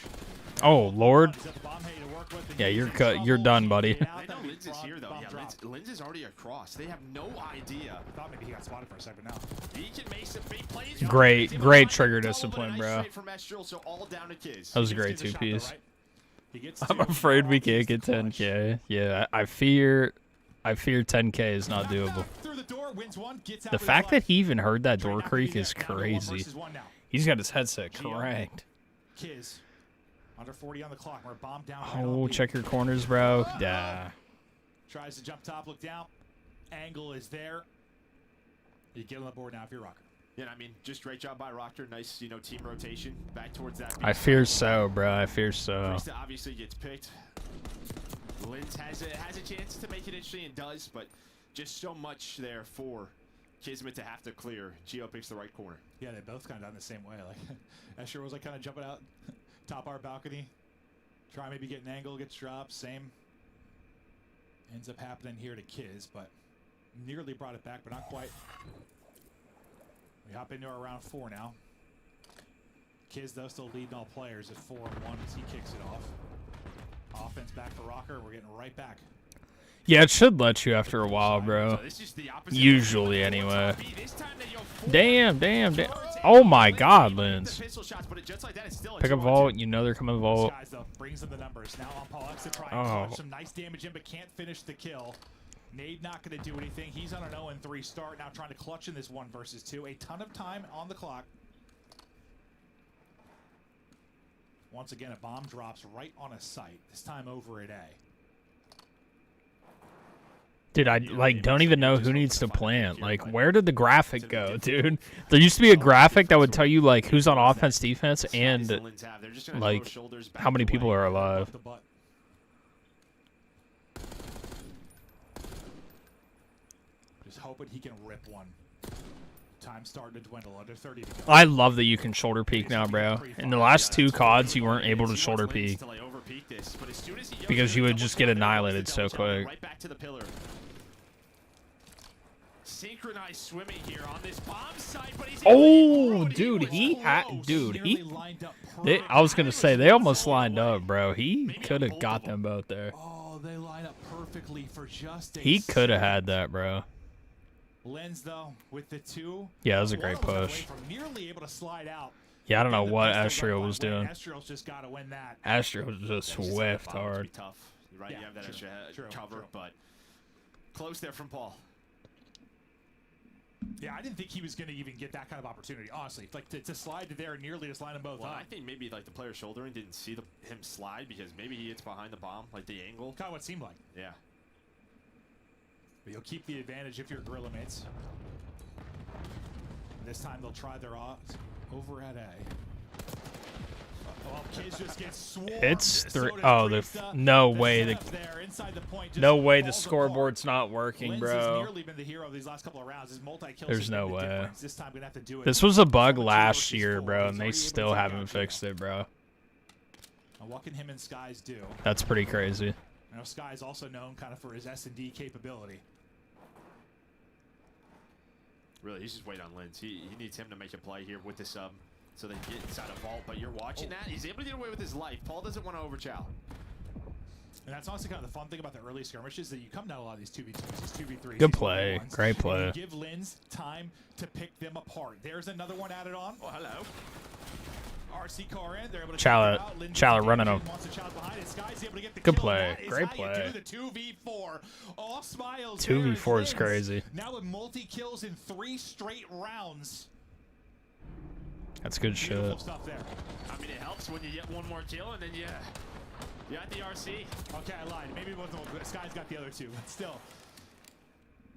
[SPEAKER 4] Oh, Lord.
[SPEAKER 5] He's got the bomb hay to work with, and
[SPEAKER 4] Yeah,
[SPEAKER 5] he's
[SPEAKER 4] you're
[SPEAKER 5] in
[SPEAKER 4] cut. You're
[SPEAKER 5] trouble.
[SPEAKER 4] done, buddy.
[SPEAKER 5] Get out,
[SPEAKER 6] They know
[SPEAKER 5] that'd be
[SPEAKER 6] Linz is
[SPEAKER 5] bomb-
[SPEAKER 6] here, though.
[SPEAKER 5] bomb
[SPEAKER 6] Yeah,
[SPEAKER 5] drop.
[SPEAKER 6] Linz is already across. They have no idea.
[SPEAKER 5] I thought maybe he got spotted for a second now.
[SPEAKER 6] He can make some big plays.
[SPEAKER 4] Great,
[SPEAKER 6] He's able to
[SPEAKER 4] great
[SPEAKER 6] find
[SPEAKER 4] trigger
[SPEAKER 6] the double,
[SPEAKER 4] discipline,
[SPEAKER 6] but a
[SPEAKER 4] bro.
[SPEAKER 6] nice trade from Estrel, so all down to Kiz.
[SPEAKER 4] That was a
[SPEAKER 5] He
[SPEAKER 4] great
[SPEAKER 5] gets the shot, though,
[SPEAKER 4] 2-piece.
[SPEAKER 5] right? He gets
[SPEAKER 4] I'm
[SPEAKER 5] two.
[SPEAKER 4] afraid we
[SPEAKER 5] Now
[SPEAKER 4] can't
[SPEAKER 5] gets
[SPEAKER 4] get
[SPEAKER 5] the clutch.
[SPEAKER 4] 10K. Yeah, I fear 10K is not doable.
[SPEAKER 5] Through the door, wins one, gets out
[SPEAKER 4] The
[SPEAKER 5] with
[SPEAKER 4] fact
[SPEAKER 5] clutch.
[SPEAKER 4] that he even heard that
[SPEAKER 5] Trying
[SPEAKER 4] door
[SPEAKER 5] not to
[SPEAKER 4] creak
[SPEAKER 5] be
[SPEAKER 4] is
[SPEAKER 5] there. Down to 1
[SPEAKER 4] crazy.
[SPEAKER 5] versus 1 now.
[SPEAKER 4] He's got his headset
[SPEAKER 5] Gio.
[SPEAKER 4] cranked.
[SPEAKER 5] Kiz, under 40 on the clock. We're bomb down. right
[SPEAKER 4] Oh,
[SPEAKER 5] on B.
[SPEAKER 4] check your corners, bro. Yeah.
[SPEAKER 5] Tries to jump top, look down. Angle is there. You get on the board now if you're Rocker.
[SPEAKER 6] Yeah, I mean, just great job by Rocker. Nice, team rotation back towards that.
[SPEAKER 4] I fear so, bro. I fear so.
[SPEAKER 6] Priest obviously gets picked. Linz has a chance to make it interesting and does, but just so much there for Kismet to have to clear. Gio picks the right corner.
[SPEAKER 5] Yeah, they both kind of done the same way. Like Escher was like kind of jumping out top our balcony, Try maybe get an angle, gets dropped, same. Ends up happening here to Kiz, but nearly brought it back, but not quite. We hop into our round 4 now. Kiz, though, still leading all players at 4-1 as he kicks it off. Offense back for Rocker. We're getting right back.
[SPEAKER 4] Yeah, it should let you after a while, bro. Usually, anyway. Damn. Oh my God, Linz. Pick up vault. You know they're coming vault.
[SPEAKER 5] Guys, though, brings them the numbers. Now on Paul X to try and clutch some nice damage in, but can't finish the kill. Nade not going to do anything. He's on an 0-3 start now, trying to clutch in this 1 versus 2. A ton of time on the clock. Once again, a bomb drops right on a site. This time over at A.
[SPEAKER 4] Dude, I don't even know who needs to plant. Like, where did the graphic go, dude? There used to be a graphic that would tell you like who's on offense, defense, and like how many people are alive.
[SPEAKER 5] Just hoping he can rip one. Time starting to dwindle. Under 30 to go.
[SPEAKER 4] I love that you can shoulder peek now, bro. In the last 2 CODs, you weren't able to shoulder peek because you would just get annihilated so quick.
[SPEAKER 6] Right back to the pillar. Synchronized swimming here on this bomb site, but he's
[SPEAKER 4] I was gonna say they almost lined up, bro. He could have got them both there.
[SPEAKER 5] Oh, they line up perfectly for just a
[SPEAKER 4] He could have had that, bro.
[SPEAKER 5] Lens though with the 2.
[SPEAKER 4] Yeah, that was a great push.
[SPEAKER 5] Nearly able to slide out.
[SPEAKER 4] Yeah, I don't know what Astro was doing.
[SPEAKER 5] Astro's just got to win that.
[SPEAKER 4] Astro was just whiffed hard.
[SPEAKER 6] Tough, right?
[SPEAKER 5] Yeah,
[SPEAKER 6] you have that extra cover,
[SPEAKER 5] true.
[SPEAKER 6] but close there from Paul.
[SPEAKER 5] Yeah, I didn't think he was going to even get that kind of opportunity, honestly. Like, to slide to there and nearly just line them both up.
[SPEAKER 6] I think maybe, like, the player shouldering didn't see him slide because maybe he hits behind the bomb, like the angle.
[SPEAKER 5] Kind of what it seemed like.
[SPEAKER 6] Yeah.
[SPEAKER 5] But you'll keep the advantage if you're Gorilla mates. This time they'll try their odds over at A. Well, Kiz just gets swarmed.
[SPEAKER 4] It's 3. Oh, no way. No way the scoreboard's not working, bro. There's no way. This was a bug last year, bro, and they still haven't fixed it, bro.
[SPEAKER 5] What can him and Skies do?
[SPEAKER 4] That's pretty crazy.
[SPEAKER 5] I know Sky is also known kind of for his S&D capability.
[SPEAKER 6] Really, he's just waiting on Linz. He needs him to make a play here with the sub so they can get inside a vault. But you're watching that. He's able to get away with his life. Paul doesn't want to overchow.
[SPEAKER 5] And that's honestly kind of the fun thing about the early skirmishes, that you come down a lot of these 2v2s, these 2v3s.
[SPEAKER 4] Good play. Great play.
[SPEAKER 5] You give Linz time to pick them apart. There's another one added on.
[SPEAKER 6] Oh, hello.
[SPEAKER 5] RC car in. They're able to
[SPEAKER 4] Chala running him. Good play. Great play.
[SPEAKER 5] 2v4. All smiles.
[SPEAKER 4] 2v4 is crazy.
[SPEAKER 5] Now with multi-kills in 3 straight rounds.
[SPEAKER 4] That's good shit.
[SPEAKER 5] Stuff there.
[SPEAKER 6] I mean, it helps when you get one more kill and then you got the RC.
[SPEAKER 5] Okay, I lied. Maybe it wasn't. Sky's got the other 2, but still.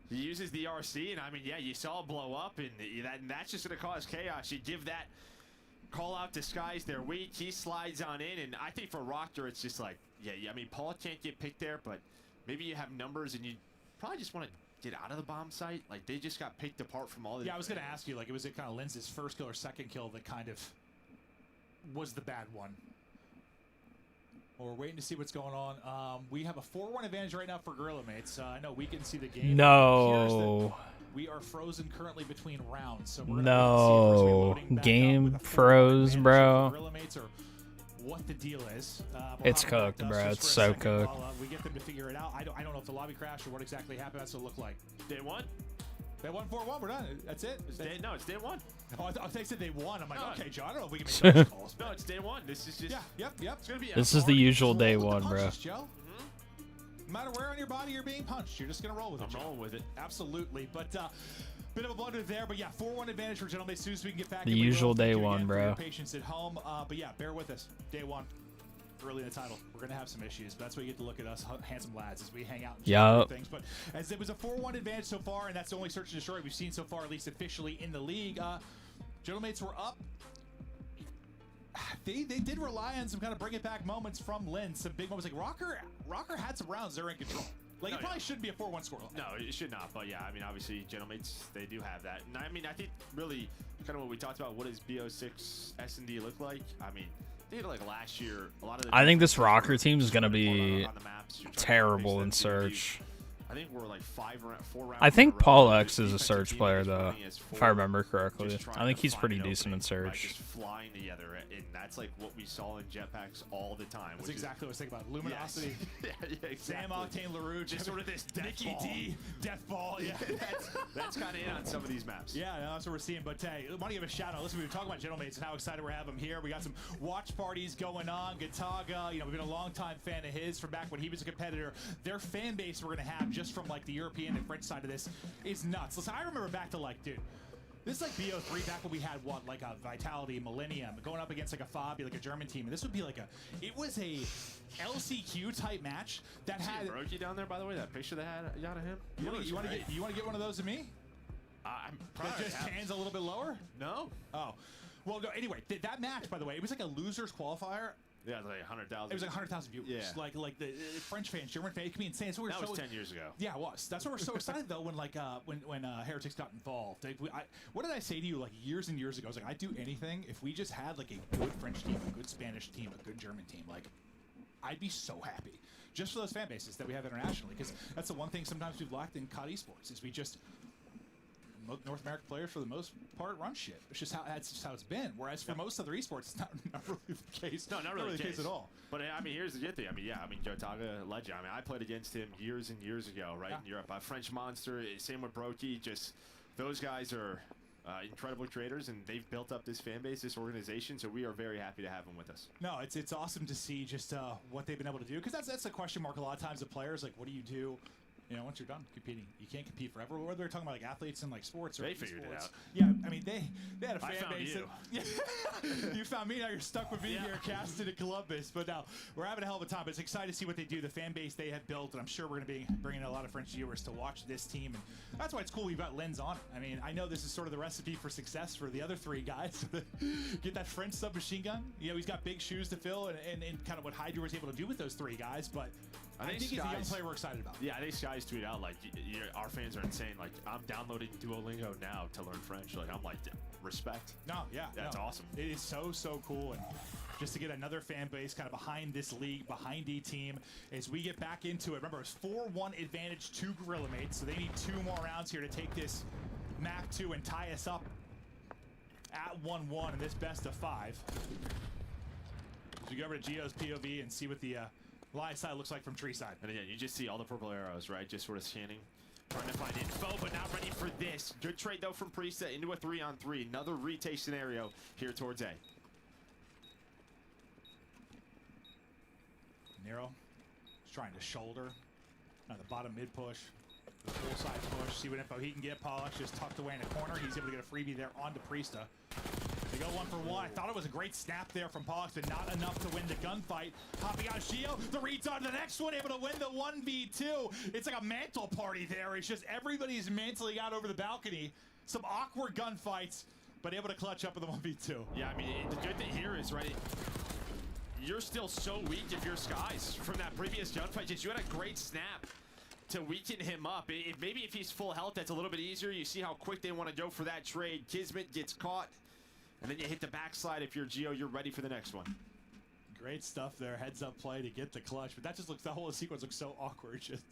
[SPEAKER 6] He uses the RC, and I mean, yeah, you saw it blow up, and that's just going to cause chaos. You give that call out to Skies, they're weak. He slides on in, and I think for Rocker, it's just like, yeah, I mean, Paul can't get picked there, but maybe you have numbers, and you probably just want to get out of the bomb site. Like, they just got picked apart from all the.
[SPEAKER 5] Yeah, I was going to ask you, like, was it kind of Linz's first kill or second kill that kind of was the bad one? Well, we're waiting to see what's going on. We have a 4-1 advantage right now for Gorilla mates. I know we can see the game.
[SPEAKER 4] No.
[SPEAKER 5] We are frozen currently between rounds, so we're
[SPEAKER 4] no game froze, bro.
[SPEAKER 5] Gorilla mates, or what the deal is.
[SPEAKER 4] It's cooked, bro. It's so cooked.
[SPEAKER 5] We get them to figure it out. I don't know if the lobby crashed or what exactly happened. That's what it looked like.
[SPEAKER 6] Day 1.
[SPEAKER 5] They won 4-1. We're done. That's it.
[SPEAKER 6] No, it's day 1.
[SPEAKER 5] Oh, I thought they said they won. I'm like, okay, Joe. I don't know if we can make those calls.
[SPEAKER 6] No, it's day 1. This is just.
[SPEAKER 5] Yeah. Yep.
[SPEAKER 6] It's gonna be.
[SPEAKER 4] This is the usual day 1, bro.
[SPEAKER 5] Punches, Joe. No matter where on your body you're being punched, you're just gonna roll with it.
[SPEAKER 6] I'm rolling with it.
[SPEAKER 5] Absolutely. But bit of a blunder there. But yeah, 4-1 advantage for gentlemen. As soon as we can get back.
[SPEAKER 4] The usual day 1, bro.
[SPEAKER 5] Patience at home. But yeah, bear with us. Day 1. Early in the title, we're gonna have some issues, but that's why you get to look at us handsome lads as we hang out and share things. But as it was a 4-1 advantage so far, and that's the only search and destroy we've seen so far, at least officially in the league. Gentlemates were up. They did rely on some kind of bring it back moments from Lynn, some big moments. Like Rocker had some rounds they're in control. Like, it probably shouldn't be a 4-1 score.
[SPEAKER 6] No, it should not. But yeah, I mean, obviously, Gentlemates, they do have that. And I mean, I think really kind of what we talked about, what does BO6 S&D look like? I mean, I think like last year, a lot of the
[SPEAKER 4] I think this rocker team is going to be
[SPEAKER 6] on the maps, you're trying to
[SPEAKER 4] terrible
[SPEAKER 6] fix
[SPEAKER 4] in
[SPEAKER 6] that
[SPEAKER 4] search.
[SPEAKER 6] I think we're like 4 rounds.
[SPEAKER 4] I think
[SPEAKER 6] in a row.
[SPEAKER 4] Paul
[SPEAKER 6] The
[SPEAKER 4] X is a
[SPEAKER 6] defensive
[SPEAKER 4] search
[SPEAKER 6] team
[SPEAKER 4] player,
[SPEAKER 6] is
[SPEAKER 4] though,
[SPEAKER 6] running as
[SPEAKER 4] if I
[SPEAKER 6] four,
[SPEAKER 4] remember correctly.
[SPEAKER 6] just trying
[SPEAKER 4] I think
[SPEAKER 6] to
[SPEAKER 4] he's
[SPEAKER 6] find
[SPEAKER 4] pretty
[SPEAKER 6] an
[SPEAKER 4] decent in
[SPEAKER 6] opening, right?
[SPEAKER 4] search.
[SPEAKER 6] Just flying together, and that's like what we saw in jetpacks all the time.
[SPEAKER 5] That's
[SPEAKER 6] which
[SPEAKER 5] exactly what I was thinking about. Luminosity.
[SPEAKER 6] Yes. yeah, exactly.
[SPEAKER 5] Sam Octane LaRue, just sort of this Nicky D, death ball. Yeah,
[SPEAKER 6] that's kind of it on some of these maps.
[SPEAKER 5] Yeah, that's what we're seeing. But hey, I want to give a shout out. Listen, we were talking about Gentlemates and how excited we have them here. We got some watch parties going on. Gataga, we've been a long-time fan of his from back when he was a competitor. Their fan base we're going to have just from like the European and French side of this is nuts. Listen, I remember back to like, dude, this is like BO3 back when we had what, like a Vitality, Millennium, going up against like a Fabi, like a German team. And this would be like it was a LCQ type match that had.
[SPEAKER 6] Brokey down there, by the way, that picture they had out of him.
[SPEAKER 5] You want to get one of those of me?
[SPEAKER 6] I'm
[SPEAKER 5] That
[SPEAKER 6] probably
[SPEAKER 5] just hands a little bit lower?
[SPEAKER 6] No.
[SPEAKER 5] Oh. Well, no, anyway, that match, by the way, it was like a losers qualifier.
[SPEAKER 6] Yeah, like 100,000.
[SPEAKER 5] It was like 100,000 viewers.
[SPEAKER 6] Yeah.
[SPEAKER 5] Like the French fans, German fans. It can be insane. So
[SPEAKER 6] that was 10 years ago.
[SPEAKER 5] Yeah, it was. That's why we're so excited though when Heretics got involved. What did I say to you like years and years ago? I was like, I'd do anything if we just had like a good French team, a good Spanish team, a good German team. Like, I'd be so happy just for those fan bases that we have internationally. Because that's the one thing sometimes we've lacked in COD esports is we just. North American players, for the most part, run shit. It's just that's just how it's been. Whereas for most other esports, it's not really the case.
[SPEAKER 6] No, not really
[SPEAKER 5] the case at all.
[SPEAKER 6] But I mean, here's the good thing. I mean, Gotaga, legend. I mean, I played against him years and years ago, right, in Europe. French Monster, same with Brokey. Just those guys are incredible creators, and they've built up this fan base, this organization. So we are very happy to have them with us.
[SPEAKER 5] No, it's awesome to see just what they've been able to do. Because that's a question mark a lot of times of players. Like, what do you do? Once you're done competing, you can't compete forever. Whether they're talking about like athletes and like sports or
[SPEAKER 6] they figured it out.
[SPEAKER 5] Yeah, I mean they had a fan base.
[SPEAKER 6] You.
[SPEAKER 5] You found me. Now you're stuck with me here, casted in Columbus. But now we're having a hell of a time. But it's exciting to see what they do, the fan base they have built, and I'm sure we're going to be bringing a lot of French viewers to watch this team. And that's why it's cool we've got Lens on it. I mean, I know this is sort of the recipe for success for the other three guys. Get that French submachine gun. He's got big shoes to fill, and kind of what Hydra was able to do with those three guys. But I think he's a young player we're excited about.
[SPEAKER 6] Yeah, I think Skies tweet out like, our fans are insane. Like, I'm downloading Duolingo now to learn French. Like, I'm like, respect.
[SPEAKER 5] No, yeah,
[SPEAKER 6] that's awesome.
[SPEAKER 5] It is so cool, and just to get another fan base kind of behind this league, behind E-Team, as we get back into it. Remember, it's 4-1 advantage to Gorilla Mates, so they need 2 more rounds here to take this map 2 and tie us up at 1-1 in this best of 5. As we go over to Geo's POV and see what the live side looks like from tree side.
[SPEAKER 6] And again, you just see all the purple arrows, right? Just sort of scanning, trying to find info, but not ready for this. Good trade, though, from Priesta into a 3-on-3. Another retake scenario here towards A.
[SPEAKER 5] Nero is trying to shoulder. On the bottom mid push. The full side push. See what info he can get. Pollux just tucked away in a corner. He's able to get a freebie there onto Priesta. They go 1-for-1. I thought it was a great snap there from Pollux, but not enough to win the gunfight. Hopping out Gio. The reads on the next one, able to win the 1v2. It's like a mantle party there. It's just everybody's mantling out over the balcony. Some awkward gunfights, but able to clutch up in the 1v2.
[SPEAKER 6] Yeah, I mean, the good thing here is, right, you're still so weak if you're Skies from that previous gunfight. Just you had a great snap to weaken him up. Maybe if he's full health, that's a little bit easier. You see how quick they want to go for that trade. Kismet gets caught. And then you hit the backslide. If you're Geo, you're ready for the next one.
[SPEAKER 5] Great stuff there. Heads up play to get the clutch. But that just looks, the whole sequence looks so awkward. Just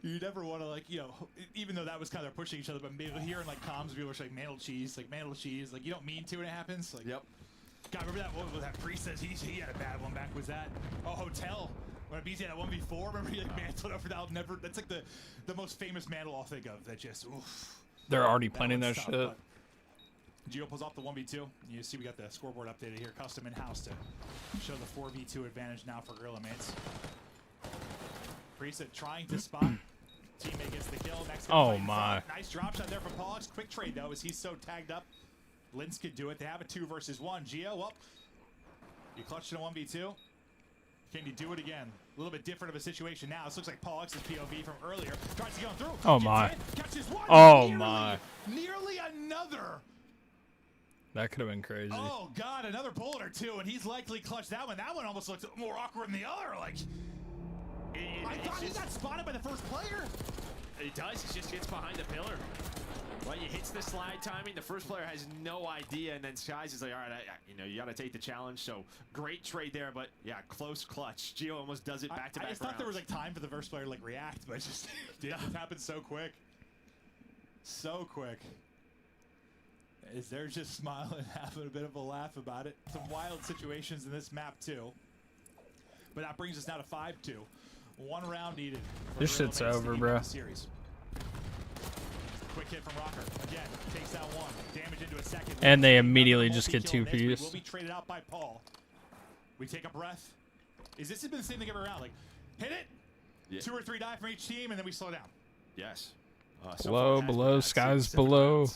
[SPEAKER 5] you never want to, like, even though that was kind of pushing each other, but maybe hearing like comms, people are like mantle cheese. Like you don't mean to, and it happens. Like,
[SPEAKER 6] yep.
[SPEAKER 5] God, remember that one with that priest says he had a bad one back. Was that Hotel? When BZ had that 1v4, remember he like mantled over that. Never. That's like the most famous mantle I'll think of. That just oof.
[SPEAKER 4] They're already planning that shit.
[SPEAKER 5] Geo pulls off the 1v2. You see we got the scoreboard updated here, custom in-house to show the 4v2 advantage now for Gorilla Mates. Priest trying to spot. Teammate gets the kill. Next
[SPEAKER 4] my.
[SPEAKER 5] Nice drop shot there from Pollux. Quick trade though, as he's so tagged up. Lins could do it. They have a 2 versus 1. Geo, well, you clutched in a 1v2. Can you do it again? A little bit different of a situation now. This looks like Pollux's POV from earlier. Tries to go through.
[SPEAKER 4] Oh my.
[SPEAKER 5] Catches one.
[SPEAKER 4] Oh my.
[SPEAKER 5] Nearly another.
[SPEAKER 4] That could have been crazy.
[SPEAKER 5] Oh God, another bullet or 2, and he's likely clutched that one. That one almost looked more awkward than the other. Like, I thought he got spotted by the first player.
[SPEAKER 6] He does. He just gets behind the pillar. Well, he hits the slide timing. The first player has no idea, and then Skies is like, all right, you got to take the challenge. So great trade there, but yeah, close clutch. Gio almost does it back-to-back
[SPEAKER 5] I just thought there was like time for the first player to like react, but it just didn't happen so quick. So quick. Is they're just smiling, having a bit of a laugh about it. Some wild situations in this map too. But that brings us now to 5-2. 1 round needed.
[SPEAKER 4] This shit's over, bro.
[SPEAKER 5] Series. Quick hit from Rocker. Again, takes that one. Damage into a second.
[SPEAKER 4] And they immediately just get 2-piece.
[SPEAKER 5] Will be traded out by Paul. We take a breath. This has been the same thing every round? Like, hit it. Yeah. 2 or 3 die from each team, and then we slow down.
[SPEAKER 6] Yes.
[SPEAKER 4] Below, Skies below.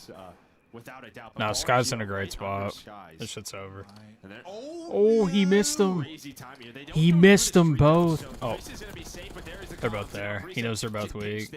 [SPEAKER 6] Without a doubt.
[SPEAKER 4] No, Skies in a great spot. This shit's over.
[SPEAKER 5] Right.
[SPEAKER 4] Oh, he missed them. He missed them both. Oh, they're both there. He knows they're both weak.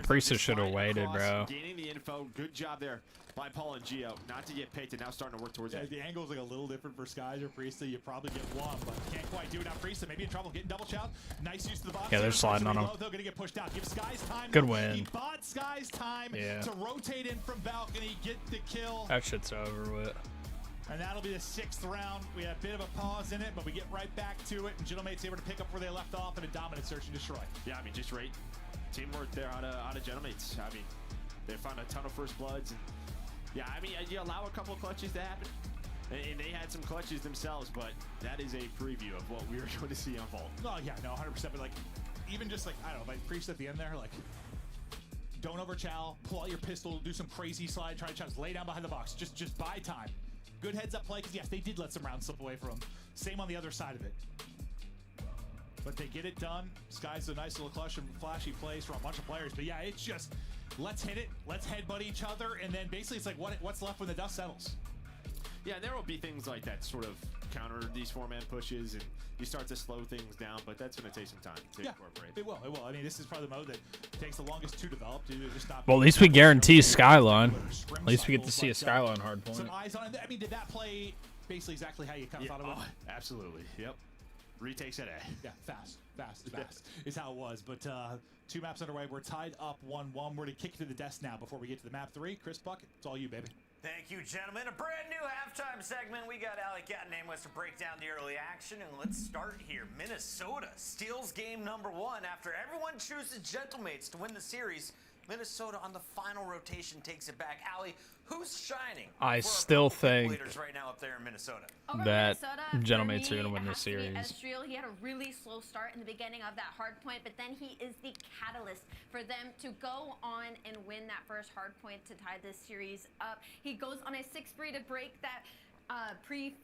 [SPEAKER 4] Priestess should have waited, bro.
[SPEAKER 6] Gaining the info. Good job there by Paul and Gio. Not to get picked and now starting to work towards it.
[SPEAKER 5] The angle's like a little different for Skies or Priestess. You probably get one, but can't quite do it. Now Priestess maybe in trouble getting double chopped. Nice use of the box.
[SPEAKER 4] Yeah, they're sliding on him.
[SPEAKER 5] They're gonna get pushed out. Give Skies time.
[SPEAKER 4] Good win.
[SPEAKER 5] He bought Skies time to rotate in from balcony, get the kill.
[SPEAKER 4] That shit's over with.
[SPEAKER 5] And that'll be the 6th round. We had a bit of a pause in it, but we get right back to it. And Gentlemate's able to pick up where they left off in a dominant search and destroy.
[SPEAKER 6] Yeah, I mean, just great teamwork there out of Gentlemates. I mean, they found a ton of first bloods. And yeah, I mean, you allow a couple of clutches to happen. And they had some clutches themselves, but that is a preview of what we were going to see unfold.
[SPEAKER 5] Oh, yeah, no, 100%. But, like, even just, like, I don't know, like, Priest at the end there, like, don't overchow, pull out your pistol, do some crazy slide, try to just lay down behind the box. Just buy time. Good heads-up play, because, yes, they did let some rounds slip away from them. Same on the other side of it. But they get it done. Sky's a nice little clutch and flashy plays from a bunch of players. But, yeah, it's just, let's hit it, let's headbutt each other, and then basically it's like what's left when the dust settles.
[SPEAKER 6] Yeah, and there will be things like that sort of counter these 4-man pushes, and you start to slow things down, but that's going to take some time to incorporate.
[SPEAKER 5] It will. I mean, this is probably the mode that takes the longest to develop.
[SPEAKER 4] Well, at least we guarantee Skyline. At least we get to see a Skyline hard point.
[SPEAKER 5] Some eyes on it. I mean, did that play basically exactly how you kind of thought it would?
[SPEAKER 6] Absolutely. Yep. Retakes at A.
[SPEAKER 5] Yeah, fast is how it was. But 2 maps underway. We're tied up 1-1. We're going to kick it to the desk now before we get to the map 3. Chris Bucket, it's all you, baby.
[SPEAKER 2] Thank you, gentlemen. A brand new halftime segment. We got Alec Cat and Nameless to break down the early action, and let's start here. Minnesota steals game number 1 after everyone chooses Gentlemates to win the series. Minnesota on the final rotation takes it back. Allie, who's shining?
[SPEAKER 4] I still think
[SPEAKER 2] right now up there in Minnesota.
[SPEAKER 4] that Gentlemates are going to win this series.
[SPEAKER 3] Ezreal, he had a really slow start in the beginning of that hard point, but then he is the catalyst for them to go on and win that first hard point to tie this series up. He goes on a 6-3 to break that pre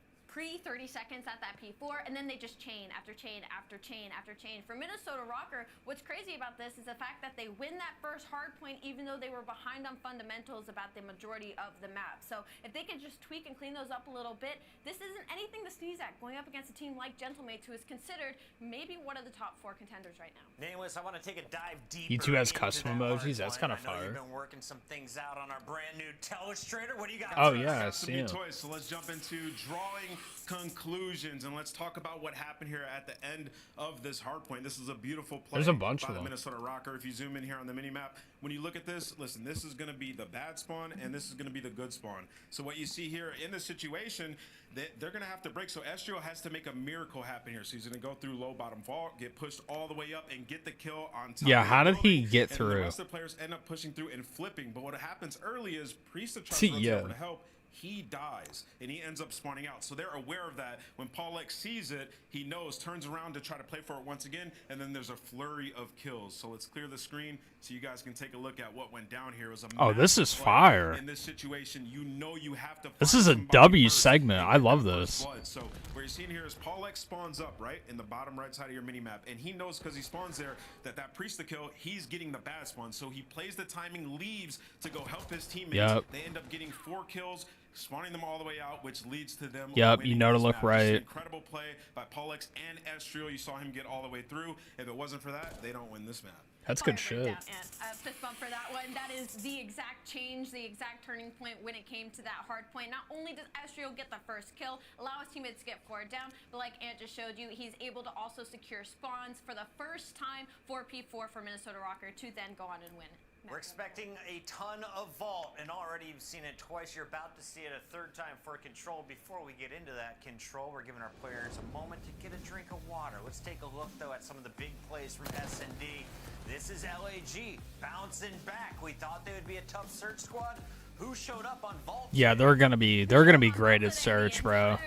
[SPEAKER 3] 30 seconds at that P4, and then they just chain after chain after chain after chain. For Minnesota Rocker, what's crazy about this is the fact that they win that first hard point even though they were behind on fundamentals about the majority of the map. So if they can just tweak and clean those up a little bit, this isn't anything to sneeze at going up against a team like Gentlemates, who is considered maybe one of the top 4 contenders right now.
[SPEAKER 2] Nameless, I want to take a dive deeper.
[SPEAKER 4] He too has custom emojis. That's kind of fire.
[SPEAKER 2] You've been working some things out on our brand new Telestrator. What do you got?
[SPEAKER 4] Oh yeah, I see him.
[SPEAKER 1] So let's jump into drawing conclusions, and let's talk about what happened here at the end of this hard point. This is a beautiful play.
[SPEAKER 4] There's a bunch
[SPEAKER 1] by
[SPEAKER 4] of
[SPEAKER 1] the
[SPEAKER 4] them.
[SPEAKER 1] Minnesota Rocker. If you zoom in here on the mini map, when you look at this, listen, this is going to be the bad spawn and this is going to be the good spawn. So what you see here in this situation, they're going to have to break. So Ezreal has to make a miracle happen here. So he's going to go through low bottom vault, get pushed all the way up, and get the kill on top.
[SPEAKER 4] Yeah, how did he get through?
[SPEAKER 1] The rest of the players end up pushing through and flipping. But what happens early is Priest tries to run over to help. He dies, and he ends up spawning out. So they're aware of that. When Paul X sees it, he knows, turns around to try to play for it once again, and then there's a flurry of kills. So let's clear the screen so you guys can take a look at what went down here. It was a
[SPEAKER 4] this is fire.
[SPEAKER 1] In this situation, you know you have to
[SPEAKER 4] This is a W segment. I love this.
[SPEAKER 1] So what you're seeing here is Paul X spawns up, right, in the bottom right side of your minimap, and he knows because he spawns there that Priest to kill, he's getting the bad spawn. So he plays the timing, leaves to go help his teammates. They end up getting 4 kills, spawning them all the way out, which leads to them winning
[SPEAKER 4] you know to
[SPEAKER 1] this
[SPEAKER 4] look
[SPEAKER 1] map.
[SPEAKER 4] right.
[SPEAKER 1] Incredible play by Pollux and Estriel. You saw him get all the way through. If it wasn't for that, they don't win this map.
[SPEAKER 4] That's good shit.
[SPEAKER 3] Fist bump for that one. That is the exact change, the exact turning point when it came to that hard point. Not only does Estriel get the first kill, allow his teammates to get 4 down, but like Ant just showed you, he's able to also secure spawns for the first time, 4p4 for Minnesota Rocker to then go on and win.
[SPEAKER 2] We're expecting a ton of Vault, and already you've seen it twice. You're about to see it a third time for Control. Before we get into that Control, we're giving our players a moment to get a drink of water. Let's take a look, though, at some of the big plays from S&D. This is LAG bouncing back. We thought they would be a tough search squad. Who showed up on Vault?
[SPEAKER 4] Yeah, they're gonna be great at search, bro.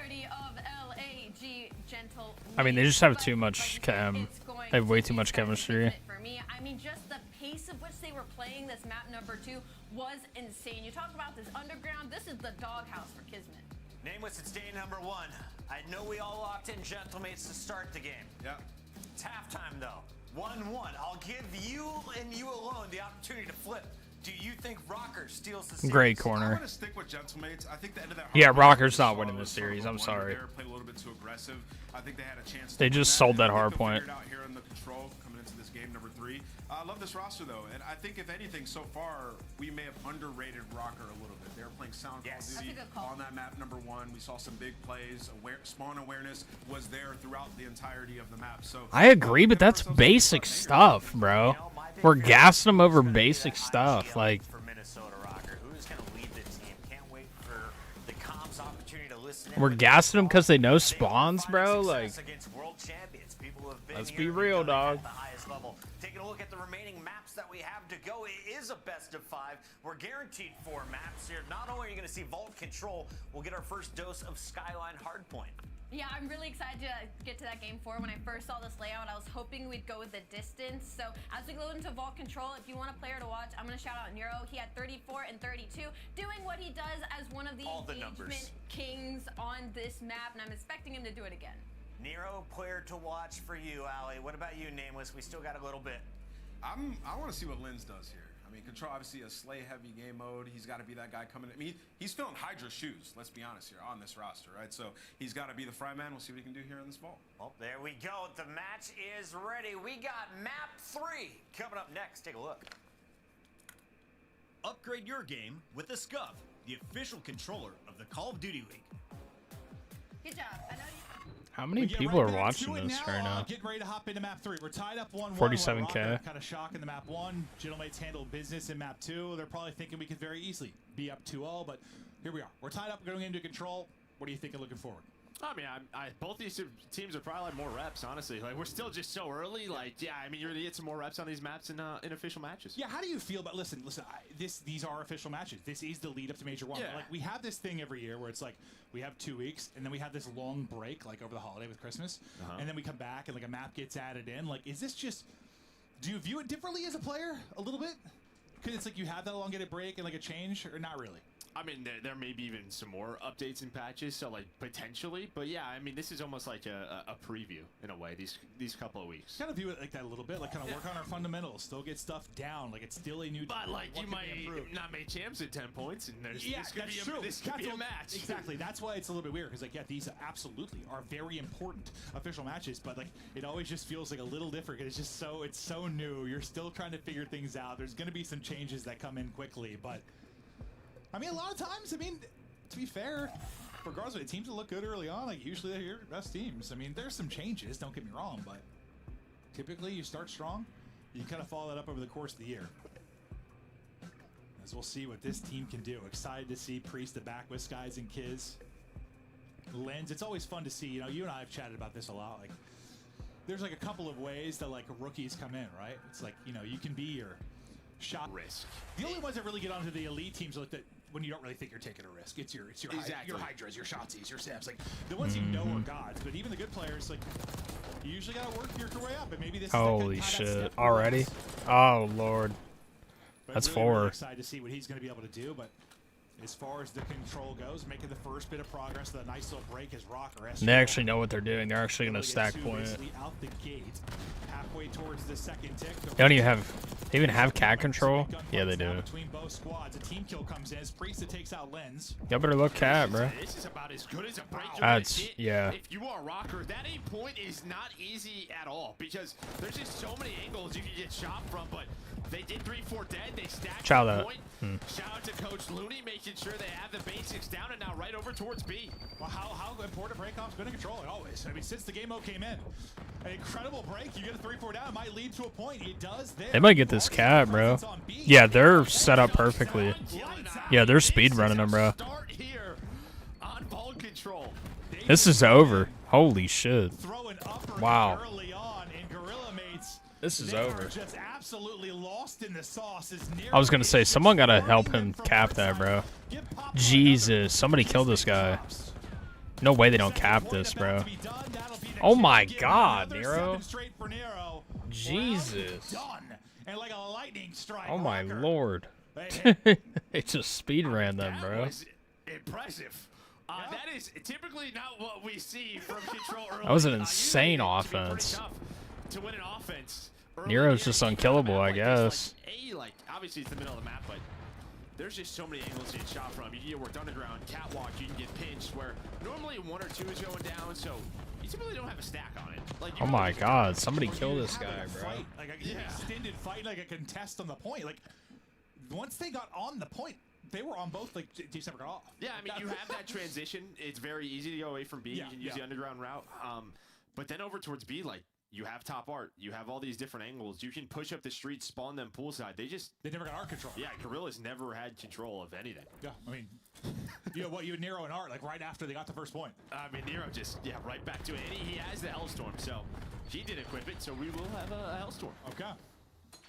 [SPEAKER 4] I mean, they just have too much chem. They have way too much chemistry.
[SPEAKER 3] For me, I mean, just the pace of which they were playing this map number 2 was insane. You talk about this underground. This is the doghouse for Kismet.
[SPEAKER 2] Nameless, it's day number 1. I know we all locked in Gentlemates to start the game.
[SPEAKER 1] Yeah.
[SPEAKER 2] It's halftime, though. 1-1. I'll give you and you alone the opportunity to flip. Do you think Rocker steals the series?
[SPEAKER 4] Great
[SPEAKER 1] I'm
[SPEAKER 4] corner.
[SPEAKER 1] going to stick with Gentlemates. I think the end of that.
[SPEAKER 4] Yeah,
[SPEAKER 1] hard
[SPEAKER 4] Rocker's
[SPEAKER 1] point
[SPEAKER 4] not
[SPEAKER 1] was
[SPEAKER 4] winning this
[SPEAKER 1] sort of
[SPEAKER 4] series.
[SPEAKER 1] a
[SPEAKER 4] I'm
[SPEAKER 1] blunder
[SPEAKER 4] sorry.
[SPEAKER 1] there, played a little bit too aggressive. I think they had a chance.
[SPEAKER 4] They
[SPEAKER 1] to
[SPEAKER 4] just
[SPEAKER 1] win
[SPEAKER 4] sold that
[SPEAKER 1] and I
[SPEAKER 4] hard
[SPEAKER 1] think they'll
[SPEAKER 4] point.
[SPEAKER 1] figure it out here in the Control coming into this game number 3. I love this roster though, and I think if anything, so far we may have underrated Rocker a little bit. They're playing sound Call of Duty
[SPEAKER 3] That's a good call.
[SPEAKER 1] on that map number 1. We saw some big plays. Spawn awareness was there throughout the entirety of the map. So
[SPEAKER 4] I agree, but that's basic stuff, bro. We're gassing them over basic stuff. Like,
[SPEAKER 2] for Minnesota Rocker, who's going to lead the team? Can't wait for the comms opportunity to listen in.
[SPEAKER 4] we're gassing them because they know spawns, bro. Like,
[SPEAKER 2] Against world champions, people who have been
[SPEAKER 4] let's
[SPEAKER 2] here
[SPEAKER 4] be
[SPEAKER 2] and
[SPEAKER 4] real,
[SPEAKER 2] done it
[SPEAKER 4] dog.
[SPEAKER 2] at the highest level. Taking a look at the remaining maps that we have to go, it is a best of 5. We're guaranteed 4 maps here. Not only are you going to see Vault Control, we'll get our first dose of Skyline Hardpoint.
[SPEAKER 3] Yeah, I'm really excited to get to that game 4. When I first saw this layout, I was hoping we'd go with the distance. So as we go into Vault Control, if you want a player to watch, I'm going to shout out Nero. He had 34 and 32, doing what he does as one of the engagement kings on this map, and I'm expecting him to do it again.
[SPEAKER 2] Nero, player to watch for you, Ali. What about you, Nameless? We still got a little bit.
[SPEAKER 1] I want to see what Lens does here. I mean, Control obviously a slay-heavy game mode. He's got to be that guy coming in. I mean, he's filling Hydra's shoes, let's be honest here, on this roster, right? So he's got to be the fry man. We'll see what he can do here in this Vault.
[SPEAKER 2] Well, there we go. The match is ready. We got map 3 coming up next. Take a look.
[SPEAKER 9] Upgrade your game with the Scuff, the official controller of the Call of Duty League.
[SPEAKER 3] Good job. I know you.
[SPEAKER 4] how many people are watching this right now?
[SPEAKER 5] Getting ready to hop into map 3. We're tied up 1-1.
[SPEAKER 4] 47K.
[SPEAKER 5] Kind of shocking the map 1. Gentlemates handled business in map 2. They're probably thinking we could very easily be up 2-0, but here we are. We're tied up, going into Control. What are you thinking looking forward?
[SPEAKER 6] I mean, both these teams are probably like more reps, honestly. Like, we're still just so early. Like, yeah, I mean, you're going to get some more reps on these maps in official matches.
[SPEAKER 5] Yeah, how do you feel about, listen, these are official matches. This is the lead up to Major 1.
[SPEAKER 6] Yeah.
[SPEAKER 5] Like, we have this thing every year where it's like, we have 2 weeks, and then we have this long break, like over the holiday with Christmas, and then we come back, and like a map gets added in. Like, is this just, do you view it differently as a player, a little bit? Because it's like you have that elongated break and like a change, or not really?
[SPEAKER 6] I mean, there may be even some more updates and patches, so like potentially. But yeah, I mean, this is almost like a preview in a way. These couple of weeks.
[SPEAKER 5] Kind of view it like that a little bit, like kind of work on our fundamentals, still get stuff down, like it's still a new.
[SPEAKER 6] But like you might not make champs at 10 points, and there's
[SPEAKER 5] yeah,
[SPEAKER 6] this could
[SPEAKER 5] that's
[SPEAKER 6] be
[SPEAKER 5] true.
[SPEAKER 6] This could be a match.
[SPEAKER 5] Exactly. That's why it's a little bit weird because like yeah, these absolutely are very important official matches, but like it always just feels like a little different. It's just it's so new. You're still trying to figure things out. There's going to be some changes that come in quickly, but. I mean, a lot of times, I mean, to be fair, regardless of the teams that look good early on, like usually they're your best teams. I mean, there's some changes, don't get me wrong, but typically you start strong, you kind of follow that up over the course of the year. As we'll see what this team can do. Excited to see Priest back with Skies and Kiz. Lens, it's always fun to see, you know, you and I have chatted about this a lot, like, there's like a couple of ways that like rookies come in, right? It's like, you know, you can be your shot
[SPEAKER 6] risk.
[SPEAKER 5] The only ones that really get onto the elite teams look that when you don't really think you're taking a risk. It's your your Hydras, your Shotsies, your Sams. Like the ones you know are gods, but even the good players, like you usually gotta work your way up. And maybe this
[SPEAKER 4] Holy
[SPEAKER 5] is
[SPEAKER 4] shit! Already? Oh lord, that's
[SPEAKER 5] really,
[SPEAKER 4] 4.
[SPEAKER 5] Really excited to see what he's gonna be able to do, but. As far as the control goes, making the first bit of progress, the nice little break is Rocker.
[SPEAKER 4] They actually know what they're doing. They're actually gonna stack point.
[SPEAKER 5] Out the gate, halfway towards the second tick.
[SPEAKER 4] They don't even have They even have cat control? Yeah, they do.
[SPEAKER 5] Between both squads, a team kill comes in. Priest takes out Lens.
[SPEAKER 4] Y'all better look cat, bro.
[SPEAKER 6] This is about as good as a break.
[SPEAKER 4] That's, yeah.
[SPEAKER 6] If you are a rocker, that A point is not easy at all because there's just so many angles you can get shot from, but they did 3-4 dead. They stacked
[SPEAKER 4] Chow
[SPEAKER 6] the
[SPEAKER 4] that.
[SPEAKER 6] point. Shout out to Coach Looney making sure they have the basics down and now right over towards B.
[SPEAKER 5] Well, how important breakoff's been in control always. I mean, since the game mode came in, an incredible break. You get a 3-4 down, it might lead to a point. It does there.
[SPEAKER 4] They might get this cat, bro. Yeah, they're set up perfectly. Yeah, they're speed running them, bro.
[SPEAKER 6] Start here on ball control.
[SPEAKER 4] This is over. Holy shit. Wow.
[SPEAKER 5] Early on, and Gorilla Mates,
[SPEAKER 4] This is
[SPEAKER 5] they
[SPEAKER 4] over.
[SPEAKER 5] are just absolutely lost in the sauce.
[SPEAKER 4] I was gonna say, someone gotta help him cap that, bro. Jesus, somebody kill this guy. No way they don't cap this, bro. Oh my god, Nero. Jesus.
[SPEAKER 5] And like a lightning strike.
[SPEAKER 4] Oh my lord. They just speed ran them, bro.
[SPEAKER 6] That was impressive. That is typically not what we see from control early.
[SPEAKER 4] That was an insane offense.
[SPEAKER 6] To win an offense.
[SPEAKER 4] Nero's just unkillable, I guess.
[SPEAKER 6] Like obviously it's the middle of the map, but there's just so many angles to get shot from. You can get worked underground, catwalk, you can get pinched where normally 1 or 2 is going down, so you typically don't have a stack on it. Like,
[SPEAKER 4] Oh my god, somebody kill this guy, bro.
[SPEAKER 5] Like an extended fight, like a contest on the point. Like once they got on the point, they were on both. Like teams never got off.
[SPEAKER 6] Yeah, I mean you have that transition. It's very easy to go away from B. You can use the underground route. But then over towards B, like you have top art, you have all these different angles. You can push up the street, spawn them poolside. They
[SPEAKER 5] never got art control.
[SPEAKER 6] Yeah, Gorilla's never had control of anything.
[SPEAKER 5] Yeah, I mean, you know what? You Nero and Art like right after they got the first point.
[SPEAKER 6] I mean, Nero just right back to it. And he has the Hellstorm, so he did equip it. So we will have a Hellstorm.
[SPEAKER 5] Okay,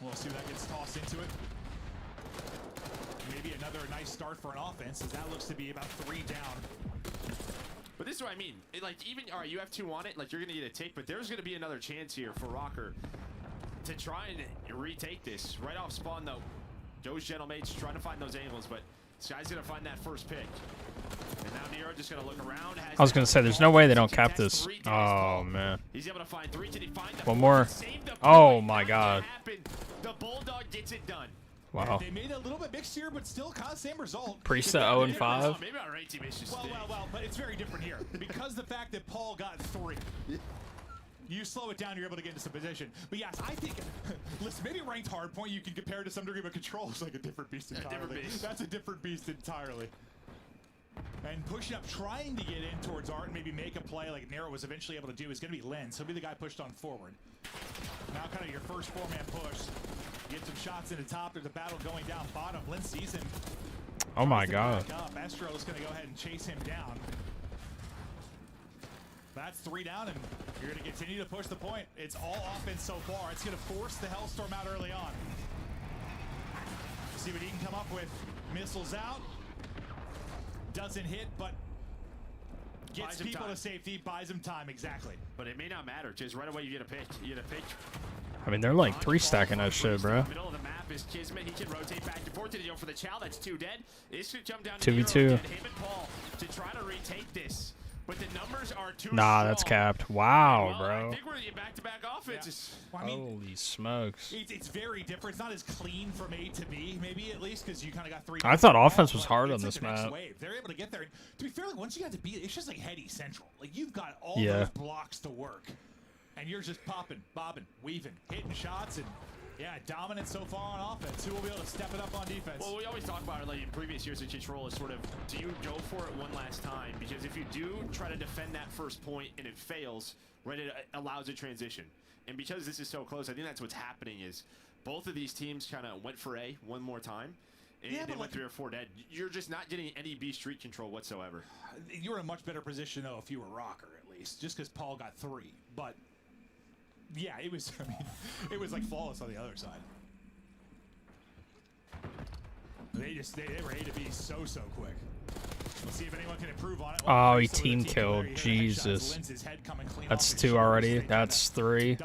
[SPEAKER 5] we'll see if that gets tossed into it. Maybe another nice start for an offense, as that looks to be about 3 down.
[SPEAKER 6] But this is what I mean. Like, even, all right, you have 2 on it. Like, you're going to get a take, but there's going to be another chance here for Rocker to try and retake this. Right off spawn, though. Those Gentlemates trying to find those angles, but this guy's going to find that first pick. And now Nero just going to look around.
[SPEAKER 4] I was gonna say, there's no way they don't cap this. Oh, man.
[SPEAKER 6] He's able to find 3. Did he find the
[SPEAKER 4] One more. Oh, my god.
[SPEAKER 6] The Bulldog gets it done.
[SPEAKER 4] Wow.
[SPEAKER 5] They made it a little bit mixed here, but still kind of same result.
[SPEAKER 4] Priest at 0-5.
[SPEAKER 6] Maybe our right team is just
[SPEAKER 5] well, but it's very different here because the fact that Paul got 3. You slow it down, you're able to get into some position. But yes, I think, listen, maybe ranked hardpoint you can compare to some degree, but control is like a different beast entirely. That's a different beast entirely. And pushing up, trying to get in towards Art and maybe make a play like Nero was eventually able to do is going to be Lens. He'll be the guy pushed on forward. Now kind of your first 4-man push. Get some shots in the top. There's a battle going down bottom. Lens sees him.
[SPEAKER 4] Oh my god.
[SPEAKER 5] Astro is going to go ahead and chase him down. That's 3 down, and you're going to continue to push the point. It's all offense so far. It's going to force the Hellstorm out early on. See what he can come up with. Missiles out. Doesn't hit, but gets people to safety, buys him time, exactly.
[SPEAKER 6] But it may not matter, because right away you get a pick. You get a pick.
[SPEAKER 4] I mean, they're like 3 stacking that shit, bro.
[SPEAKER 6] Middle of the map is Kismet. He can rotate back and forth to the for the Chow. That's 2 dead. This should jump down to
[SPEAKER 4] 2v2.
[SPEAKER 6] him and Paul to try to retake this. But the numbers are too
[SPEAKER 4] Nah,
[SPEAKER 6] strong.
[SPEAKER 4] that's capped. Wow,
[SPEAKER 6] well,
[SPEAKER 4] bro.
[SPEAKER 6] I think we're going to get back-to-back offenses.
[SPEAKER 5] Well, I mean,
[SPEAKER 4] holy smokes.
[SPEAKER 5] It's very different. It's not as clean from A to B, maybe at least, because you kind of got 3.
[SPEAKER 4] I thought offense was hard on this map.
[SPEAKER 5] They're able to get there. To be fair, like, once you got to B, it's just like heady central. Like, you've got all those blocks to work. And you're just popping, bobbing, weaving, hitting shots, and yeah, dominant so far on offense. Who will be able to step it up on defense?
[SPEAKER 6] Well, we always talk about it like in previous years of control is sort of, do you go for it one last time? Because if you do try to defend that first point and it fails, right, it allows a transition. And because this is so close, I think that's what's happening is both of these teams kind of went for A one more time. And they went 3 or 4 dead. You're just not getting any B street control whatsoever.
[SPEAKER 5] You're in a much better position, though, if you were Rocker, at least, just because Paul got 3. But yeah, it was, I mean, it was like flawless on the other side. They were A to B so quick. We'll see if anyone can improve on it.
[SPEAKER 4] Oh, he team killed. Jesus. That's 2 already. That's 3.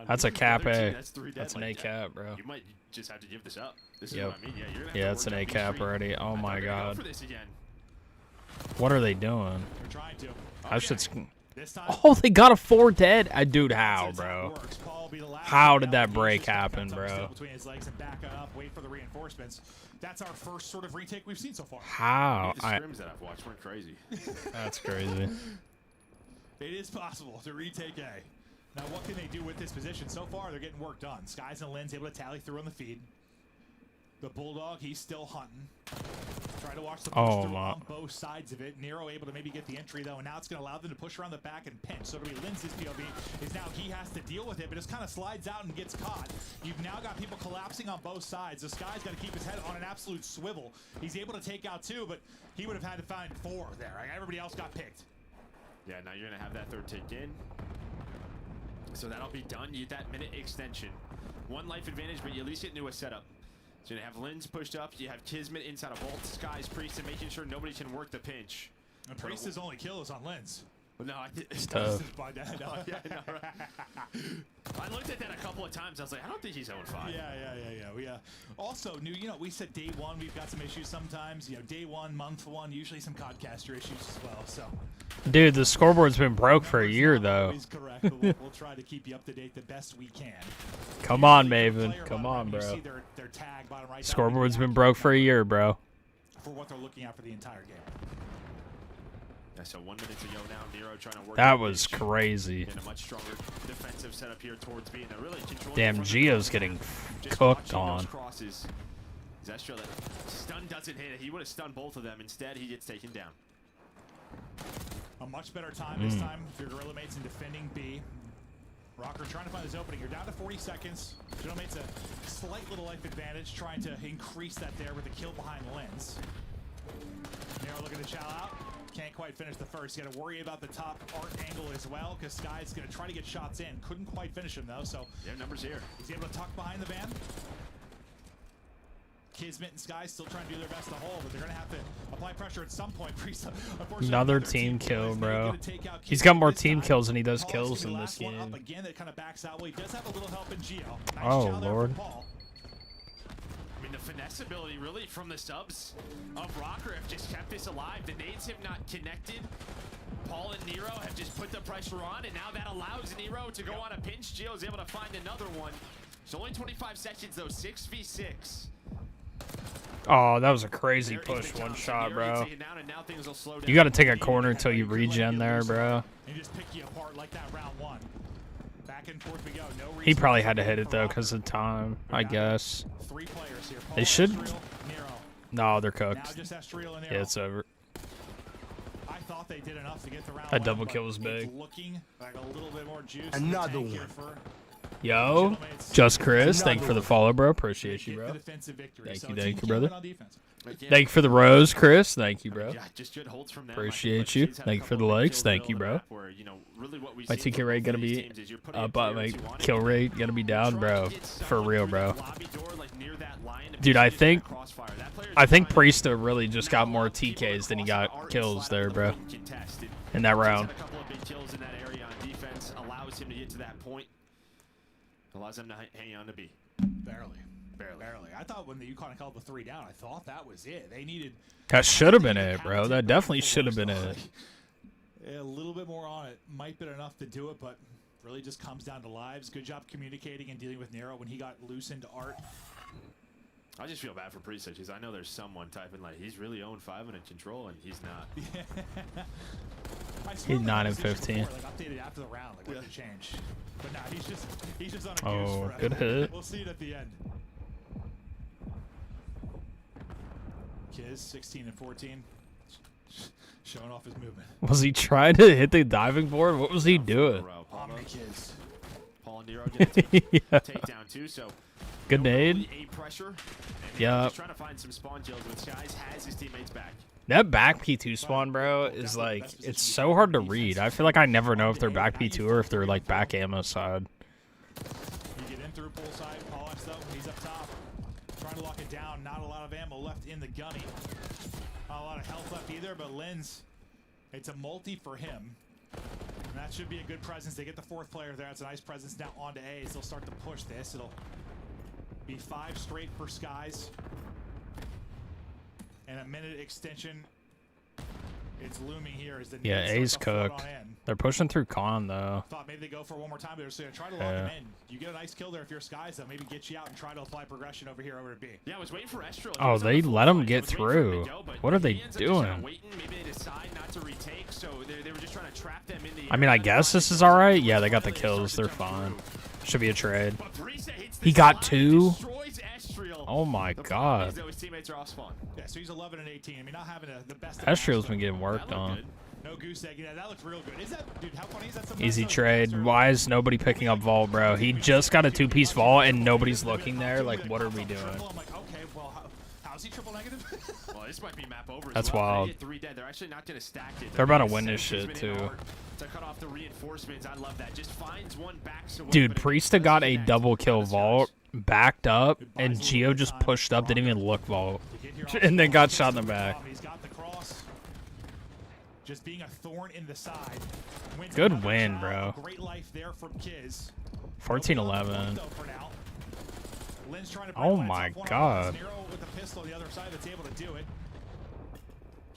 [SPEAKER 4] That's a cap A. That's an A cap, bro.
[SPEAKER 6] You might just have to give this up. This
[SPEAKER 4] yep.
[SPEAKER 6] is what I mean. Yeah, you're gonna have
[SPEAKER 4] yeah,
[SPEAKER 6] to
[SPEAKER 4] it's an A
[SPEAKER 6] work
[SPEAKER 4] cap already. Oh my god.
[SPEAKER 6] for this again.
[SPEAKER 4] What are they doing?
[SPEAKER 5] They're trying to.
[SPEAKER 4] That shit's... Oh, they got a 4 dead. Dude, how, bro?
[SPEAKER 5] Paul be the last.
[SPEAKER 4] How did that break happen, bro?
[SPEAKER 5] Between his legs and back up, wait for the reinforcements. That's our first sort of retake we've seen so far.
[SPEAKER 4] How?
[SPEAKER 6] The scrims that I've watched weren't crazy.
[SPEAKER 4] That's crazy.
[SPEAKER 5] It is possible to retake A. Now, what can they do with this position? So far, they're getting work done. Skies and Lynn's able to tally through on the feed. The Bulldog, he's still hunting. Try to watch the push through on both sides of it. Nero able to maybe get the entry, though, and now it's going to allow them to push around the back and pinch. So it'll be Lynn's POV is now he has to deal with it, but just kind of slides out and gets caught. You've now got people collapsing on both sides. The Sky's got to keep his head on an absolute swivel. He's able to take out 2, but he would have had to find 4 there. Right? Everybody else got picked.
[SPEAKER 6] Yeah, now you're going to have that third take in. So that'll be done. You get that minute extension. 1 life advantage, but you at least get into a setup. So you have Lynn's pushed up. You have Kismet inside of Vault, Skies, Priest, and making sure nobody can work the pinch.
[SPEAKER 5] And Priest's only kill is on Lynn's.
[SPEAKER 6] Well, no,
[SPEAKER 4] it's tough.
[SPEAKER 6] I looked at that a couple of times. I was like, I don't think he's 0-5.
[SPEAKER 5] Yeah. We also knew, we said day 1 we've got some issues sometimes. Day 1, month 1, usually some codcaster issues as well. So,
[SPEAKER 4] dude, the scoreboard's been broke for a year though.
[SPEAKER 5] Always correct, but we'll try to keep you up to date the best we can.
[SPEAKER 4] Come on, Maven. Come on, bro.
[SPEAKER 5] Their tag bottom right.
[SPEAKER 4] Scoreboard's been broke for a year, bro.
[SPEAKER 5] For what they're looking at for the entire game.
[SPEAKER 6] Yeah, so 1 minute to go now. Nero trying to work.
[SPEAKER 4] That was crazy.
[SPEAKER 6] In a much stronger defensive setup here towards B. And they're really controlling.
[SPEAKER 4] Damn, Gio's getting cooked on.
[SPEAKER 6] Crosses. Zestro, that stun doesn't hit it. He would have stunned both of them. Instead, he gets taken down.
[SPEAKER 5] A much better time this time for your Gorilla mates in defending B. Rocker trying to find his opening. You're down to 40 seconds. Gorilla mates a slight little life advantage, trying to increase that there with the kill behind Lynn's. Nero looking to chow out. Can't quite finish the first. You got to worry about the top art angle as well, because Sky's going to try to get shots in. Couldn't quite finish him, though, so...
[SPEAKER 6] Yeah, numbers here.
[SPEAKER 5] He's able to tuck behind the van. Kismet and Sky still trying to do their best to hold, but they're going to have to apply pressure at some point.
[SPEAKER 4] Another team kill, bro. He's got more team kills than he does kills in this game.
[SPEAKER 5] Up again, that kind of backs out. Well, he does have a little help in Gio. Nice
[SPEAKER 4] oh, Lord.
[SPEAKER 6] I mean, the finesse ability really from the subs of Rocker have just kept this alive. The nades have not connected. Paul and Nero have just put the pressure on, and now that allows Nero to go on a pinch. Gio's able to find another one. It's only 25 seconds, though. 6v6.
[SPEAKER 4] Oh, that was a crazy push one shot, bro. You got to take a corner until you regen there, bro. He probably had to hit it, though, because of time, I guess. They should... No, they're cooked. Yeah, it's over. That double kill was big.
[SPEAKER 10] Another one.
[SPEAKER 4] Yo, Just Chris, thank you for the follow, bro. Appreciate you, bro. Thank you, brother. Thank you for the rose, Chris. Thank you, bro. Appreciate you. Thank you for the likes. Thank you, bro. My TK rate gonna be up, my kill rate gonna be down, bro. For real, bro. Dude, I think Priesta really just got more TKs than he got kills there, bro. In that round.
[SPEAKER 6] Allows them to hang on to B.
[SPEAKER 5] Barely. I thought when the Yukon called the 3 down, I thought that was it. They needed...
[SPEAKER 4] That should have been it, bro. That definitely should have been it.
[SPEAKER 5] A little bit more on it might have been enough to do it, but really just comes down to lives. Good job communicating and dealing with Nero when he got loose into art.
[SPEAKER 6] I just feel bad for Priest because I know there's someone typing like he's really 0-5 in control and he's not.
[SPEAKER 4] He's 9 and 15.
[SPEAKER 5] Like updated after the round, like what did change? But nah, he's just on a goose for
[SPEAKER 4] good hit.
[SPEAKER 5] We'll see it at the end. Kiz 16 and 14, showing off his movement.
[SPEAKER 4] Was he trying to hit the diving board? What was he doing?
[SPEAKER 5] Kiz.
[SPEAKER 6] Paul and Nero get a takedown too, so
[SPEAKER 4] good nade. Yeah.
[SPEAKER 6] Just trying to find some spawn kills when Skies has his teammates back.
[SPEAKER 4] That back P2 spawn, bro, is like, it's so hard to read. I feel like I never know if they're back P2 or if they're like back ammo side.
[SPEAKER 5] You get in through pool side, Paul though, he's up top. Trying to lock it down, not a lot of ammo left in the gunny. Not a lot of health left either, but Lynn's, it's a multi for him. And that should be a good presence. They get the 4th player there. It's a nice presence now onto A's. They'll start to push this. It'll be 5 straight for Skies. And a minute extension. It's looming here as the
[SPEAKER 4] A's cooked. They're pushing through Con though.
[SPEAKER 5] Thought maybe they go for one more time, but they're just going to try to lock him in. You get a nice kill there if you're Skies, though. Maybe get you out and try to apply progression over here over at B.
[SPEAKER 6] Yeah, I was waiting for Estrel.
[SPEAKER 4] Oh, they let him get through. What are they doing?
[SPEAKER 6] Maybe they decide not to retake, so they were just trying to trap them in the
[SPEAKER 4] I mean, I guess this is all right. Yeah, they got the kills. They're fine. Should be a trade. He got 2. Oh my god.
[SPEAKER 6] His teammates are off spawn.
[SPEAKER 5] Yeah, so he's 11 and 18. I mean, not having the best.
[SPEAKER 4] Estriel's been getting worked on.
[SPEAKER 5] No goose egg. Yeah, that looks real good. Is that, dude? How funny is that?
[SPEAKER 4] Easy trade. Why is nobody picking up Vault, bro? He just got a 2-piece Vault and nobody's looking there. Like, what are we doing?
[SPEAKER 5] I'm like, okay, well, how's he triple negative?
[SPEAKER 6] Well, this might be map over.
[SPEAKER 4] That's wild.
[SPEAKER 6] They're actually not gonna stack it.
[SPEAKER 4] They're about to win this shit too.
[SPEAKER 6] To cut off the reinforcements, I love that. Just finds one back.
[SPEAKER 4] Dude, Priesta got a double kill Vault, backed up, and Geo just pushed up, didn't even look Vault, and then got shot in the back.
[SPEAKER 5] He's got the cross. Just being a thorn in the side.
[SPEAKER 4] Good win, bro.
[SPEAKER 5] Great life there from Kiz.
[SPEAKER 4] 14-11. Oh my god.
[SPEAKER 5] With the pistol on the other side that's able to do it.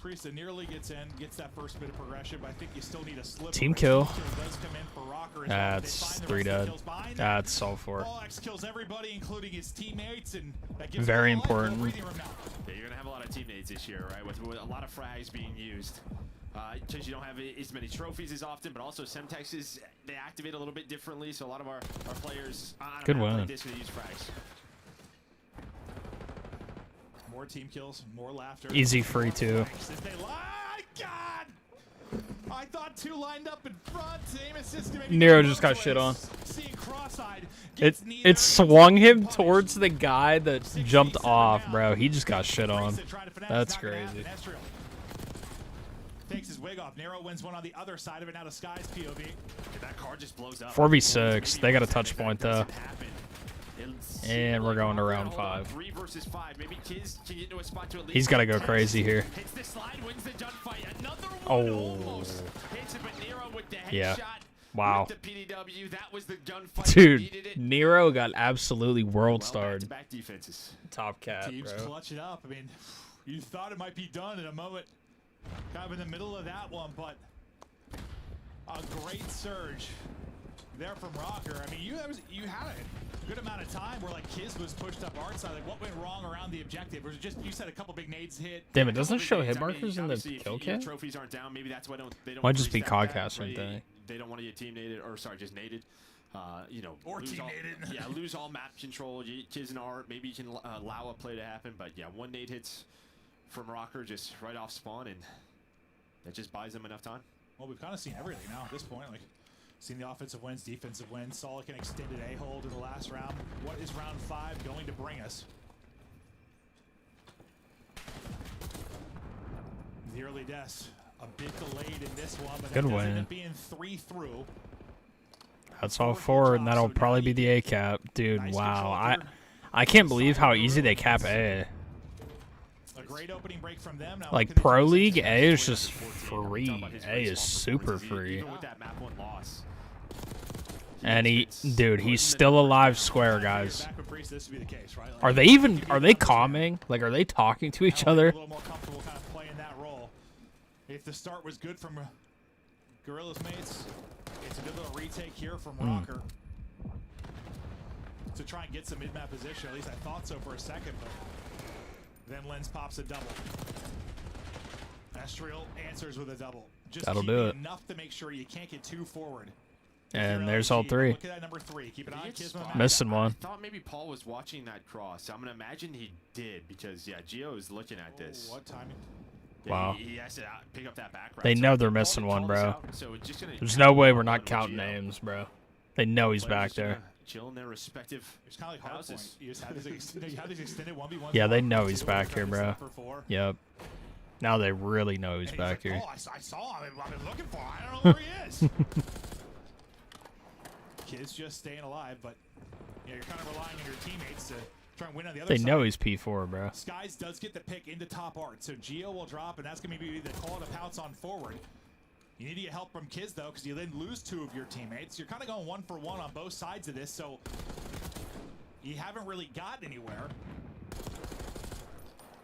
[SPEAKER 5] Priesta nearly gets in, gets that first bit of progression, but I think you still need a slip.
[SPEAKER 4] Team kill.
[SPEAKER 5] Does come in for Rocker.
[SPEAKER 4] That's 3 dead. That's all 4.
[SPEAKER 5] X kills everybody, including his teammates, and that gives
[SPEAKER 4] Very important.
[SPEAKER 6] Yeah, you're gonna have a lot of teammates this year, right? With a lot of frags being used. Because you don't have as many trophies as often, but also Semtexes, they activate a little bit differently, so a lot of our players on
[SPEAKER 4] Good
[SPEAKER 6] a map
[SPEAKER 4] win.
[SPEAKER 6] like this use frags.
[SPEAKER 5] More team kills, more laughter.
[SPEAKER 4] Easy free too.
[SPEAKER 5] God! I thought 2 lined up in front. Aim assist.
[SPEAKER 4] Nero just got shit on.
[SPEAKER 5] Seeing cross-eyed.
[SPEAKER 4] It swung him towards the guy that jumped off, bro. He just got shit on. That's crazy.
[SPEAKER 5] Takes his wig off. Nero wins one on the other side of it. Now to Sky's POV.
[SPEAKER 6] That car just blows up.
[SPEAKER 4] 4v6. They got a touch point though. And we're going to round 5.
[SPEAKER 6] 3 versus 5. Maybe Kiz can get into a spot to at least.
[SPEAKER 4] He's got to go crazy here.
[SPEAKER 6] Hits the slide, wins the gunfight. Another one
[SPEAKER 4] Oh.
[SPEAKER 6] hits it, but Nero with the headshot.
[SPEAKER 4] Yeah. Wow.
[SPEAKER 6] With the PDW, that was the gunfight.
[SPEAKER 4] Dude, Nero got absolutely world starred.
[SPEAKER 6] Back defenses.
[SPEAKER 4] Top cat,
[SPEAKER 5] Teams
[SPEAKER 4] bro.
[SPEAKER 5] clutch it up. I mean, you thought it might be done in a moment. Kind of in the middle of that one, but a great surge there from Rocker. I mean, you had a good amount of time where like Kiz was pushed up our side. Like, what went wrong around the objective? Was it just you said a couple big nades hit?
[SPEAKER 4] Damn, it doesn't show hit markers in the kill cam?
[SPEAKER 6] Trophies aren't down. Maybe that's why they don't.
[SPEAKER 4] Might just be
[SPEAKER 6] pre-stack
[SPEAKER 4] Codcaster
[SPEAKER 6] that, right?
[SPEAKER 4] thing.
[SPEAKER 6] They don't want to get team naded, or sorry, just naded. You know,
[SPEAKER 5] or
[SPEAKER 6] team
[SPEAKER 5] naded.
[SPEAKER 6] Yeah, lose all map control. Kiz and Art. Maybe you can allow a play to happen, but yeah, 1 nade hits from Rocker just right off spawn, and that just buys them enough time.
[SPEAKER 5] Well, we've kind of seen everything now at this point. Like, seen the offensive wins, defensive wins. Saw like an extended A-hold in the last round. What is round 5 going to bring us? The early deaths a bit delayed in this one, but
[SPEAKER 4] good
[SPEAKER 5] that
[SPEAKER 4] win.
[SPEAKER 5] ended up being 3 through.
[SPEAKER 4] That's all 4, and that'll probably be the A cap, dude. Nice. Wow, I can't believe how easy they cap A.
[SPEAKER 5] A great opening break from them. Now
[SPEAKER 4] like Pro League, A is just free. A is super free. And he's still alive square, guys. Are they calming? Like, are they talking to each other?
[SPEAKER 5] A little more comfortable kind of playing that role. If the start was good from Gorilla's mates, it's a good little retake here from Rocker. To try and get some mid-map position. At least I thought so for a second, but then Lens pops a double. Estriel answers with a double. Just
[SPEAKER 4] that'll do it.
[SPEAKER 5] Enough to make sure you can't get too forward.
[SPEAKER 4] And there's all 3.
[SPEAKER 5] Look at that number 3. Keep an eye on Kisma.
[SPEAKER 4] Missing one.
[SPEAKER 6] I thought maybe Paul was watching that cross. I'm gonna imagine he did because yeah, Geo is looking at this.
[SPEAKER 5] What timing?
[SPEAKER 6] Yeah,
[SPEAKER 4] wow.
[SPEAKER 6] He has to pick up that back.
[SPEAKER 4] They know they're missing one, bro. There's no way we're not counting names, bro. They know he's back there.
[SPEAKER 6] Chill in their respective houses.
[SPEAKER 5] You just have these extended 1v1s.
[SPEAKER 4] Yeah, they know he's back here, bro. Yep. Now they really know he's back here.
[SPEAKER 5] Oh, I saw him. I've been looking for him. I don't know where he is. Kids just staying alive, but yeah, you're kind of relying on your teammates to try and win on the other side.
[SPEAKER 4] They know he's P4, bro.
[SPEAKER 5] Skies does get the pick into top art, so Geo will drop, and that's going to be the call to pounce on forward. You need to get help from Kiz, though, because you then lose 2 of your teammates. You're kind of going 1 for 1 on both sides of this, so you haven't really gotten anywhere.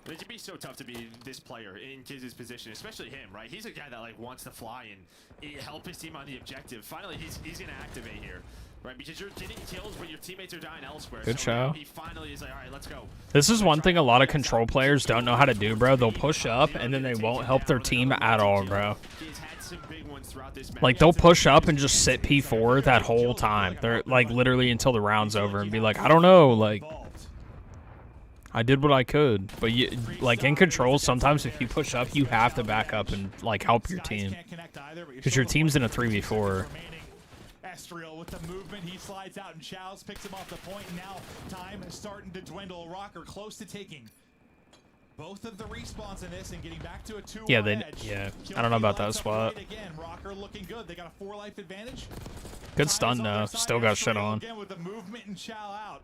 [SPEAKER 6] It can be so tough to be this player in Kiz's position, especially him, right? He's a guy that like wants to fly and help his team on the objective. Finally, he's gonna activate here, right? Because you're getting kills, but your teammates are dying elsewhere.
[SPEAKER 4] Good
[SPEAKER 6] so now
[SPEAKER 4] show.
[SPEAKER 6] he finally is like, all right, let's go.
[SPEAKER 4] This is one thing a lot of control players don't know how to do, bro. They'll push up and then they won't help their team at all, bro.
[SPEAKER 6] He's had some big ones throughout this match.
[SPEAKER 4] Like, they'll push up and just sit P4 that whole time. They're like literally until the round's over and be like, I don't know, like, I did what I could. But you, like in control, sometimes if you push up, you have to back up and like help your team because your team's in a 3v4.
[SPEAKER 5] Estriel with the movement, he slides out and Chows picks him off the point, and now time is starting to dwindle. Rocker close to taking both of the respawns in this and getting back to a 2-1
[SPEAKER 4] Yeah,
[SPEAKER 5] edge.
[SPEAKER 4] I don't know about that spot.
[SPEAKER 5] Again, Rocker looking good. They got a 4-life advantage.
[SPEAKER 4] Good stun though. Still got shit on.
[SPEAKER 5] Again with the movement and Chow out.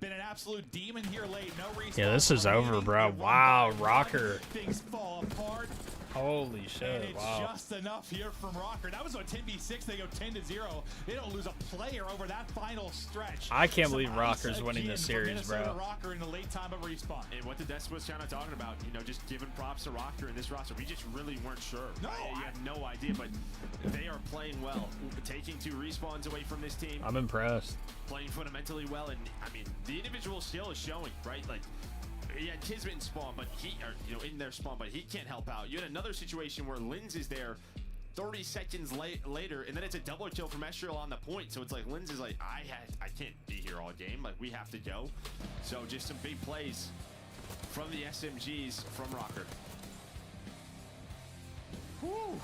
[SPEAKER 5] Been an absolute demon here late. No respawns.
[SPEAKER 4] Yeah, this is over, bro. Wow, Rocker.
[SPEAKER 5] Things fall apart.
[SPEAKER 4] Holy
[SPEAKER 5] And
[SPEAKER 4] shit,
[SPEAKER 5] it's
[SPEAKER 4] wow.
[SPEAKER 5] just enough here from Rocker. That was a 10v6. They go 10-0. They don't lose a player over that final stretch.
[SPEAKER 4] I can't
[SPEAKER 5] Some
[SPEAKER 4] believe
[SPEAKER 5] ice
[SPEAKER 4] Rocker's winning
[SPEAKER 5] again
[SPEAKER 4] this
[SPEAKER 5] for
[SPEAKER 4] series,
[SPEAKER 5] Minnesota
[SPEAKER 4] bro.
[SPEAKER 5] Rocker in the late time of respawn.
[SPEAKER 6] And what the Des was kind of talking about, you know, just giving props to Rocker in this roster. We just really weren't sure.
[SPEAKER 5] No,
[SPEAKER 6] You have no idea, but they are playing well. Taking 2 respawns away from this team.
[SPEAKER 4] I'm impressed.
[SPEAKER 6] Playing fundamentally well, and I mean, the individual skill is showing, right? Like, yeah, Kismet in spawn, but in their spawn, but he can't help out. You had another situation where Linz is there 30 seconds later, and then it's a double kill from Estriel on the point. So it's like Linz is like, I can't be here all game. Like, we have to go. So just some big plays from the SMGs from Rocker.
[SPEAKER 5] Whew.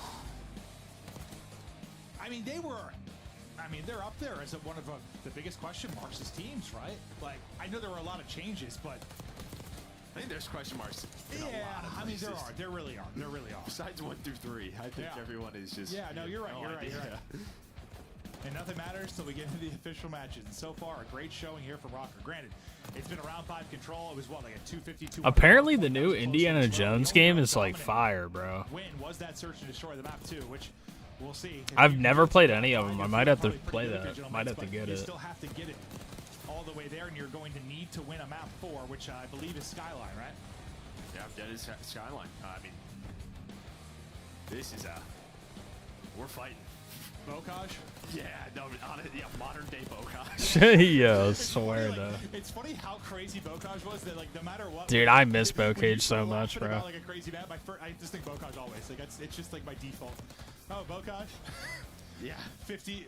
[SPEAKER 5] I mean, they're up there as one of the biggest question marks as teams, right? Like, I know there were a lot of changes, but
[SPEAKER 6] I think there's question marks. In a lot of
[SPEAKER 5] I mean,
[SPEAKER 6] places.
[SPEAKER 5] there really are. There really are.
[SPEAKER 6] Besides 1 through 3, I think everyone is just.
[SPEAKER 5] Yeah, no, you're right.
[SPEAKER 6] no
[SPEAKER 5] You're right.
[SPEAKER 6] idea.
[SPEAKER 5] You're right. And nothing matters till we get into the official matches. And so far, a great showing here from Rocker. Granted, it's been a round 5 control. It was what, like a 252.
[SPEAKER 4] Apparently, the new Indiana Jones game is like fire, bro.
[SPEAKER 5] Win was that search and destroy the map too, which we'll see.
[SPEAKER 4] I've never played any of them. I might have to play that. Might have to get
[SPEAKER 5] You
[SPEAKER 4] it.
[SPEAKER 5] still have to get it all the way there, and you're going to need to win a map 4, which I believe is Skyline, right?
[SPEAKER 6] Yeah, that is Skyline. I mean, this is we're fighting.
[SPEAKER 5] Bocage?
[SPEAKER 6] Yeah, no, modern day Bocage.
[SPEAKER 4] Yeah, I swear though.
[SPEAKER 5] It's funny how crazy Bocage was that, like, no matter what.
[SPEAKER 4] Dude, I miss Bocage so much,
[SPEAKER 5] About,
[SPEAKER 4] bro.
[SPEAKER 5] like, a crazy map. I just think Bocage always. Like, it's just like my default. Oh, Bocage?
[SPEAKER 6] Yeah.
[SPEAKER 5] 50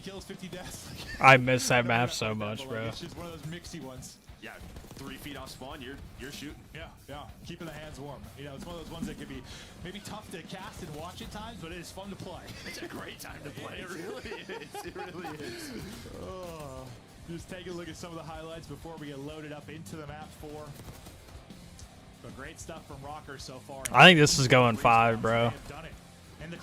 [SPEAKER 5] kills, 50 deaths.
[SPEAKER 4] I miss that map so much, bro.
[SPEAKER 5] It's just one of those mixy ones.
[SPEAKER 6] Yeah, 3 feet off spawn, you're shooting.
[SPEAKER 5] Yeah, keeping the hands warm. You know, it's one of those ones that can be maybe tough to cast and watch at times, but it is fun to play.
[SPEAKER 6] It's a great time to play. It really is. It really is.
[SPEAKER 5] Oh, just take a look at some of the highlights before we get loaded up into the map 4. But great stuff from Rocker so far.
[SPEAKER 4] I think this is going 5, bro.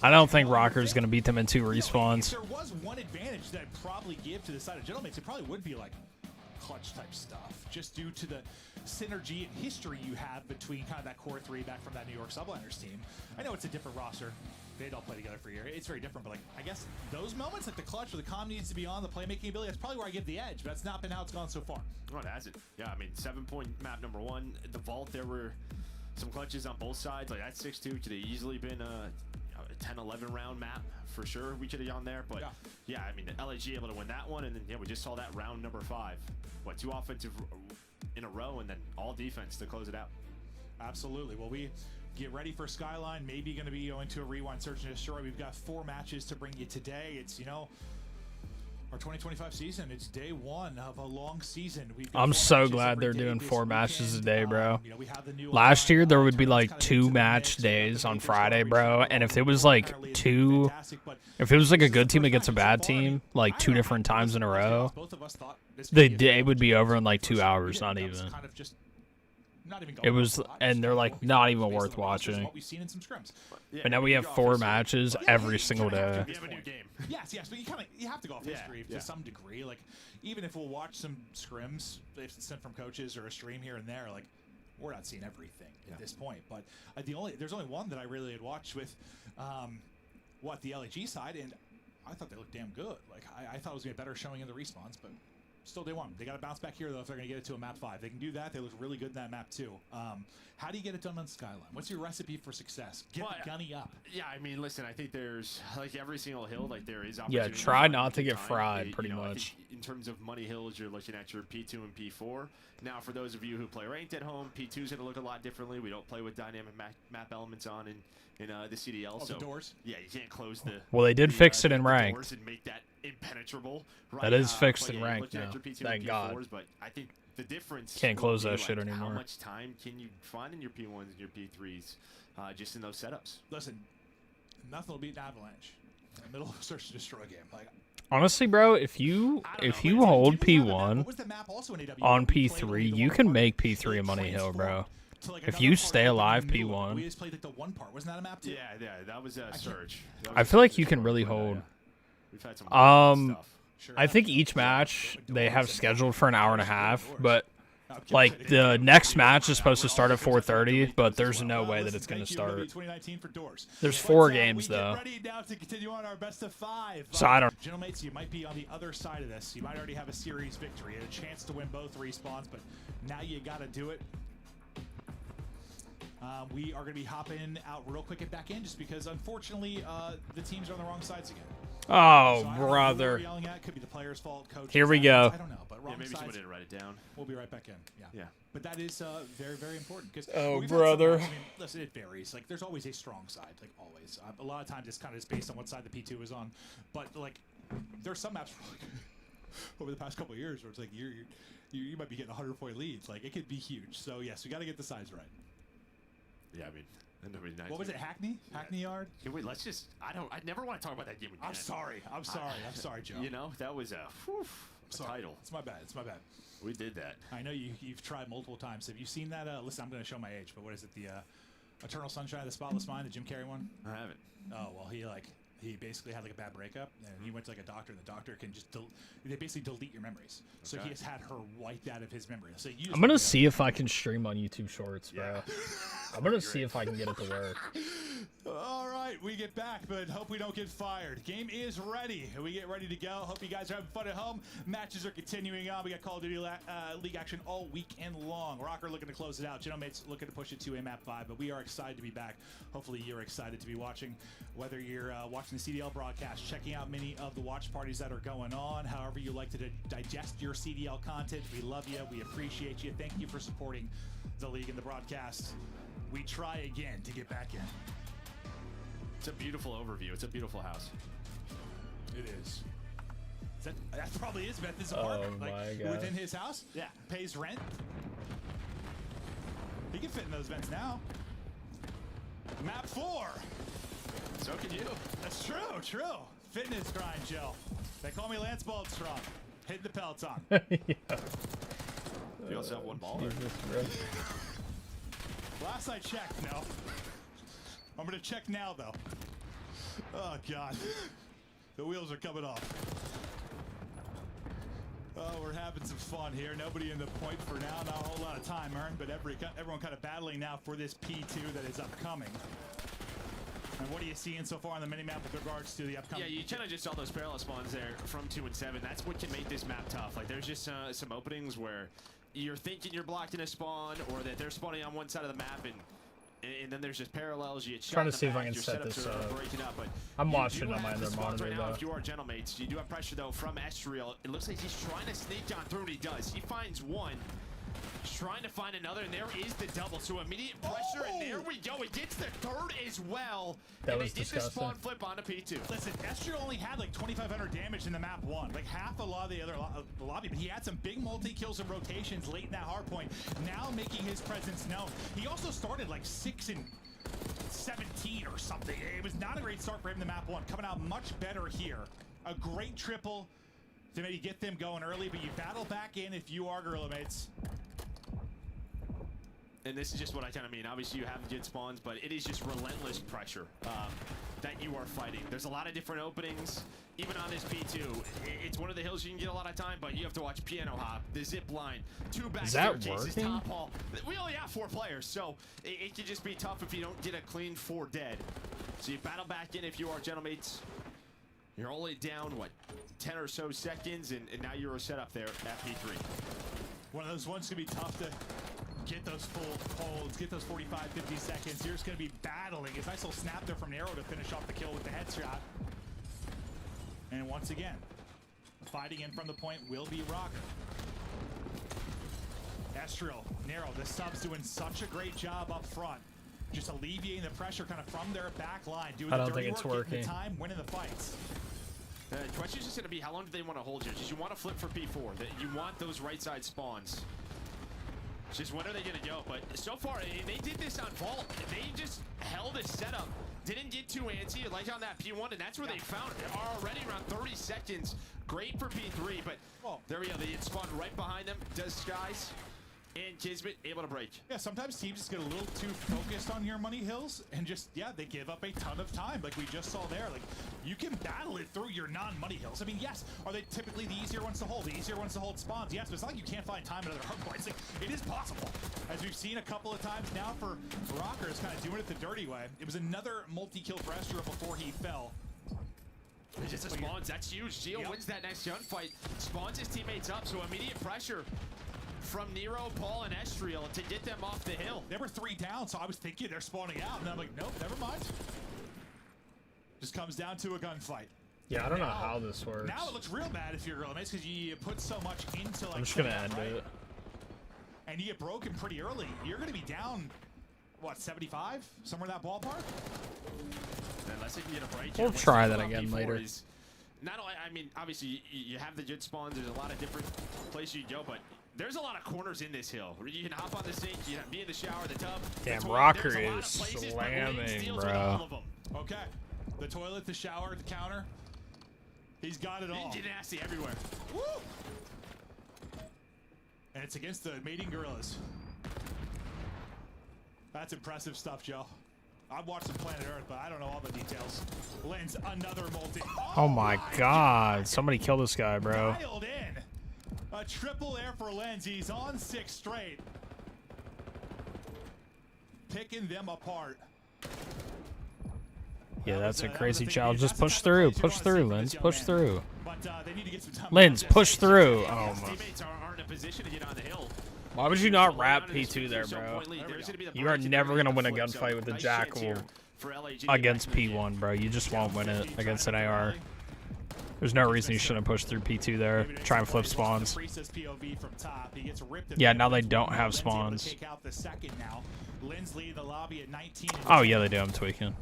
[SPEAKER 4] I don't think Rocker's going to beat them in 2 respawns.
[SPEAKER 5] If there was one advantage that I'd probably give to the side of Gentlemen, it probably would be like clutch type stuff, just due to the synergy and history you have between kind of that core 3 back from that New York Subliners team. I know it's a different roster. They'd all play together for a year. It's very different, but like, I guess those moments, like the clutch where the comm needs to be on, the playmaking ability, that's probably where I give the edge, but that's not been how it's gone so far.
[SPEAKER 6] Oh, it hasn't. Yeah, I mean, 7-point map number 1. The Vault, there were some clutches on both sides. Like, that 6-2 could have easily been a 10-11 round map for sure. We could have gone there, but yeah, I mean, the LAG able to win that one, and then we just saw that round number 5. What, 2 offensive in a row, and then all defense to close it out.
[SPEAKER 5] Absolutely. Well, we get ready for Skyline. Maybe going to be going to a rewind search and destroy. We've got 4 matches to bring you today. It's, you know, our 2025 season. It's day 1 of a long season.
[SPEAKER 4] I'm so glad they're doing 4 matches a day, bro. Last year there would be like 2 match days on Friday, bro, and if it was like if it was like a good team against a bad team, like 2 different times in a row, the day would be over in like 2 hours, not even. It was, and they're like not even worth watching. But now we have 4 matches every single day.
[SPEAKER 5] We have a new game. Yes, but you have to go off history to some degree. Like, even if we'll watch some scrims, if it's sent from coaches or a stream here and there, like, we're not seeing everything at this point. But there's only one that I really had watched with the LAG side, and I thought they looked damn good. Like, I thought it was gonna be a better showing in the respawns, but Still day one. They got to bounce back here, though, if they're going to get it to a map 5. They can do that. They look really good in that map, too. How do you get it done on Skyline? What's your recipe for success? Get the gunny up.
[SPEAKER 6] Yeah, I mean, listen, I think there's, like, every single hill, like, there is opportunity.
[SPEAKER 4] Yeah, try not to get fried, pretty much.
[SPEAKER 6] In terms of money hills, you're looking at your P2 and P4. Now, for those of you who play ranked at home, P2 is going to look a lot differently. We don't play with dynamic map elements on in the CDL.
[SPEAKER 5] So the doors?
[SPEAKER 6] Yeah, you can't close the...
[SPEAKER 4] Well, they did fix it in ranked.
[SPEAKER 6] Doors and make that impenetrable. Right?
[SPEAKER 4] That is fixed
[SPEAKER 6] But
[SPEAKER 4] in
[SPEAKER 6] yeah,
[SPEAKER 4] ranked now. Thank God.
[SPEAKER 6] But I think the difference...
[SPEAKER 4] Can't close
[SPEAKER 6] will be,
[SPEAKER 4] that shit
[SPEAKER 6] like,
[SPEAKER 4] anymore.
[SPEAKER 6] How much time can you find in your P1s and your P3s just in those setups?
[SPEAKER 5] Listen, nothing will beat an Avalanche in the middle of a search and destroy game. Like,
[SPEAKER 4] honestly, bro, if you hold P1 on P3, you can make P3 a money hill, bro. If you stay alive P1,
[SPEAKER 5] we just played like the one part. Wasn't that a map too?
[SPEAKER 6] Yeah, that was a surge.
[SPEAKER 4] I feel like you can really hold.
[SPEAKER 6] We've had some stuff.
[SPEAKER 4] I think each match they have scheduled for an hour and a half, but like the next match is supposed to start at 4:30, but there's no way that it's going to start. There's 4 games though, so I don't.
[SPEAKER 5] Gentlemates, you might be on the other side of this. You might already have a series victory and a chance to win both respawns, but now you got to do it. We are going to be hopping out real quick and back in just because, unfortunately, the teams are on the wrong sides again.
[SPEAKER 4] Oh,
[SPEAKER 5] so
[SPEAKER 4] brother.
[SPEAKER 5] Yelling at. Could be the player's fault, coach.
[SPEAKER 4] Here we go.
[SPEAKER 5] I don't know, but wrong
[SPEAKER 6] maybe
[SPEAKER 5] sides.
[SPEAKER 6] somebody didn't write it down.
[SPEAKER 5] We'll be right back in. Yeah. But that is very, very important. Cause
[SPEAKER 4] oh,
[SPEAKER 5] we've
[SPEAKER 4] brother.
[SPEAKER 5] I mean, listen, it varies. Like, there's always a strong side, like always. A lot of times it's kind of just based on what side the P2 is on. But, like, there's some maps over the past couple of years where it's like you might be getting 100-point leads. Like, it could be huge. So, yes, we got to get the sides right.
[SPEAKER 6] Yeah, I mean, nice.
[SPEAKER 5] What was it, Hackney? Yeah. Hackney Yard?
[SPEAKER 6] Can we, let's just, I never want to talk about that game again.
[SPEAKER 5] I'm sorry, Joe.
[SPEAKER 6] You know, that was a title.
[SPEAKER 5] It's my bad.
[SPEAKER 6] We did that.
[SPEAKER 5] I know you've tried multiple times. Have you seen that? Listen, I'm going to show my age, but what is it? The Eternal Sunshine of the Spotless Mind, the Jim Carrey one?
[SPEAKER 6] I haven't.
[SPEAKER 5] Oh, well, he basically had like a bad breakup, and he went to like a doctor, and the doctor can just they basically delete your memories. So he has had her wiped out of his memory. So
[SPEAKER 4] I'm gonna see if I can stream on YouTube Shorts, bro.
[SPEAKER 6] Yeah.
[SPEAKER 4] I'm gonna see if I can get it to work.
[SPEAKER 5] All right, we get back, but hope we don't get fired. Game is ready. We get ready to go. Hope you guys are having fun at home. Matches are continuing on. We got Call of Duty League action all weekend long. Rocker looking to close it out. Gentlemates looking to push it to a map 5, but we are excited to be back. Hopefully you're excited to be watching. Whether you're watching the CDL broadcast, checking out many of the watch parties that are going on, however you like to digest your CDL content, we love you. We appreciate you. Thank you for supporting the league and the broadcast. We try again to get back in.
[SPEAKER 6] It's a beautiful overview. It's a beautiful house.
[SPEAKER 5] It is. That probably is Beth's apartment.
[SPEAKER 4] Oh my
[SPEAKER 5] like,
[SPEAKER 4] God.
[SPEAKER 5] within his house? Yeah. Pays rent. He can fit in those vents now. Map 4.
[SPEAKER 6] So can you.
[SPEAKER 5] That's true. Fitness grind, Joe. They call me Lance Baldstrong. Hitting the Peloton.
[SPEAKER 4] Yeah.
[SPEAKER 6] You also have one ball.
[SPEAKER 5] Last I checked, no. I'm going to check now, though. Oh, God. The wheels are coming off. Oh, we're having some fun here. Nobody in the point for now. Not a whole lot of time earned, but everyone kind of battling now for this P2 that is upcoming. And what are you seeing so far on the minimap with regards to the upcoming?
[SPEAKER 6] Yeah, you kind of just saw those parallel spawns there from 2 and 7. That's what can make this map tough. Like, there's just some openings where you're thinking you're blocked in a spawn, or that they're spawning on one side of the map, and then there's just parallels. You
[SPEAKER 4] trying to see if I can set this up.
[SPEAKER 6] But
[SPEAKER 4] I'm watching on my other monitor
[SPEAKER 6] right now,
[SPEAKER 4] though.
[SPEAKER 6] if you are Gentlemates, you do have pressure though from Estriel. It looks like he's trying to sneak down through, and he does. He finds one. He's trying to find another, and there is the double. So immediate pressure, and there we go. He gets the third as well.
[SPEAKER 4] That was
[SPEAKER 6] disgusting. They did the spawn flip onto P2.
[SPEAKER 5] Listen, Estriel only had like 2,500 damage in the map 1, like half a lot of the other lobby, but he had some big multi-kills and rotations late in that hard point, now making his presence known. He also started like 6 and 17 or something. It was not a great start for him in the map 1. Coming out much better here. A great triple to maybe get them going early, but you battle back in if you are Gorilla Mates.
[SPEAKER 6] And this is just what I kind of mean. Obviously, you have good spawns, but it is just relentless pressure that you are fighting. There's a lot of different openings, even on this P2. It's one of the hills you can get a lot of time, but you have to watch piano hop, the zip line, 2 back staircases, top hall. We only have 4 players, so it can just be tough if you don't get a clean 4 dead. So you battle back in if you are Gentlemates. You're only down, what, 10 or so seconds, and now you're set up there at P3.
[SPEAKER 5] One of those ones going to be tough to get those full holds, get those 45, 50 seconds. You're just going to be battling. It's nice little snap there from Nero to finish off the kill with the headshot. And once again, fighting in from the point will be Rocker. Estriel, Nero, the subs doing such a great job up front. Just alleviating the pressure kind of from their back line. Doing
[SPEAKER 4] I
[SPEAKER 5] the
[SPEAKER 4] don't
[SPEAKER 5] dirty
[SPEAKER 4] think it's
[SPEAKER 5] work, getting
[SPEAKER 4] working.
[SPEAKER 5] the time, winning the fights.
[SPEAKER 6] The question is just going to be how long do they want to hold you? Just you want to flip for P4. That you want those right side spawns. It's just when are they going to go? But so far, and they did this on Vault. They just held a setup. Didn't get too antsy like on that P1, and that's where they found it. Already around 30 seconds. Great for P3, but there we go. They get spawned right behind them. Does Skies and Kismet able to break.
[SPEAKER 5] Yeah, sometimes teams just get a little too focused on your money hills and just, yeah, they give up a ton of time like we just saw there. Like, you can battle it through your non-money hills. I mean, yes, are they typically the easier ones to hold? The easier ones to hold spawns? Yes, but it's not like you can't find time at other hard points. Like, it is possible. As we've seen a couple of times now for Rockers kind of doing it the dirty way. It was another multi-kill for Estriel before he fell.
[SPEAKER 6] It's just a spawns. That's huge. Gio wins that next gunfight. Spawns his teammates up, so immediate pressure from Nero, Paul, and Estriel to get them off the hill.
[SPEAKER 5] They were 3 down, so I was thinking they're spawning out, and I'm like, nope, never mind. Just comes down to a gunfight.
[SPEAKER 4] Yeah, I don't know how this works.
[SPEAKER 5] Now it looks real bad if you're girl mates because you put so much into like.
[SPEAKER 4] I'm just gonna end it.
[SPEAKER 5] And you get broken pretty early. You're gonna be down, what, 75? Somewhere in that ballpark?
[SPEAKER 6] Unless they can get a break.
[SPEAKER 4] We'll try that again later.
[SPEAKER 6] Not only, I mean, obviously you have the good spawns. There's a lot of different places you can go, but there's a lot of corners in this hill. You can hop on the sink, you can be in the shower, the tub.
[SPEAKER 4] Damn, Rocker is slamming, bro.
[SPEAKER 5] Okay, the toilet, the shower, the counter. He's got it all.
[SPEAKER 6] Ninja nasty everywhere.
[SPEAKER 5] Woo! And it's against the mating gorillas. That's impressive stuff, Joe. I've watched some Planet Earth, but I don't know all the details. Lens, another multi.
[SPEAKER 4] Oh my god, somebody kill this guy, bro.
[SPEAKER 5] Dialed in. A triple there for Lens. He's on 6 straight. Picking them apart.
[SPEAKER 4] Yeah, that's a crazy challenge. Just push through, Lens, push through.
[SPEAKER 5] But they need to get some time.
[SPEAKER 4] Lens, push through. Oh my.
[SPEAKER 6] Teammates aren't in a position to get on the hill.
[SPEAKER 4] Why would you not wrap P2 there, bro? You are never gonna win a gunfight with a Jackal against P1, bro. You just won't win it against an AR. There's no reason you shouldn't push through P2 there. Try and flip spawns. Yeah, now they don't have spawns. Oh yeah, they do. I'm tweaking.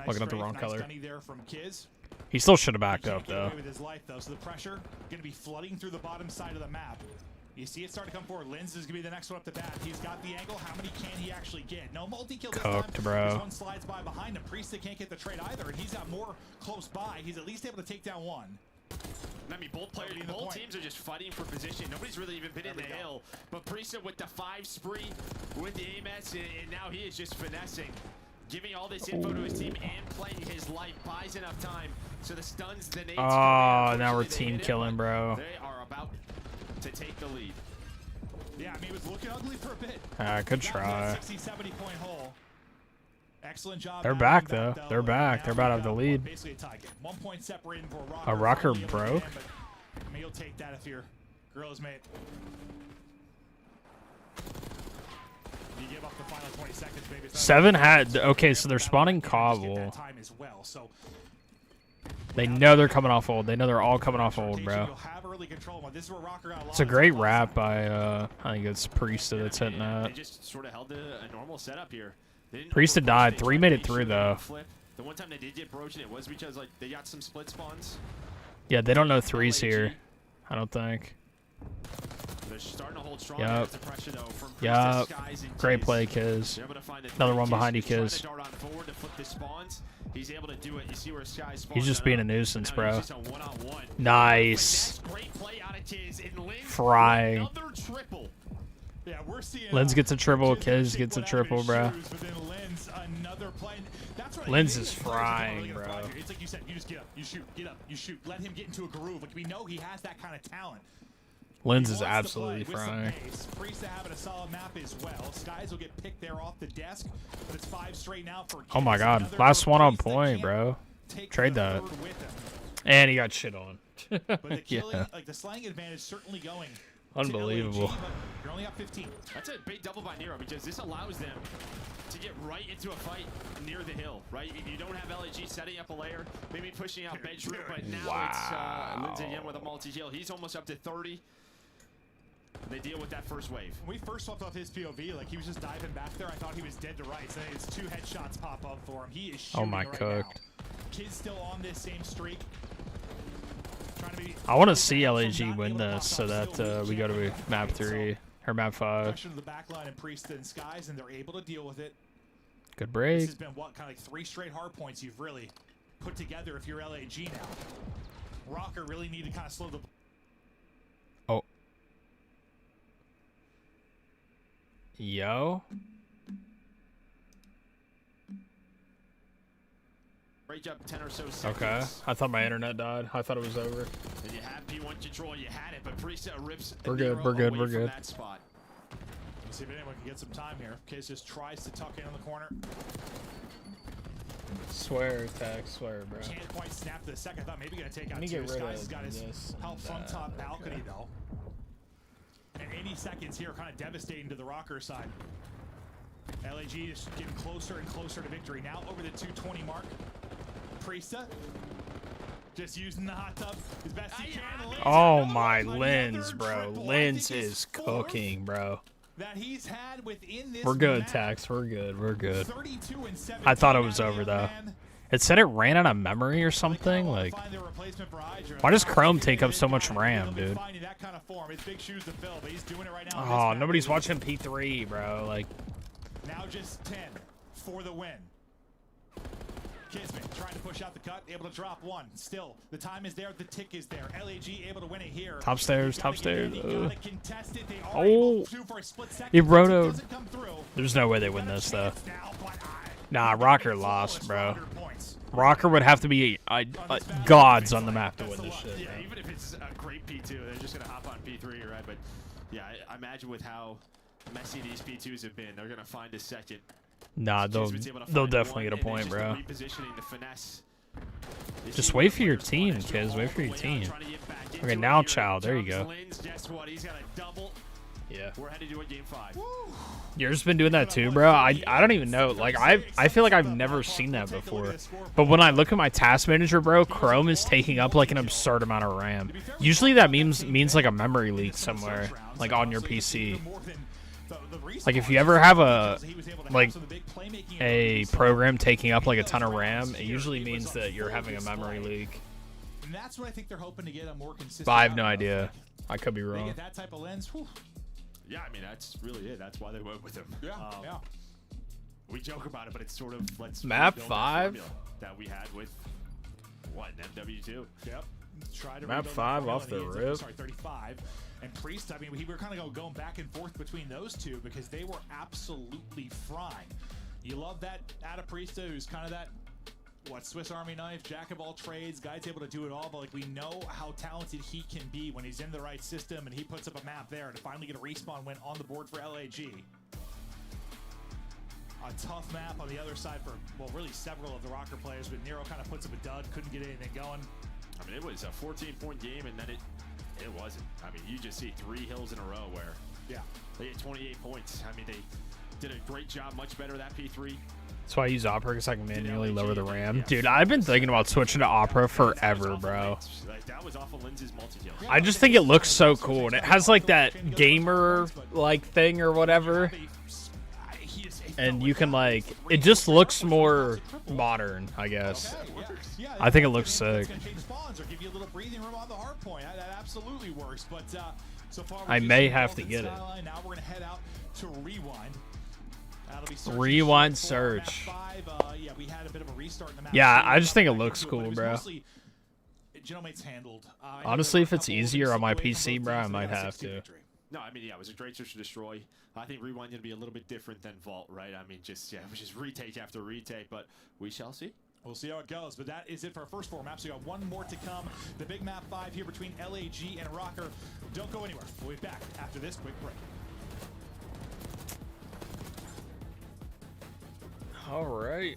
[SPEAKER 4] Looking at the wrong color. He still should have backed up though.
[SPEAKER 5] So the pressure going to be flooding through the bottom side of the map. You see it starting to come forward. Lens is going to be the next one up the bat. He's got the angle. How many can he actually get? No multi-kill this time.
[SPEAKER 4] Cooked, bro.
[SPEAKER 5] This one slides by behind him. Priest can't get the trade either, and he's got more close by. He's at least able to take down one.
[SPEAKER 6] I mean, both teams are just fighting for position. Nobody's really even been in the hill. But Priest with the 5 spree, with the AMS, and now he is just finessing. Giving all this info to his team and playing his life, buys enough time. So the stuns, the nades.
[SPEAKER 4] Oh, now we're team killing, bro.
[SPEAKER 6] They are about to take the lead.
[SPEAKER 5] Yeah, I mean, it was looking ugly for a bit.
[SPEAKER 4] Good try.
[SPEAKER 5] 60, 70 point hole. Excellent job.
[SPEAKER 4] They're back though. They're back. They're about to have the lead.
[SPEAKER 5] Basically a tie game. 1 point separating for
[SPEAKER 4] A Rocker broke.
[SPEAKER 5] I mean, you'll take that if you're girl's mate. You give up the final 20 seconds, maybe.
[SPEAKER 4] 7 had. Okay, so they're spawning Cobble. They know they're coming off old. They know they're all coming off old, bro. It's a great wrap by, I think it's Priesta that's hitting that.
[SPEAKER 6] They just sort of held a normal setup here.
[SPEAKER 4] Priesta died. 3 made it through, though.
[SPEAKER 6] The one time they did get broken, it was because, like, they got some split spawns.
[SPEAKER 4] Yeah, they don't know 3's here. I don't think.
[SPEAKER 6] They're starting to hold strong.
[SPEAKER 4] Yep.
[SPEAKER 6] Pressure, though, from
[SPEAKER 4] Yep. Great play, Kiz. Another one behind you, Kiz.
[SPEAKER 6] He's able to do it. You see where Sky
[SPEAKER 4] He's just being a nuisance, bro. Nice. Fry.
[SPEAKER 5] Yeah, we're seeing,
[SPEAKER 4] Lens gets a triple. Kiz gets a triple, bro. Lens is frying, bro.
[SPEAKER 5] It's like you said, you just get up, you shoot, get up, you shoot. Let him get into a groove. Like, we know he has that kind of talent.
[SPEAKER 4] Lens is absolutely frying.
[SPEAKER 5] Priest having a solid map as well. Skies will get picked there off the desk, but it's 5 straight now for
[SPEAKER 4] Oh my god. Last one on point, bro. Trade that. And he got shit on.
[SPEAKER 5] But the killing, like the slaying advantage, certainly going.
[SPEAKER 4] Unbelievable.
[SPEAKER 5] To LAG, but you're only up 15.
[SPEAKER 6] That's a big double by Nero because this allows them to get right into a fight near the hill, right? You don't have LAG setting up a layer, maybe pushing out bedroom, but now it's Lindsay again with a multi-kill. He's almost up to 30. They deal with that first wave.
[SPEAKER 5] When we first swapped off his POV, like he was just diving back there. I thought he was dead to rights. And it's 2 headshots pop up for him. He is shooting right
[SPEAKER 4] cooked.
[SPEAKER 5] now. Kid's still on this same streak.
[SPEAKER 4] I want to see LAG win this so that we go to map 3 or map 5.
[SPEAKER 5] Pressure to the back line and Priest and Skies, and they're able to deal with it.
[SPEAKER 4] Good break.
[SPEAKER 5] This has been what, kind of like 3 straight hard points you've really put together if you're LAG now. Rocker really need to kind of slow the.
[SPEAKER 4] Oh. Yo.
[SPEAKER 6] Break up 10 or so seconds.
[SPEAKER 4] Okay. I thought my internet died. I thought it was over.
[SPEAKER 6] And you have P1 control. You had it, but Priest rips.
[SPEAKER 4] We're good. We're good. We're good.
[SPEAKER 6] That spot.
[SPEAKER 5] Let's see if anyone can get some time here. Case just tries to tuck in on the corner.
[SPEAKER 4] Swear, tag, swear, bro.
[SPEAKER 5] Can't quite snap the second. I thought maybe gonna take out
[SPEAKER 4] me
[SPEAKER 5] 2.
[SPEAKER 4] get rid
[SPEAKER 5] Skies has
[SPEAKER 4] of
[SPEAKER 5] got his
[SPEAKER 4] this
[SPEAKER 5] help from
[SPEAKER 4] and
[SPEAKER 5] top
[SPEAKER 4] that.
[SPEAKER 5] balcony
[SPEAKER 4] Okay.
[SPEAKER 5] though. And 80 seconds here, kind of devastating to the Rocker side. LAG is getting closer and closer to victory. Now over the 220 mark. Priesta just using the hot tub as best he can.
[SPEAKER 4] Oh my lens, bro. Lens is cooking, bro.
[SPEAKER 5] That he's had within this
[SPEAKER 4] We're good,
[SPEAKER 5] map.
[SPEAKER 4] Tax. We're good. We're good.
[SPEAKER 5] 32 and 17.
[SPEAKER 4] I thought it was
[SPEAKER 5] Now the
[SPEAKER 4] over
[SPEAKER 5] other
[SPEAKER 4] though.
[SPEAKER 5] man,
[SPEAKER 4] It said it ran out of memory or something. Like,
[SPEAKER 5] find their replacement for Hydra.
[SPEAKER 4] why does Chrome take up so much RAM, dude?
[SPEAKER 5] Finding that kind of form. It's big shoes to fill, but he's doing it right now.
[SPEAKER 4] Oh, nobody's watching P3, bro. Like,
[SPEAKER 5] Now just 10 for the win. Kismet trying to push out the cut, able to drop 1. Still, the time is there, the tick is there. LAG able to win it here.
[SPEAKER 4] top stairs, top stairs.
[SPEAKER 5] Oh,
[SPEAKER 4] he rotoed. There's no way they win this though. Nah, Rocker lost, bro. Rocker would have to be gods on the map to win this shit.
[SPEAKER 6] Yeah, even if it's a great P2, they're just gonna hop on P3, right? But yeah, I imagine with how messy these P2s have been, they're gonna find a second.
[SPEAKER 4] Nah, they'll definitely get a point, bro. Just wait for your team, kids. Wait for your team. Okay, now Chow. There you go. Yeah.
[SPEAKER 6] We're headed to a game 5.
[SPEAKER 4] Yours been doing that too, bro? I don't even know. Like, I feel like I've never seen that before. But when I look at my task manager, bro, Chrome is taking up like an absurd amount of RAM. Usually that means like a memory leak somewhere, like on your PC. Like if you ever have a program taking up like a ton of RAM, it usually means that you're having a memory leak.
[SPEAKER 5] And that's what I think they're hoping to get a more consistent.
[SPEAKER 4] But I have no idea. I could be
[SPEAKER 5] They
[SPEAKER 4] wrong.
[SPEAKER 5] get that type of lens. Whew.
[SPEAKER 6] Yeah, I mean that's really it. That's why they went with him.
[SPEAKER 5] Yeah, yeah.
[SPEAKER 6] We joke about it, but it's sort of
[SPEAKER 4] Map
[SPEAKER 6] rebuild that
[SPEAKER 4] 5
[SPEAKER 6] formula that we had with what an MW2.
[SPEAKER 5] Yep. Try to
[SPEAKER 4] Map
[SPEAKER 5] rebuild
[SPEAKER 4] 5
[SPEAKER 5] the
[SPEAKER 4] off the
[SPEAKER 5] formula.
[SPEAKER 4] rip.
[SPEAKER 5] Sorry, 35. And Priest, I mean, we were kind of going back and forth between those two because they were absolutely frying. You love that Ada Priesta, who's kind of that, Swiss Army knife, jack of all trades, guy's able to do it all, but like we know how talented he can be when he's in the right system and he puts up a map there to finally get a respawn win on the board for LAG. A tough map on the other side for, well, really several of the Rocker players, but Nero kind of puts up a dud, couldn't get anything going.
[SPEAKER 6] I mean, it was a 14-point game, and then it wasn't. I mean, you just see 3 hills in a row where they had 28 points. I mean, they did a great job, much better that P3.
[SPEAKER 4] That's why I use Opera, because I can manually lower the RAM. Dude, I've been thinking about switching to Opera forever, bro.
[SPEAKER 6] That was off of Lindsay's multi-kill.
[SPEAKER 4] I just think it looks so cool, and it has like that gamer like thing or whatever. And you can like, it just looks more modern, I guess. I think it looks sick.
[SPEAKER 5] Absolutely works, but so far
[SPEAKER 4] I may have to get it.
[SPEAKER 5] Now we're gonna head out to Rewind.
[SPEAKER 4] Rewind search.
[SPEAKER 5] Yeah, we had a bit of a restart in the map.
[SPEAKER 4] Yeah, I just think it looks cool, bro.
[SPEAKER 5] Genomate's handled.
[SPEAKER 4] Honestly, if it's easier on my PC, bro, I might have to.
[SPEAKER 6] No, I mean, yeah, it was a great search to destroy. I think Rewind going to be a little bit different than Vault, right? I mean, just, yeah, it was just retake after retake, but we shall see.
[SPEAKER 5] We'll see how it goes, but that is it for our first 4 maps. We got one more to come. The big map 5 here between LAG and Rocker. Don't go anywhere. We'll be back after this quick break.
[SPEAKER 4] All right.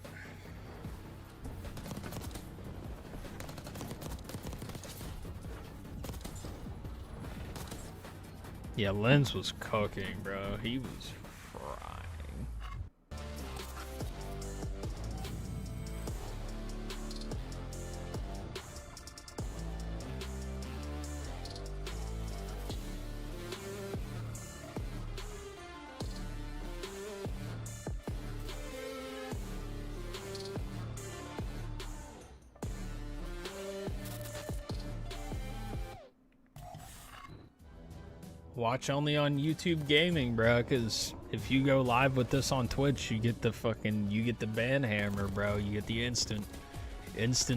[SPEAKER 4] Yeah, Lens was cooking, bro. He was frying. Watch only on YouTube Gaming, bro, because if you go live with this on Twitch, you get the ban hammer, bro. You get the instant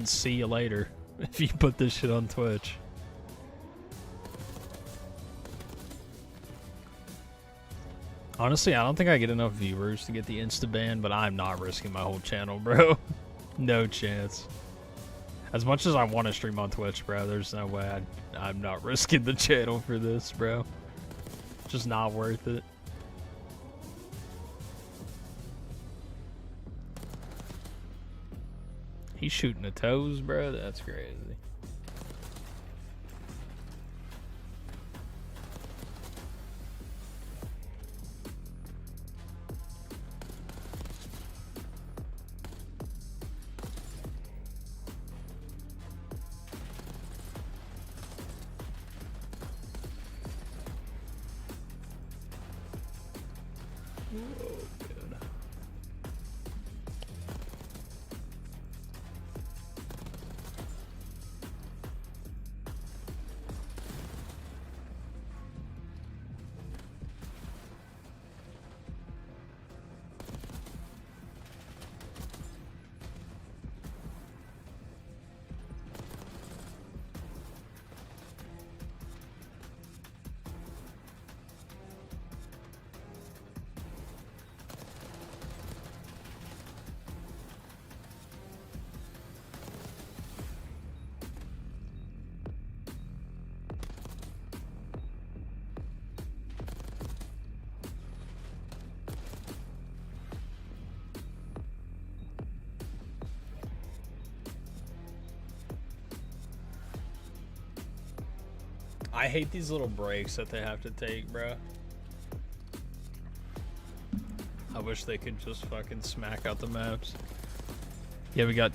[SPEAKER 4] see you later if you put this shit on Twitch. Honestly, I don't think I get enough viewers to get the insta ban, but I'm not risking my whole channel, bro. No chance. As much as I want to stream on Twitch, bro, there's no way I'm not risking the channel for this, bro. Just not worth it. He's shooting the toes, bro. That's crazy. I hate these little breaks that they have to take, bro. I wish they could just fucking smack out the maps. Yeah, we got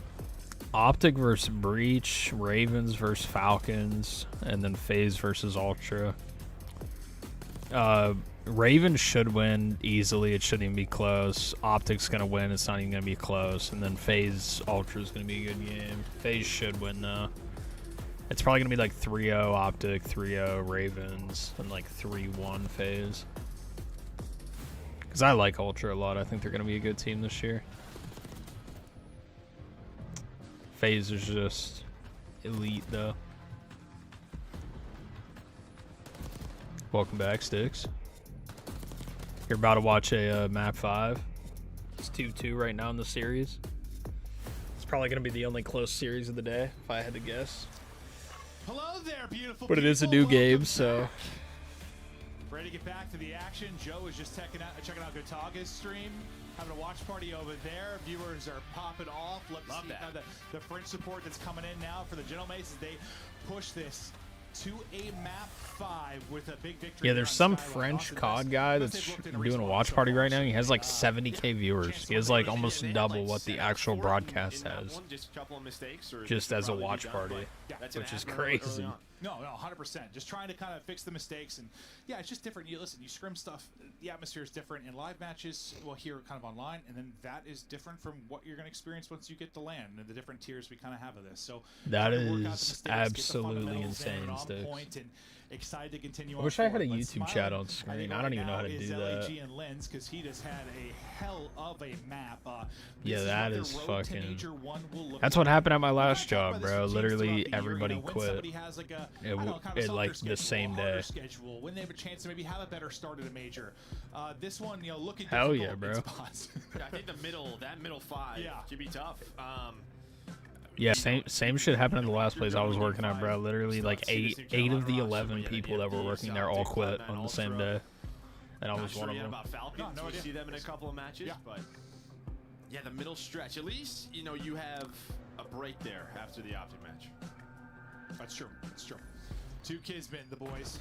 [SPEAKER 4] Optic versus Breach, Ravens versus Falcons, and then FaZe versus Ultra. Ravens should win easily. It shouldn't even be close. Optic's gonna win. It's not even gonna be close. And then FaZe Ultra's gonna be a good game. FaZe should win though. It's probably gonna be like 3-0 Optic, 3-0 Ravens, and like 3-1 FaZe. Because I like Ultra a lot. I think they're gonna be a good team this year. FaZe is just elite though. Welcome back, Sticks. You're about to watch a map 5. It's 2-2 right now in the series. It's probably gonna be the only close series of the day, if I had to guess.
[SPEAKER 5] Hello there, beautiful
[SPEAKER 4] But it is a
[SPEAKER 5] people.
[SPEAKER 4] new game,
[SPEAKER 5] Welcome
[SPEAKER 4] so.
[SPEAKER 5] back. Ready to get back to the action. Joe is just checking out Gotaga's stream, having a watch party over there. Viewers are popping off. Love to see how the French support that's coming in now for the Gentlemen as they push this to a map 5 with a big victory.
[SPEAKER 4] Yeah, there's some French COD guy that's doing a watch party right now. He has like 70k viewers. He has like almost double what the actual broadcast has. Just as a watch party, which is crazy.
[SPEAKER 5] No, 100%. Just trying to kind of fix the mistakes, and yeah, it's just different. You listen, you scrim stuff. The atmosphere is different in live matches. Well, here kind of online, and then that is different from what you're going to experience once you get to LAN and the different tiers we kind of have of this. So
[SPEAKER 4] that is absolutely insane, Sticks.
[SPEAKER 5] Excited to continue.
[SPEAKER 4] I wish I had a YouTube chat on screen. I don't even know how to do that.
[SPEAKER 5] And Lens, because he just had a hell of a map.
[SPEAKER 4] Yeah, that is fucking. That's what happened at my last job, bro. Literally everybody quit. It like the same day.
[SPEAKER 5] When they have a chance to maybe have a better start at a major. This one, you know, looking.
[SPEAKER 4] Hell yeah, bro.
[SPEAKER 6] Yeah, I think that middle 5 could be tough.
[SPEAKER 4] Yeah, same shit happened in the last place I was working at, bro. Literally, like eight of the 11 people that were working there all quit on the same day, and I was one of them.
[SPEAKER 6] About Falcons, we see them in a couple of matches, but yeah, the middle stretch. At least you know you have a break there after the Optic match.
[SPEAKER 5] That's true. That's true. 2 Kismet, the boys.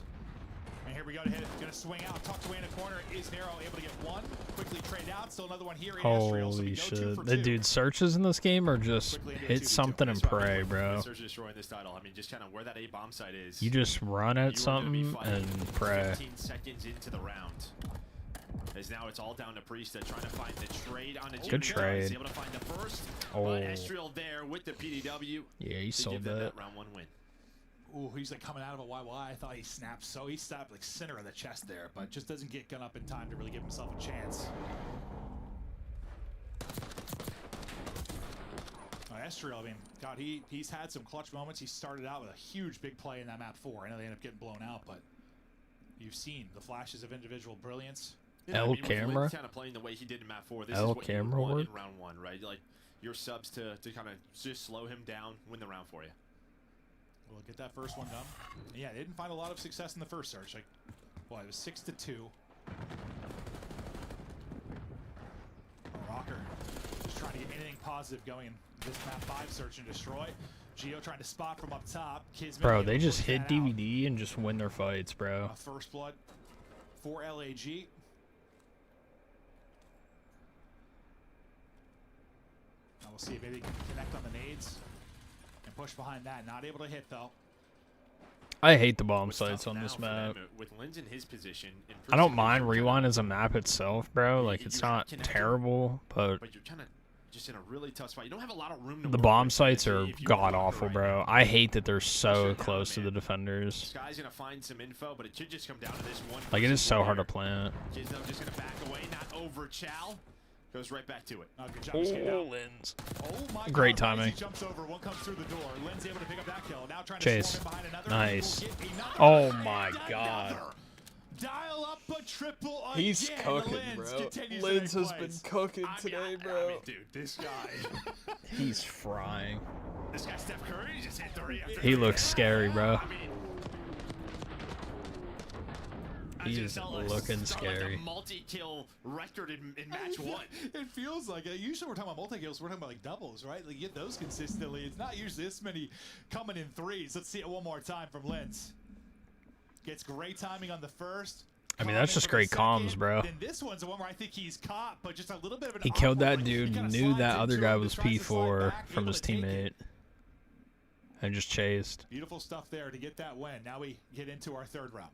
[SPEAKER 5] And here we go to hit it. Going to swing out. Tucked away in a corner. Is Nero able to get one? Quickly trade out. Still another one here.
[SPEAKER 4] Holy shit. The dude searches in this game or just hit something and pray, bro.
[SPEAKER 6] Search and destroy in this title. I mean, just kind of where that A bomb site is.
[SPEAKER 4] You just run at something and pray.
[SPEAKER 6] 15 seconds into the round. As now it's all down to Priesta trying to find the trade on a
[SPEAKER 4] Good trade.
[SPEAKER 6] He's able to find the first.
[SPEAKER 4] Oh.
[SPEAKER 6] But Estriel there with the PDW.
[SPEAKER 4] Yeah, he sold
[SPEAKER 6] that
[SPEAKER 4] that.
[SPEAKER 6] round 1 win.
[SPEAKER 5] Ooh, he's like coming out of a YY. I thought he snapped. So he stopped like center of the chest there, but just doesn't get gun up in time to really give himself a chance. Estriel, I mean, God, he's had some clutch moments. He started out with a huge big play in that map 4. I know they ended up getting blown out, but you've seen the flashes of individual brilliance.
[SPEAKER 4] L camera.
[SPEAKER 6] Kind of playing the way he did in map 4. This
[SPEAKER 4] L
[SPEAKER 6] is what
[SPEAKER 4] camera
[SPEAKER 6] you want
[SPEAKER 4] work?
[SPEAKER 6] in round 1, right? Like your subs to kind of just slow him down, win the round for you.
[SPEAKER 5] We'll get that first one done. Yeah, they didn't find a lot of success in the first search. Like, well, it was 6-2. Rocker just trying to get anything positive going in this map 5 search and destroy. Geo trying to spot from up top. Kismet
[SPEAKER 4] Bro, they just hit DVD and just win their fights, bro.
[SPEAKER 5] First blood for LAG. Now we'll see if maybe they can connect on the nades and push behind that. Not able to hit though.
[SPEAKER 4] I hate the bomb sites on this map.
[SPEAKER 6] With Linz in his position,
[SPEAKER 4] I don't mind Rewind as a map itself, bro. Like, it's not terrible, but
[SPEAKER 6] you're kind of just in a really tough spot. You don't have a lot of room to
[SPEAKER 4] the bomb sites are god-awful, bro. I hate that they're so close to the defenders.
[SPEAKER 6] This guy's going to find some info, but it should just come down to this one.
[SPEAKER 4] Like, it is so hard to plant.
[SPEAKER 6] Kizno just going to back away, not over Chow. Goes right back to it.
[SPEAKER 5] Good job.
[SPEAKER 4] Oh, Linz.
[SPEAKER 5] Oh my
[SPEAKER 4] Great
[SPEAKER 5] God,
[SPEAKER 4] timing.
[SPEAKER 5] He jumps over, one comes through the door. Lynn's able to pick up that kill. Now trying
[SPEAKER 4] Chase.
[SPEAKER 5] to swarm in behind another.
[SPEAKER 4] Nice.
[SPEAKER 5] Another.
[SPEAKER 4] Oh my God.
[SPEAKER 5] Dial up a triple
[SPEAKER 4] He's
[SPEAKER 5] again.
[SPEAKER 4] cooking,
[SPEAKER 5] Linz
[SPEAKER 4] bro.
[SPEAKER 5] continues
[SPEAKER 4] Linz
[SPEAKER 5] to make
[SPEAKER 4] has been
[SPEAKER 5] plays.
[SPEAKER 4] cooking today, bro.
[SPEAKER 6] Dude, this guy.
[SPEAKER 4] He's frying.
[SPEAKER 6] This guy, Steph Curry, just hit 30 after
[SPEAKER 4] He looks scary, bro.
[SPEAKER 6] I mean,
[SPEAKER 4] He's looking scary.
[SPEAKER 6] Like a multi-kill record in match 1.
[SPEAKER 5] It feels like it. Usually we're talking about multi-kills, we're talking about like doubles, right? Like you get those consistently. It's not usually this many coming in threes. Let's see it one more time from Linz. Gets great timing on the first.
[SPEAKER 4] I mean, that's just great comms, bro.
[SPEAKER 5] Then this one's the one where I think he's caught, but just a little bit of an
[SPEAKER 4] He killed
[SPEAKER 5] awkward,
[SPEAKER 4] that
[SPEAKER 5] like,
[SPEAKER 4] dude,
[SPEAKER 5] he kinda
[SPEAKER 4] knew
[SPEAKER 5] slides
[SPEAKER 4] that other
[SPEAKER 5] into
[SPEAKER 4] guy
[SPEAKER 5] him,
[SPEAKER 4] was
[SPEAKER 5] tries to slide
[SPEAKER 4] P4
[SPEAKER 5] back,
[SPEAKER 4] from
[SPEAKER 5] able
[SPEAKER 4] his
[SPEAKER 5] to take it.
[SPEAKER 4] teammate. And just chased.
[SPEAKER 5] Beautiful stuff there to get that win. Now we get into our third round.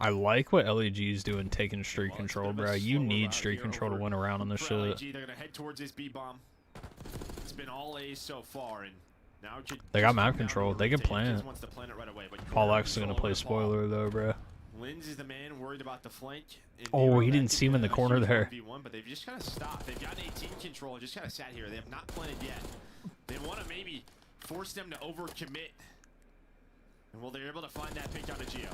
[SPEAKER 4] I like what LEG is doing, taking streak control, bro. You need streak control to win around on this shit.
[SPEAKER 6] LAG, they're gonna head towards this B bomb. It's been all A's so far, and now it should
[SPEAKER 4] They got
[SPEAKER 6] just
[SPEAKER 4] map
[SPEAKER 6] come down
[SPEAKER 4] control.
[SPEAKER 6] to
[SPEAKER 4] They can
[SPEAKER 6] rotate.
[SPEAKER 4] plant.
[SPEAKER 6] Kiz wants to plant it right away, but
[SPEAKER 4] Paul
[SPEAKER 6] you're
[SPEAKER 4] X is gonna
[SPEAKER 6] control
[SPEAKER 4] play
[SPEAKER 6] over the
[SPEAKER 4] spoiler though, bro.
[SPEAKER 6] Linz is the man worried about the flank. And
[SPEAKER 4] Oh,
[SPEAKER 6] Nero,
[SPEAKER 4] he
[SPEAKER 6] that
[SPEAKER 4] didn't
[SPEAKER 6] could
[SPEAKER 4] see him
[SPEAKER 6] be
[SPEAKER 4] in the
[SPEAKER 6] a
[SPEAKER 4] corner
[SPEAKER 6] huge
[SPEAKER 4] there.
[SPEAKER 6] 1v1, but they've just kind of stopped. They've got 18 control and just kind of sat here. They have not planted yet. They want to maybe force them to overcommit. And well, they're able to find that pick out of Geo.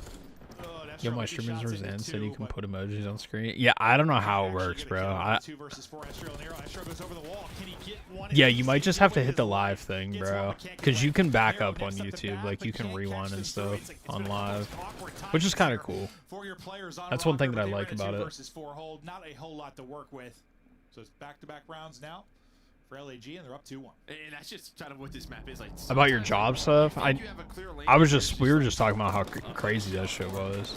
[SPEAKER 5] Oh, that's
[SPEAKER 4] Yo,
[SPEAKER 5] right.
[SPEAKER 4] my
[SPEAKER 5] He
[SPEAKER 4] streamers
[SPEAKER 5] shots
[SPEAKER 4] was
[SPEAKER 5] into
[SPEAKER 4] in, said
[SPEAKER 5] two,
[SPEAKER 4] you can
[SPEAKER 5] but
[SPEAKER 4] put emojis on screen. Yeah, I don't know how it
[SPEAKER 5] actually
[SPEAKER 4] works,
[SPEAKER 5] get a
[SPEAKER 4] bro.
[SPEAKER 5] kill on the 2 versus 4. Estriel Nero. Estriel goes over the wall. Can he get one?
[SPEAKER 4] Yeah,
[SPEAKER 5] and
[SPEAKER 4] you
[SPEAKER 5] he
[SPEAKER 4] might
[SPEAKER 5] stays
[SPEAKER 4] just have to
[SPEAKER 5] with
[SPEAKER 4] hit the
[SPEAKER 5] his
[SPEAKER 4] live
[SPEAKER 5] life.
[SPEAKER 4] thing,
[SPEAKER 5] Gets
[SPEAKER 4] bro.
[SPEAKER 5] one, but can't
[SPEAKER 4] Because you
[SPEAKER 5] connect.
[SPEAKER 4] can back
[SPEAKER 5] Nero
[SPEAKER 4] up on
[SPEAKER 5] nicks up the
[SPEAKER 4] YouTube,
[SPEAKER 5] back,
[SPEAKER 4] like
[SPEAKER 5] but
[SPEAKER 4] you can
[SPEAKER 5] can't
[SPEAKER 4] rewind
[SPEAKER 5] catch
[SPEAKER 4] and
[SPEAKER 5] these three.
[SPEAKER 4] stuff
[SPEAKER 5] It's like- it's
[SPEAKER 4] on
[SPEAKER 5] been one of
[SPEAKER 4] live,
[SPEAKER 5] those awkward
[SPEAKER 4] which is
[SPEAKER 5] times
[SPEAKER 4] kind of
[SPEAKER 5] here
[SPEAKER 4] cool.
[SPEAKER 5] for your players on
[SPEAKER 4] That's one thing
[SPEAKER 5] roster,
[SPEAKER 4] that I
[SPEAKER 5] but they
[SPEAKER 4] like
[SPEAKER 5] ran a
[SPEAKER 4] about
[SPEAKER 5] 2
[SPEAKER 4] it.
[SPEAKER 5] versus 4 hold. Not a whole lot to work with. So it's back-to-back rounds now for LAG, and they're up 2-1.
[SPEAKER 6] And that's just kind of what this map is like.
[SPEAKER 4] About your
[SPEAKER 6] Sometimes
[SPEAKER 4] job stuff,
[SPEAKER 6] you think you have a clear lane,
[SPEAKER 4] I was
[SPEAKER 6] there's
[SPEAKER 4] just, we were
[SPEAKER 6] like
[SPEAKER 4] just talking about how crazy that shit was.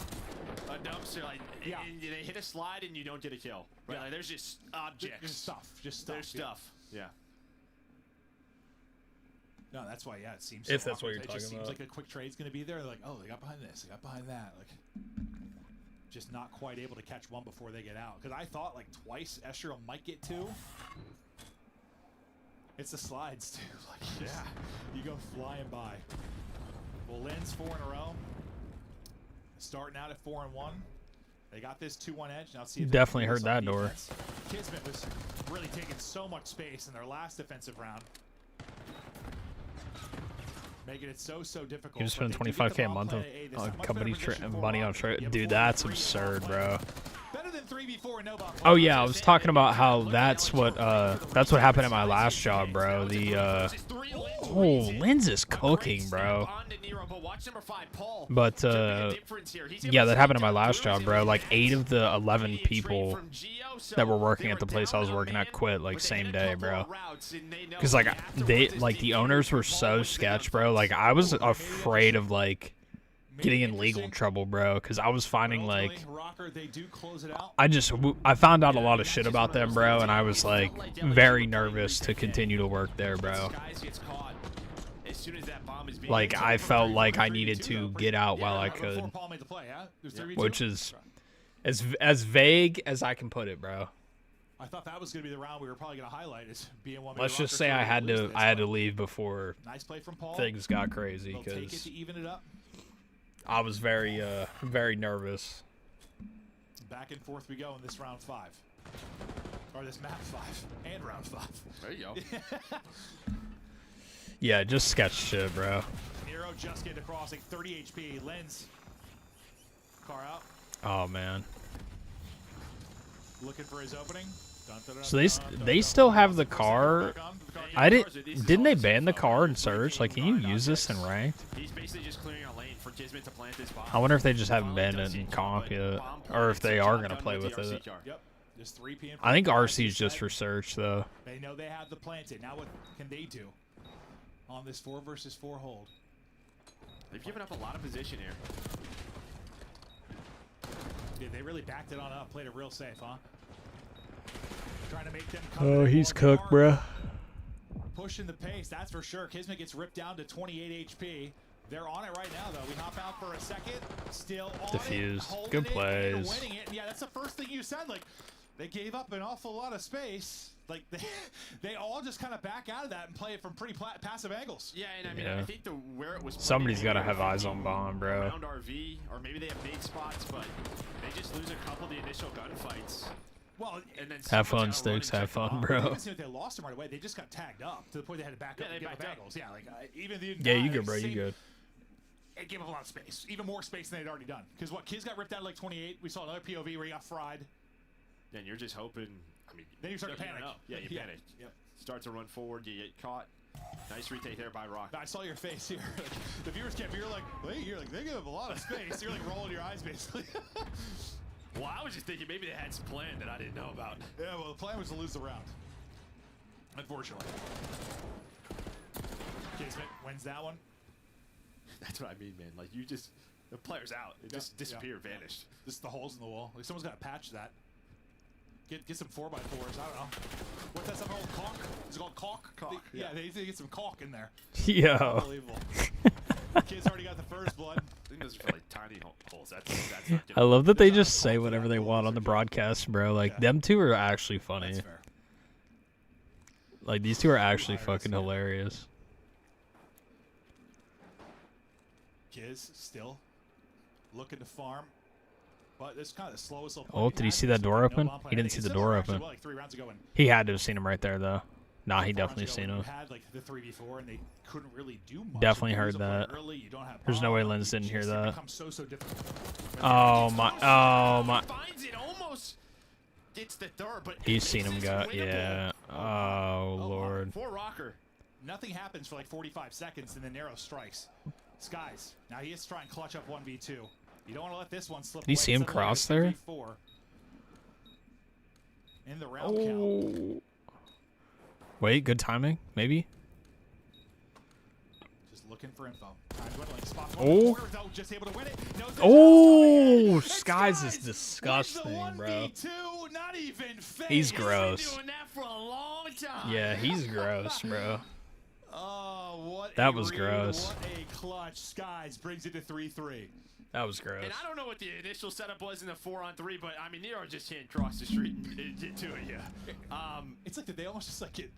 [SPEAKER 6] a dumpster, like,
[SPEAKER 5] Yeah.
[SPEAKER 6] and they hit a slide and you don't get a kill. Right?
[SPEAKER 5] Yeah.
[SPEAKER 6] Like, there's just objects.
[SPEAKER 5] Just stuff.
[SPEAKER 6] There's stuff. Yeah.
[SPEAKER 5] No, that's why, yeah, it seems
[SPEAKER 4] If
[SPEAKER 5] so
[SPEAKER 4] that's what
[SPEAKER 5] awkward.
[SPEAKER 4] you're
[SPEAKER 5] It just
[SPEAKER 4] talking
[SPEAKER 5] seems
[SPEAKER 4] about.
[SPEAKER 5] like a quick trade's going to be there. Like, oh, they got behind this, they got behind that. Like, just not quite able to catch one before they get out. Because I thought, like, twice Estriel might get 2. It's the slides, too. Like, you go flying by. Well, Lynn's 4 in a row. Starting out at 4-1. They got this 2-1 edge. Now see if they
[SPEAKER 4] Definitely
[SPEAKER 5] can
[SPEAKER 4] heard
[SPEAKER 5] do this on
[SPEAKER 4] that door.
[SPEAKER 5] defense. Kismet was really taking so much space in their last defensive round. Making it so difficult.
[SPEAKER 4] He was
[SPEAKER 5] but
[SPEAKER 4] spending
[SPEAKER 5] they do get the
[SPEAKER 4] 25K a
[SPEAKER 5] ball
[SPEAKER 4] month
[SPEAKER 5] play
[SPEAKER 4] of
[SPEAKER 5] at A. This is a much
[SPEAKER 4] company
[SPEAKER 5] better position for
[SPEAKER 4] money on
[SPEAKER 5] Rocket.
[SPEAKER 4] trade.
[SPEAKER 5] You have
[SPEAKER 4] Dude,
[SPEAKER 5] 4
[SPEAKER 4] that's
[SPEAKER 5] v 3
[SPEAKER 4] absurd,
[SPEAKER 5] ball
[SPEAKER 4] bro.
[SPEAKER 5] play. Better than 3v4 and no ball play.
[SPEAKER 4] Oh yeah, I was talking about how that's what happened at my last job, bro. The oh, Linz is cooking, bro. But yeah, that happened at my last job, bro. Like 8 of the 11 people that were working at the place I was working at quit like same day, bro. Cause like the owners were so sketch, bro. Like I was afraid of like getting in legal trouble, bro, because I was finding like
[SPEAKER 5] Rocker, they do close it out.
[SPEAKER 4] I found out a lot of shit about them, bro, and I was like very nervous to continue to work there, bro. Like I felt like I needed to get out while I could, which is as vague as I can put it, bro.
[SPEAKER 5] I thought that was going to be the round we were probably going to highlight. Is being one.
[SPEAKER 4] Let's just say I had to leave before
[SPEAKER 5] nice play from Paul.
[SPEAKER 4] Things got crazy because I was very nervous.
[SPEAKER 5] Back and forth we go in this round 5, or this map 5 and round 5.
[SPEAKER 6] There you go.
[SPEAKER 4] Yeah, just sketch shit, bro.
[SPEAKER 5] Nero just getting across like 30 HP. Lens. Car out.
[SPEAKER 4] Oh man.
[SPEAKER 5] Looking for his opening.
[SPEAKER 4] So they still have the car. Didn't they ban the car in Surge? Like, can you use this in ranked?
[SPEAKER 6] He's basically just clearing a lane for Kismet to plant this bomb.
[SPEAKER 4] I wonder if they just haven't banned it in Conk yet, or if they are gonna play with it.
[SPEAKER 5] Yep. Just 3 p.m.
[SPEAKER 4] I think RC is just for Search though.
[SPEAKER 5] They know they have the planted. Now what can they do on this 4 versus 4 hold?
[SPEAKER 6] They've given up a lot of position here.
[SPEAKER 5] Dude, they really backed it on up. Played it real safe, huh? Trying to make them come.
[SPEAKER 4] Oh, he's cooked, bro.
[SPEAKER 5] Pushing the pace, that's for sure. Kismet gets ripped down to 28 HP. They're on it right now, though. We hop out for a second. Still on
[SPEAKER 4] Diffused.
[SPEAKER 5] it.
[SPEAKER 4] Good
[SPEAKER 5] It,
[SPEAKER 4] plays.
[SPEAKER 5] winning it. And yeah, that's the first thing you said. Like, they gave up an awful lot of space. Like, they all just kind of back out of that and play it from pretty passive angles.
[SPEAKER 6] Yeah, and I mean, I think where it was.
[SPEAKER 4] Somebody's got to have eyes on bomb, bro.
[SPEAKER 6] Around RV, or maybe they have nade spots, but they just lose a couple of the initial gunfights. Well, and then
[SPEAKER 4] have fun, Sticks. Have fun, bro.
[SPEAKER 5] If they lost him right away, they just got tagged up to the point they had to back up and give up angles. Yeah, like even the
[SPEAKER 4] you good, bro. You good.
[SPEAKER 5] It gave up a lot of space, even more space than they'd already done. Because what Kiz got ripped out at like 28. We saw another POV where he got fried.
[SPEAKER 6] And you're just hoping. I mean,
[SPEAKER 5] then you start to panic.
[SPEAKER 6] Yeah, you panic. Yep. Start to run forward. You get caught. Nice retake there by Rock.
[SPEAKER 5] I saw your face here. The viewers can't. You're like, wait, they give up a lot of space. You're like rolling your eyes basically.
[SPEAKER 6] Well, I was just thinking maybe they had some plan that I didn't know about.
[SPEAKER 5] Yeah, well, the plan was to lose the round. Unfortunately. Kismet wins that one.
[SPEAKER 6] That's what I mean, man. Like, you just... The player's out. It just disappeared, vanished.
[SPEAKER 5] This is the holes in the wall. Like, someone's got to patch that. Get some 4x4s. I don't know. What's that stuff called? Caulk? Is it called caulk?
[SPEAKER 6] Caulk.
[SPEAKER 5] Yeah, they need to get some caulk in there.
[SPEAKER 4] Yo.
[SPEAKER 5] Unbelievable. Kid's already got the first blood.
[SPEAKER 6] I think those are for, like, tiny holes. That's not
[SPEAKER 4] I love that they just say whatever they want on the broadcast, bro. Like, them two are actually funny.
[SPEAKER 5] That's fair.
[SPEAKER 4] Like, these two are actually fucking hilarious.
[SPEAKER 5] Kiz still looking to farm. But it's kind of the slowest little
[SPEAKER 4] Oh, did he see that door open? He didn't see the door open.
[SPEAKER 5] Like 3 rounds ago,
[SPEAKER 4] He had to have seen him right there, though. Nah, he definitely seen him.
[SPEAKER 5] Had like the 3v4 and they couldn't really do much.
[SPEAKER 4] Definitely heard that. There's no way Lens didn't hear that. Oh my! Oh my!
[SPEAKER 6] Finds it almost. It's the third, but
[SPEAKER 4] he's seen him go. Yeah. Oh lord.
[SPEAKER 5] For Rocker, nothing happens for like 45 seconds, and then Nero strikes. Skies. Now he is to try and clutch up 1v2. You don't want to let this one slip.
[SPEAKER 4] Did you see him cross there?
[SPEAKER 5] In the round count.
[SPEAKER 4] Wait, good timing, maybe.
[SPEAKER 5] Just looking for info.
[SPEAKER 4] Oh. Oh, Skies is disgusting, bro.
[SPEAKER 5] Not even
[SPEAKER 4] he's gross.
[SPEAKER 5] Doing that for a long time.
[SPEAKER 4] Yeah, he's gross, bro.
[SPEAKER 5] Oh, what
[SPEAKER 4] that was gross.
[SPEAKER 5] What a clutch. Skies brings it to 3-3.
[SPEAKER 4] That was gross.
[SPEAKER 6] And I don't know what the initial setup was in the 4-on-3, but I mean, Nero just can't cross the street and get to it. Yeah.
[SPEAKER 5] It's like, did they almost just like get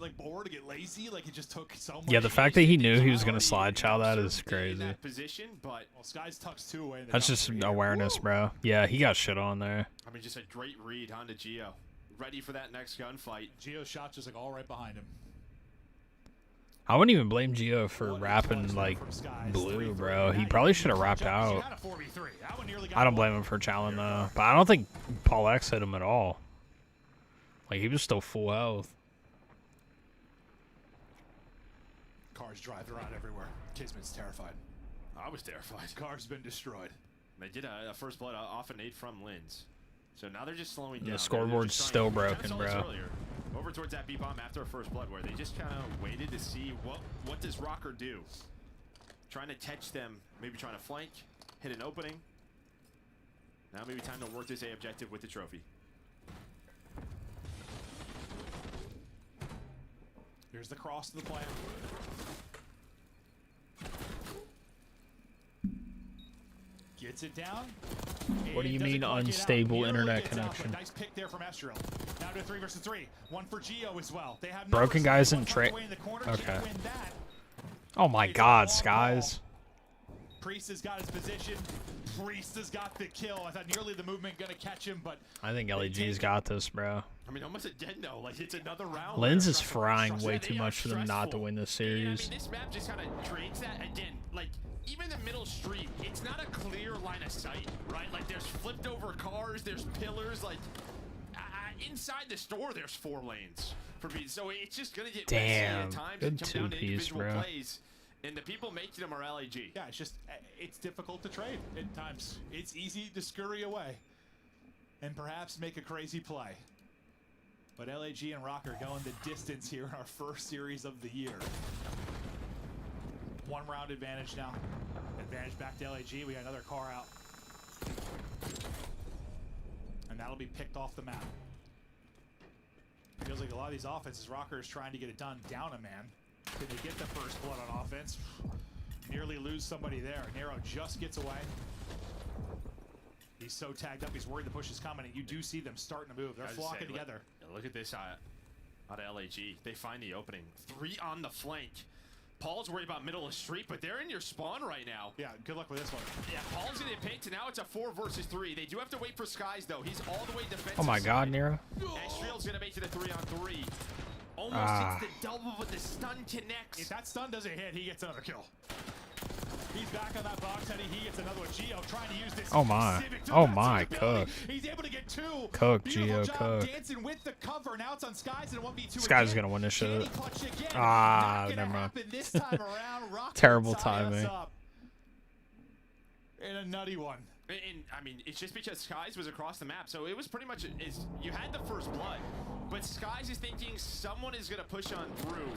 [SPEAKER 5] like bored or get lazy? Like it just took so much.
[SPEAKER 4] Yeah, the fact that he knew he was gonna slide chow that is crazy.
[SPEAKER 6] That position, but
[SPEAKER 5] well, Skies tucks 2 away.
[SPEAKER 4] That's just awareness, bro. Yeah, he got shit on there.
[SPEAKER 6] I mean, just a great read onto Geo, ready for that next gunfight.
[SPEAKER 5] Geo's shot just like all right behind him.
[SPEAKER 4] I wouldn't even blame Geo for rapping like blue, bro. He probably should have rapped out. I don't blame him for challenging though, but I don't think Paul X hit him at all. Like he was still full health.
[SPEAKER 5] Cars driving around everywhere. Kismet's terrified.
[SPEAKER 6] I was terrified.
[SPEAKER 5] Car's been destroyed.
[SPEAKER 6] They did a first blood off a nade from Lins. So now they're just slowing down.
[SPEAKER 4] The scoreboard's still broken, bro.
[SPEAKER 6] Over towards that B-bomb after a first blood where they just kind of waited to see what does Rocker do. trying to catch them, maybe trying to flank, hit an opening. Now maybe time to work this A objective with the trophy.
[SPEAKER 5] Here's the cross to the plant. Gets it down.
[SPEAKER 4] What do you mean unstable internet connection?
[SPEAKER 5] Nice pick there from Estriel. Now to 3 versus 3. One for Geo as well. They have
[SPEAKER 4] Broken guys in trade. Okay. Oh my God, Skies.
[SPEAKER 5] Priest has got his position. Priest has got the kill. I thought nearly the movement gonna catch him, but
[SPEAKER 4] I think LEG's got this, bro.
[SPEAKER 6] I mean, almost again though. Like it's another round.
[SPEAKER 4] Lens is frying way too much for them not to win this series.
[SPEAKER 6] I mean, this map just kind of trades that again. Like even the middle street, it's not a clear line of sight, right? Like there's flipped over cars, there's pillars. Like inside the store, there's 4 lanes for me. So it's just gonna get messy at times.
[SPEAKER 4] Good
[SPEAKER 6] and come down to
[SPEAKER 4] 2-piece,
[SPEAKER 6] individual
[SPEAKER 4] bro.
[SPEAKER 6] plays. And the people making them are LAG.
[SPEAKER 5] yeah, it's difficult to trade at times. It's easy to scurry away and perhaps make a crazy play. But LAG and Rocker going the distance here in our first series of the year. 1 round advantage now. Advantage back to LAG. We got another car out. And that'll be picked off the map. Feels like a lot of these offenses, Rocker is trying to get it done down a man. Can they get the first blood on offense? Nearly lose somebody there. Nero just gets away. He's so tagged up, he's worried the push is coming, and you do see them starting to move. They're flocking together.
[SPEAKER 6] Look at this out of LAG. They find the opening. 3 on the flank. Paul's worried about middle of street, but they're in your spawn right now.
[SPEAKER 5] Yeah, good luck with this one.
[SPEAKER 6] Yeah, Paul's gonna get picked, and now it's a 4 versus 3. They do have to wait for Skies, though. He's all the way defensive.
[SPEAKER 4] Oh my God, Nero.
[SPEAKER 6] Estriel's gonna make it a 3-on-3. Almost hits the double, but the stun connects.
[SPEAKER 5] If that stun doesn't hit, he gets another kill. He's back on that box, Eddie. He gets another one. Geo trying to use this.
[SPEAKER 4] Oh my. Oh my, Cook.
[SPEAKER 5] He's able to get 2.
[SPEAKER 4] Cook,
[SPEAKER 5] Beautiful
[SPEAKER 4] Geo,
[SPEAKER 5] job
[SPEAKER 4] Cook.
[SPEAKER 5] dancing with the cover. Now it's on Skies and 1v2.
[SPEAKER 4] Skies is gonna win this shit. Never mind.
[SPEAKER 5] This time around. Rocket
[SPEAKER 4] Terrible
[SPEAKER 5] tie us
[SPEAKER 4] timing.
[SPEAKER 5] up. And a nutty one.
[SPEAKER 6] And I mean, it's just because Skies was across the map, so it was pretty much you had the first blood, but Skies is thinking someone is gonna push on through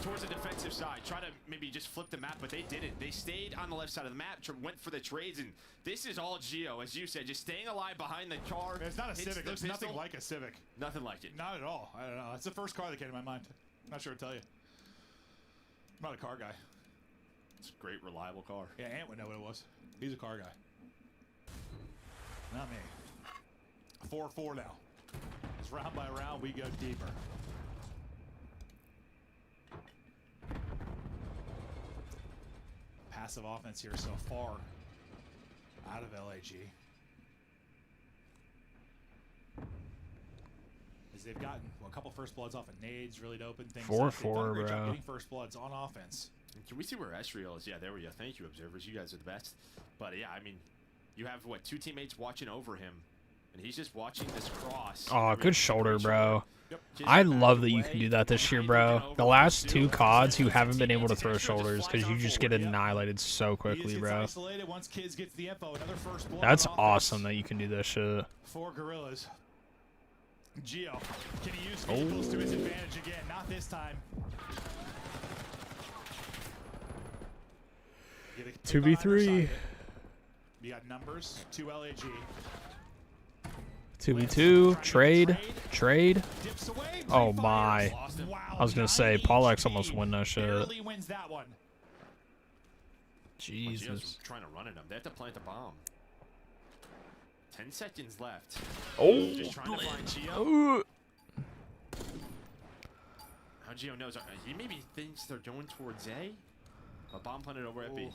[SPEAKER 6] towards the defensive side, try to maybe just flip the map, but they didn't. They stayed on the left side of the map, went for the trades, and this is all Geo, as you said, just staying alive behind the car.
[SPEAKER 5] It's not a Civic. There's nothing like a Civic.
[SPEAKER 6] Nothing like it.
[SPEAKER 5] Not at all. I don't know. It's the first car that came to my mind. I'm not sure what to tell you. I'm not a car guy.
[SPEAKER 6] It's a great, reliable car.
[SPEAKER 5] Yeah, Ant would know what it was. He's a car guy. Not me. 4-4 now. It's round by round, we go deeper. Passive offense here so far out of LAG. As they've gotten a couple first bloods off of nades, really to open things up.
[SPEAKER 4] 4-4,
[SPEAKER 5] They've done a great job
[SPEAKER 4] bro.
[SPEAKER 5] getting first bloods on offense.
[SPEAKER 6] Can we see where Estriel is? Yeah, there we go. Thank you, observers. You guys are the best. But yeah, I mean, you have what, 2 teammates watching over him, and he's just watching this cross.
[SPEAKER 4] Oh, good shoulder, bro.
[SPEAKER 5] Yep.
[SPEAKER 4] I love that you can do that this year, bro. The last 2 CODs, you haven't been able to throw shoulders because you just get annihilated so quickly, bro.
[SPEAKER 5] Once Kids gets the info, another first blood
[SPEAKER 4] That's
[SPEAKER 5] on offense
[SPEAKER 4] awesome that you can do that shit.
[SPEAKER 5] for Gorillas. Geo, can he use vehicles to his advantage again? Not this time.
[SPEAKER 4] 2v3.
[SPEAKER 5] We got numbers, 2 LAG.
[SPEAKER 4] 2v2. Trade.
[SPEAKER 5] Dips away,
[SPEAKER 4] Oh
[SPEAKER 5] pre-fire.
[SPEAKER 4] my.
[SPEAKER 5] Wow,
[SPEAKER 4] I was gonna say,
[SPEAKER 5] 9
[SPEAKER 4] Paulex
[SPEAKER 5] HP.
[SPEAKER 4] almost win that shit.
[SPEAKER 5] Barely wins that one.
[SPEAKER 4] Jesus.
[SPEAKER 6] Geo's trying to run at him. They have to plant a bomb. 10 seconds left.
[SPEAKER 4] Oh,
[SPEAKER 6] Just trying to find Geo.
[SPEAKER 4] oh.
[SPEAKER 6] How Geo knows. He maybe thinks they're going towards A. A bomb planted over at B.
[SPEAKER 5] Oof.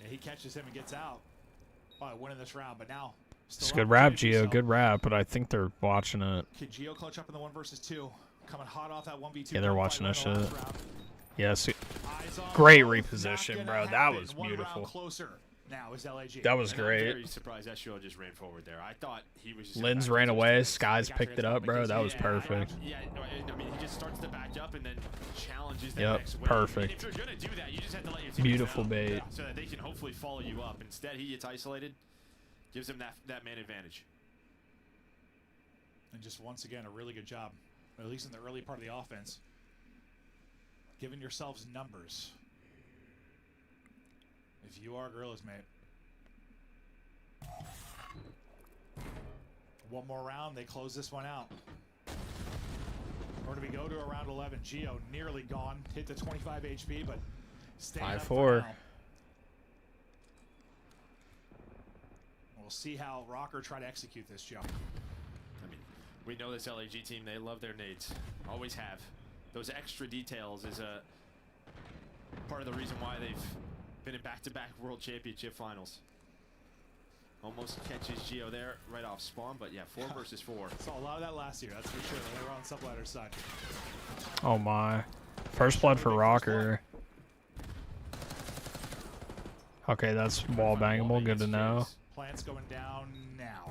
[SPEAKER 5] Yeah, he catches him and gets out. Probably winning this round, but now.
[SPEAKER 4] It's good rap, Geo. Good rap, but I think they're watching it.
[SPEAKER 5] Can Geo clutch up in the 1 versus 2? Coming hot off that 1v2.
[SPEAKER 4] Yeah, they're
[SPEAKER 5] gunfight
[SPEAKER 4] watching that
[SPEAKER 5] in the
[SPEAKER 4] shit.
[SPEAKER 5] last round.
[SPEAKER 4] Yes.
[SPEAKER 5] Eyes on
[SPEAKER 4] Great
[SPEAKER 5] goal.
[SPEAKER 4] reposition,
[SPEAKER 5] Not
[SPEAKER 4] bro.
[SPEAKER 5] gonna
[SPEAKER 4] That
[SPEAKER 5] happen.
[SPEAKER 4] was
[SPEAKER 5] 1 round
[SPEAKER 4] beautiful.
[SPEAKER 5] Closer now is LAG.
[SPEAKER 4] That was
[SPEAKER 6] And I'm
[SPEAKER 4] great.
[SPEAKER 6] very surprised Estriel just ran forward there. I thought he was just
[SPEAKER 4] Lens
[SPEAKER 6] gonna back
[SPEAKER 4] ran
[SPEAKER 6] up
[SPEAKER 4] away.
[SPEAKER 6] towards the
[SPEAKER 4] Skies
[SPEAKER 6] guy
[SPEAKER 4] picked it
[SPEAKER 6] transfer
[SPEAKER 4] up, bro.
[SPEAKER 6] because-
[SPEAKER 4] That was
[SPEAKER 6] yeah,
[SPEAKER 4] perfect.
[SPEAKER 6] Yeah, I mean, he just starts to back up and then challenges the
[SPEAKER 4] Yep,
[SPEAKER 6] next wave.
[SPEAKER 4] perfect.
[SPEAKER 6] And if you're gonna do that, you just have to let your teammates
[SPEAKER 4] Beautiful
[SPEAKER 6] know,
[SPEAKER 4] bait.
[SPEAKER 6] so that they can hopefully follow you up. Instead, he gets isolated, gives him that man advantage.
[SPEAKER 5] And just once again, a really good job, at least in the early part of the offense. Giving yourselves numbers. If you are Gorillas, mate. One more round, they close this one out. Or do we go to a round 11? Geo nearly gone. Hit the 25 HP, but staying up for
[SPEAKER 4] 5-4.
[SPEAKER 5] now. We'll see how Rocker try to execute this, Joe.
[SPEAKER 6] I mean, we know this LAG team, they love their nades. Always have. Those extra details is a part of the reason why they've been in back-to-back World Championship finals. Almost catches Geo there right off spawn, but yeah, 4 versus 4.
[SPEAKER 5] Saw a lot of that last year, that's for sure. They were on Subladder's side.
[SPEAKER 4] Oh my. First blood for Rocker. Okay, that's wall bangable. Good to know.
[SPEAKER 5] Plants going down now.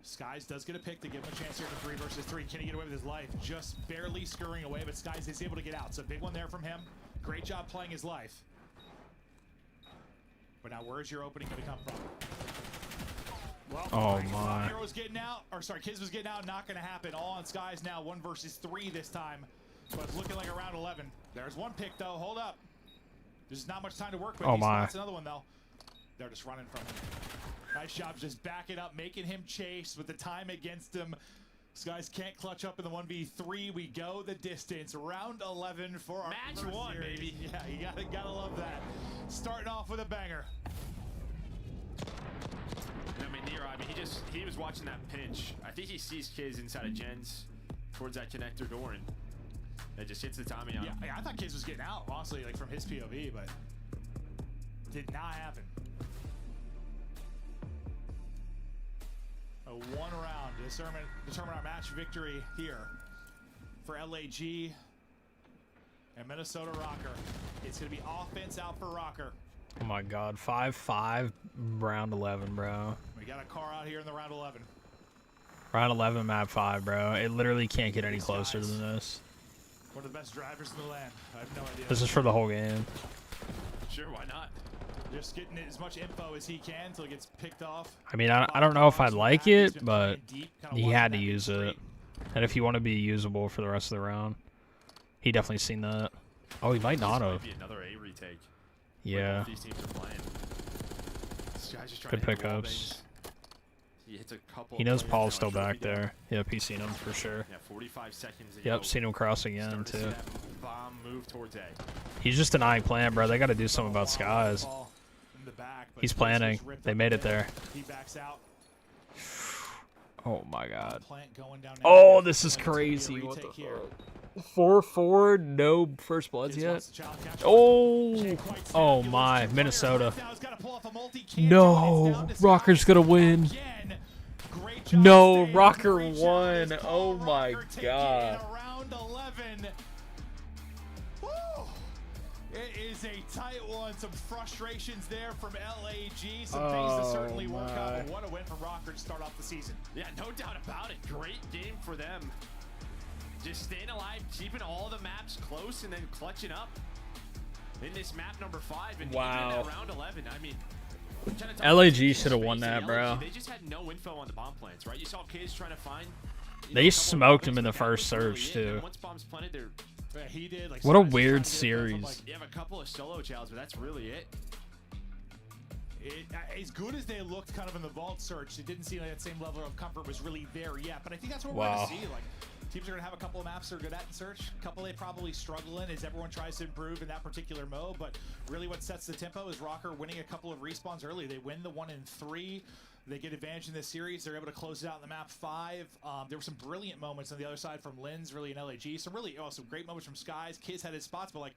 [SPEAKER 5] Skies does get a pick to give him a chance here for 3 versus 3. Can he get away with his life? Just barely scurrying away, but Skies is able to get out. So big one there from him. Great job playing his life. But now where's your opening going to come from? Well,
[SPEAKER 4] oh my.
[SPEAKER 5] Hero was getting out, or sorry, Kids was getting out. Not going to happen. All on Skies now. 1 versus 3 this time. But it's looking like a round 11. There's one pick though. Hold up. There's not much time to work with.
[SPEAKER 4] Oh my.
[SPEAKER 5] That's another one though. They're just running from him. Nice job just backing up, making him chase with the time against him. These guys can't clutch up in the 1v3. We go the distance. Round 11 for our
[SPEAKER 6] Match
[SPEAKER 5] first
[SPEAKER 6] 1,
[SPEAKER 5] series.
[SPEAKER 6] baby.
[SPEAKER 5] Yeah, you gotta love that. Starting off with a banger.
[SPEAKER 6] I mean, Nero, he was watching that pinch. I think he sees Kids inside of Jen's towards that connector door, and it just hits the timing on him.
[SPEAKER 5] Yeah, I thought Kids was getting out, honestly, like from his POV, but did not happen. A 1 round to determine our match victory here for LAG and Minnesota Rocker. It's going to be offense out for Rocker.
[SPEAKER 4] Oh my god. 5-5 round 11, bro.
[SPEAKER 5] We got a car out here in the round 11.
[SPEAKER 4] Round 11 map 5, bro. It literally can't get any closer than this.
[SPEAKER 5] One of the best drivers in the land. I have no idea.
[SPEAKER 4] This is for the whole game.
[SPEAKER 6] Sure, why not?
[SPEAKER 5] Just getting as much info as he can until he gets picked off.
[SPEAKER 4] I mean, I don't know if I'd like it, but he had to use it. And if you want to be usable for the rest of the round, he definitely seen that. Oh, he might not have.
[SPEAKER 6] Might be another A retake.
[SPEAKER 4] Yeah.
[SPEAKER 6] These teams are playing. This guy's just trying
[SPEAKER 4] Good
[SPEAKER 6] to hit the wall
[SPEAKER 4] pickups.
[SPEAKER 6] bangs. He hits a couple.
[SPEAKER 4] He knows
[SPEAKER 6] of players
[SPEAKER 4] Paul's
[SPEAKER 6] now.
[SPEAKER 4] still back there. Yep, he's seen him for sure.
[SPEAKER 6] Yeah, 45 seconds ago.
[SPEAKER 4] Yep, seen him cross again,
[SPEAKER 6] Started to see
[SPEAKER 4] too.
[SPEAKER 6] that bomb move towards A.
[SPEAKER 4] He's just denying plan, bro. They got to do something about Skies. He's planning. They made it there.
[SPEAKER 5] He backs out.
[SPEAKER 4] Oh my god.
[SPEAKER 5] Plant going down now.
[SPEAKER 4] Oh, this is crazy.
[SPEAKER 5] Retake
[SPEAKER 4] What the
[SPEAKER 5] here.
[SPEAKER 4] fuck? 4-4, no first bloods
[SPEAKER 5] Kids
[SPEAKER 4] yet.
[SPEAKER 5] wants to challenge catch.
[SPEAKER 4] Oh,
[SPEAKER 5] Can't quite
[SPEAKER 4] oh
[SPEAKER 5] snap.
[SPEAKER 4] my,
[SPEAKER 5] He loses 2
[SPEAKER 4] Minnesota.
[SPEAKER 5] players. Now he's gotta pull off a multi-kill.
[SPEAKER 4] No,
[SPEAKER 5] It's down to
[SPEAKER 4] Rocker's
[SPEAKER 5] Skies.
[SPEAKER 4] gonna win.
[SPEAKER 5] Again. Great job
[SPEAKER 4] No,
[SPEAKER 5] staying.
[SPEAKER 4] Rocker
[SPEAKER 5] Great job
[SPEAKER 4] won.
[SPEAKER 5] is Paul
[SPEAKER 4] Oh my
[SPEAKER 5] Rocker taking
[SPEAKER 4] god.
[SPEAKER 5] it around 11. Woo. It is a tight one. Some frustrations there from LAG. Some things to certainly work out. But what a win from Rocker to start off the season.
[SPEAKER 6] Yeah, no doubt about it. Great game for them. Just staying alive, keeping all the maps close, and then clutching up in this map number 5. And
[SPEAKER 4] Wow.
[SPEAKER 6] even at round 11, I mean,
[SPEAKER 4] LAG should have won that, bro.
[SPEAKER 6] They just had no info on the bomb plants, right? You saw Kids trying to find.
[SPEAKER 4] They smoked him in the first surge, too.
[SPEAKER 6] Once bombs planted, they're.
[SPEAKER 5] Yeah, he did. Like,
[SPEAKER 4] What a
[SPEAKER 5] Skies was
[SPEAKER 4] weird
[SPEAKER 5] trying to get
[SPEAKER 4] series.
[SPEAKER 5] from, like,
[SPEAKER 6] You have a couple of solo chows, but that's really it.
[SPEAKER 5] As good as they looked kind of in the vault search, it didn't seem like that same level of comfort was really there yet. But I think that's what we're
[SPEAKER 4] Wow.
[SPEAKER 5] going to see. Like, teams are going to have a couple of maps they're good at in search. A couple they probably struggle in as everyone tries to improve in that particular mode. But really what sets the tempo is Rocker winning a couple of respawns early. They win the 1 and 3. They get advantage in this series. They're able to close it out in the map 5. There were some brilliant moments on the other side from Linz, really, in LAG. Some really, some great moments from Skies. Kids had his spots, but like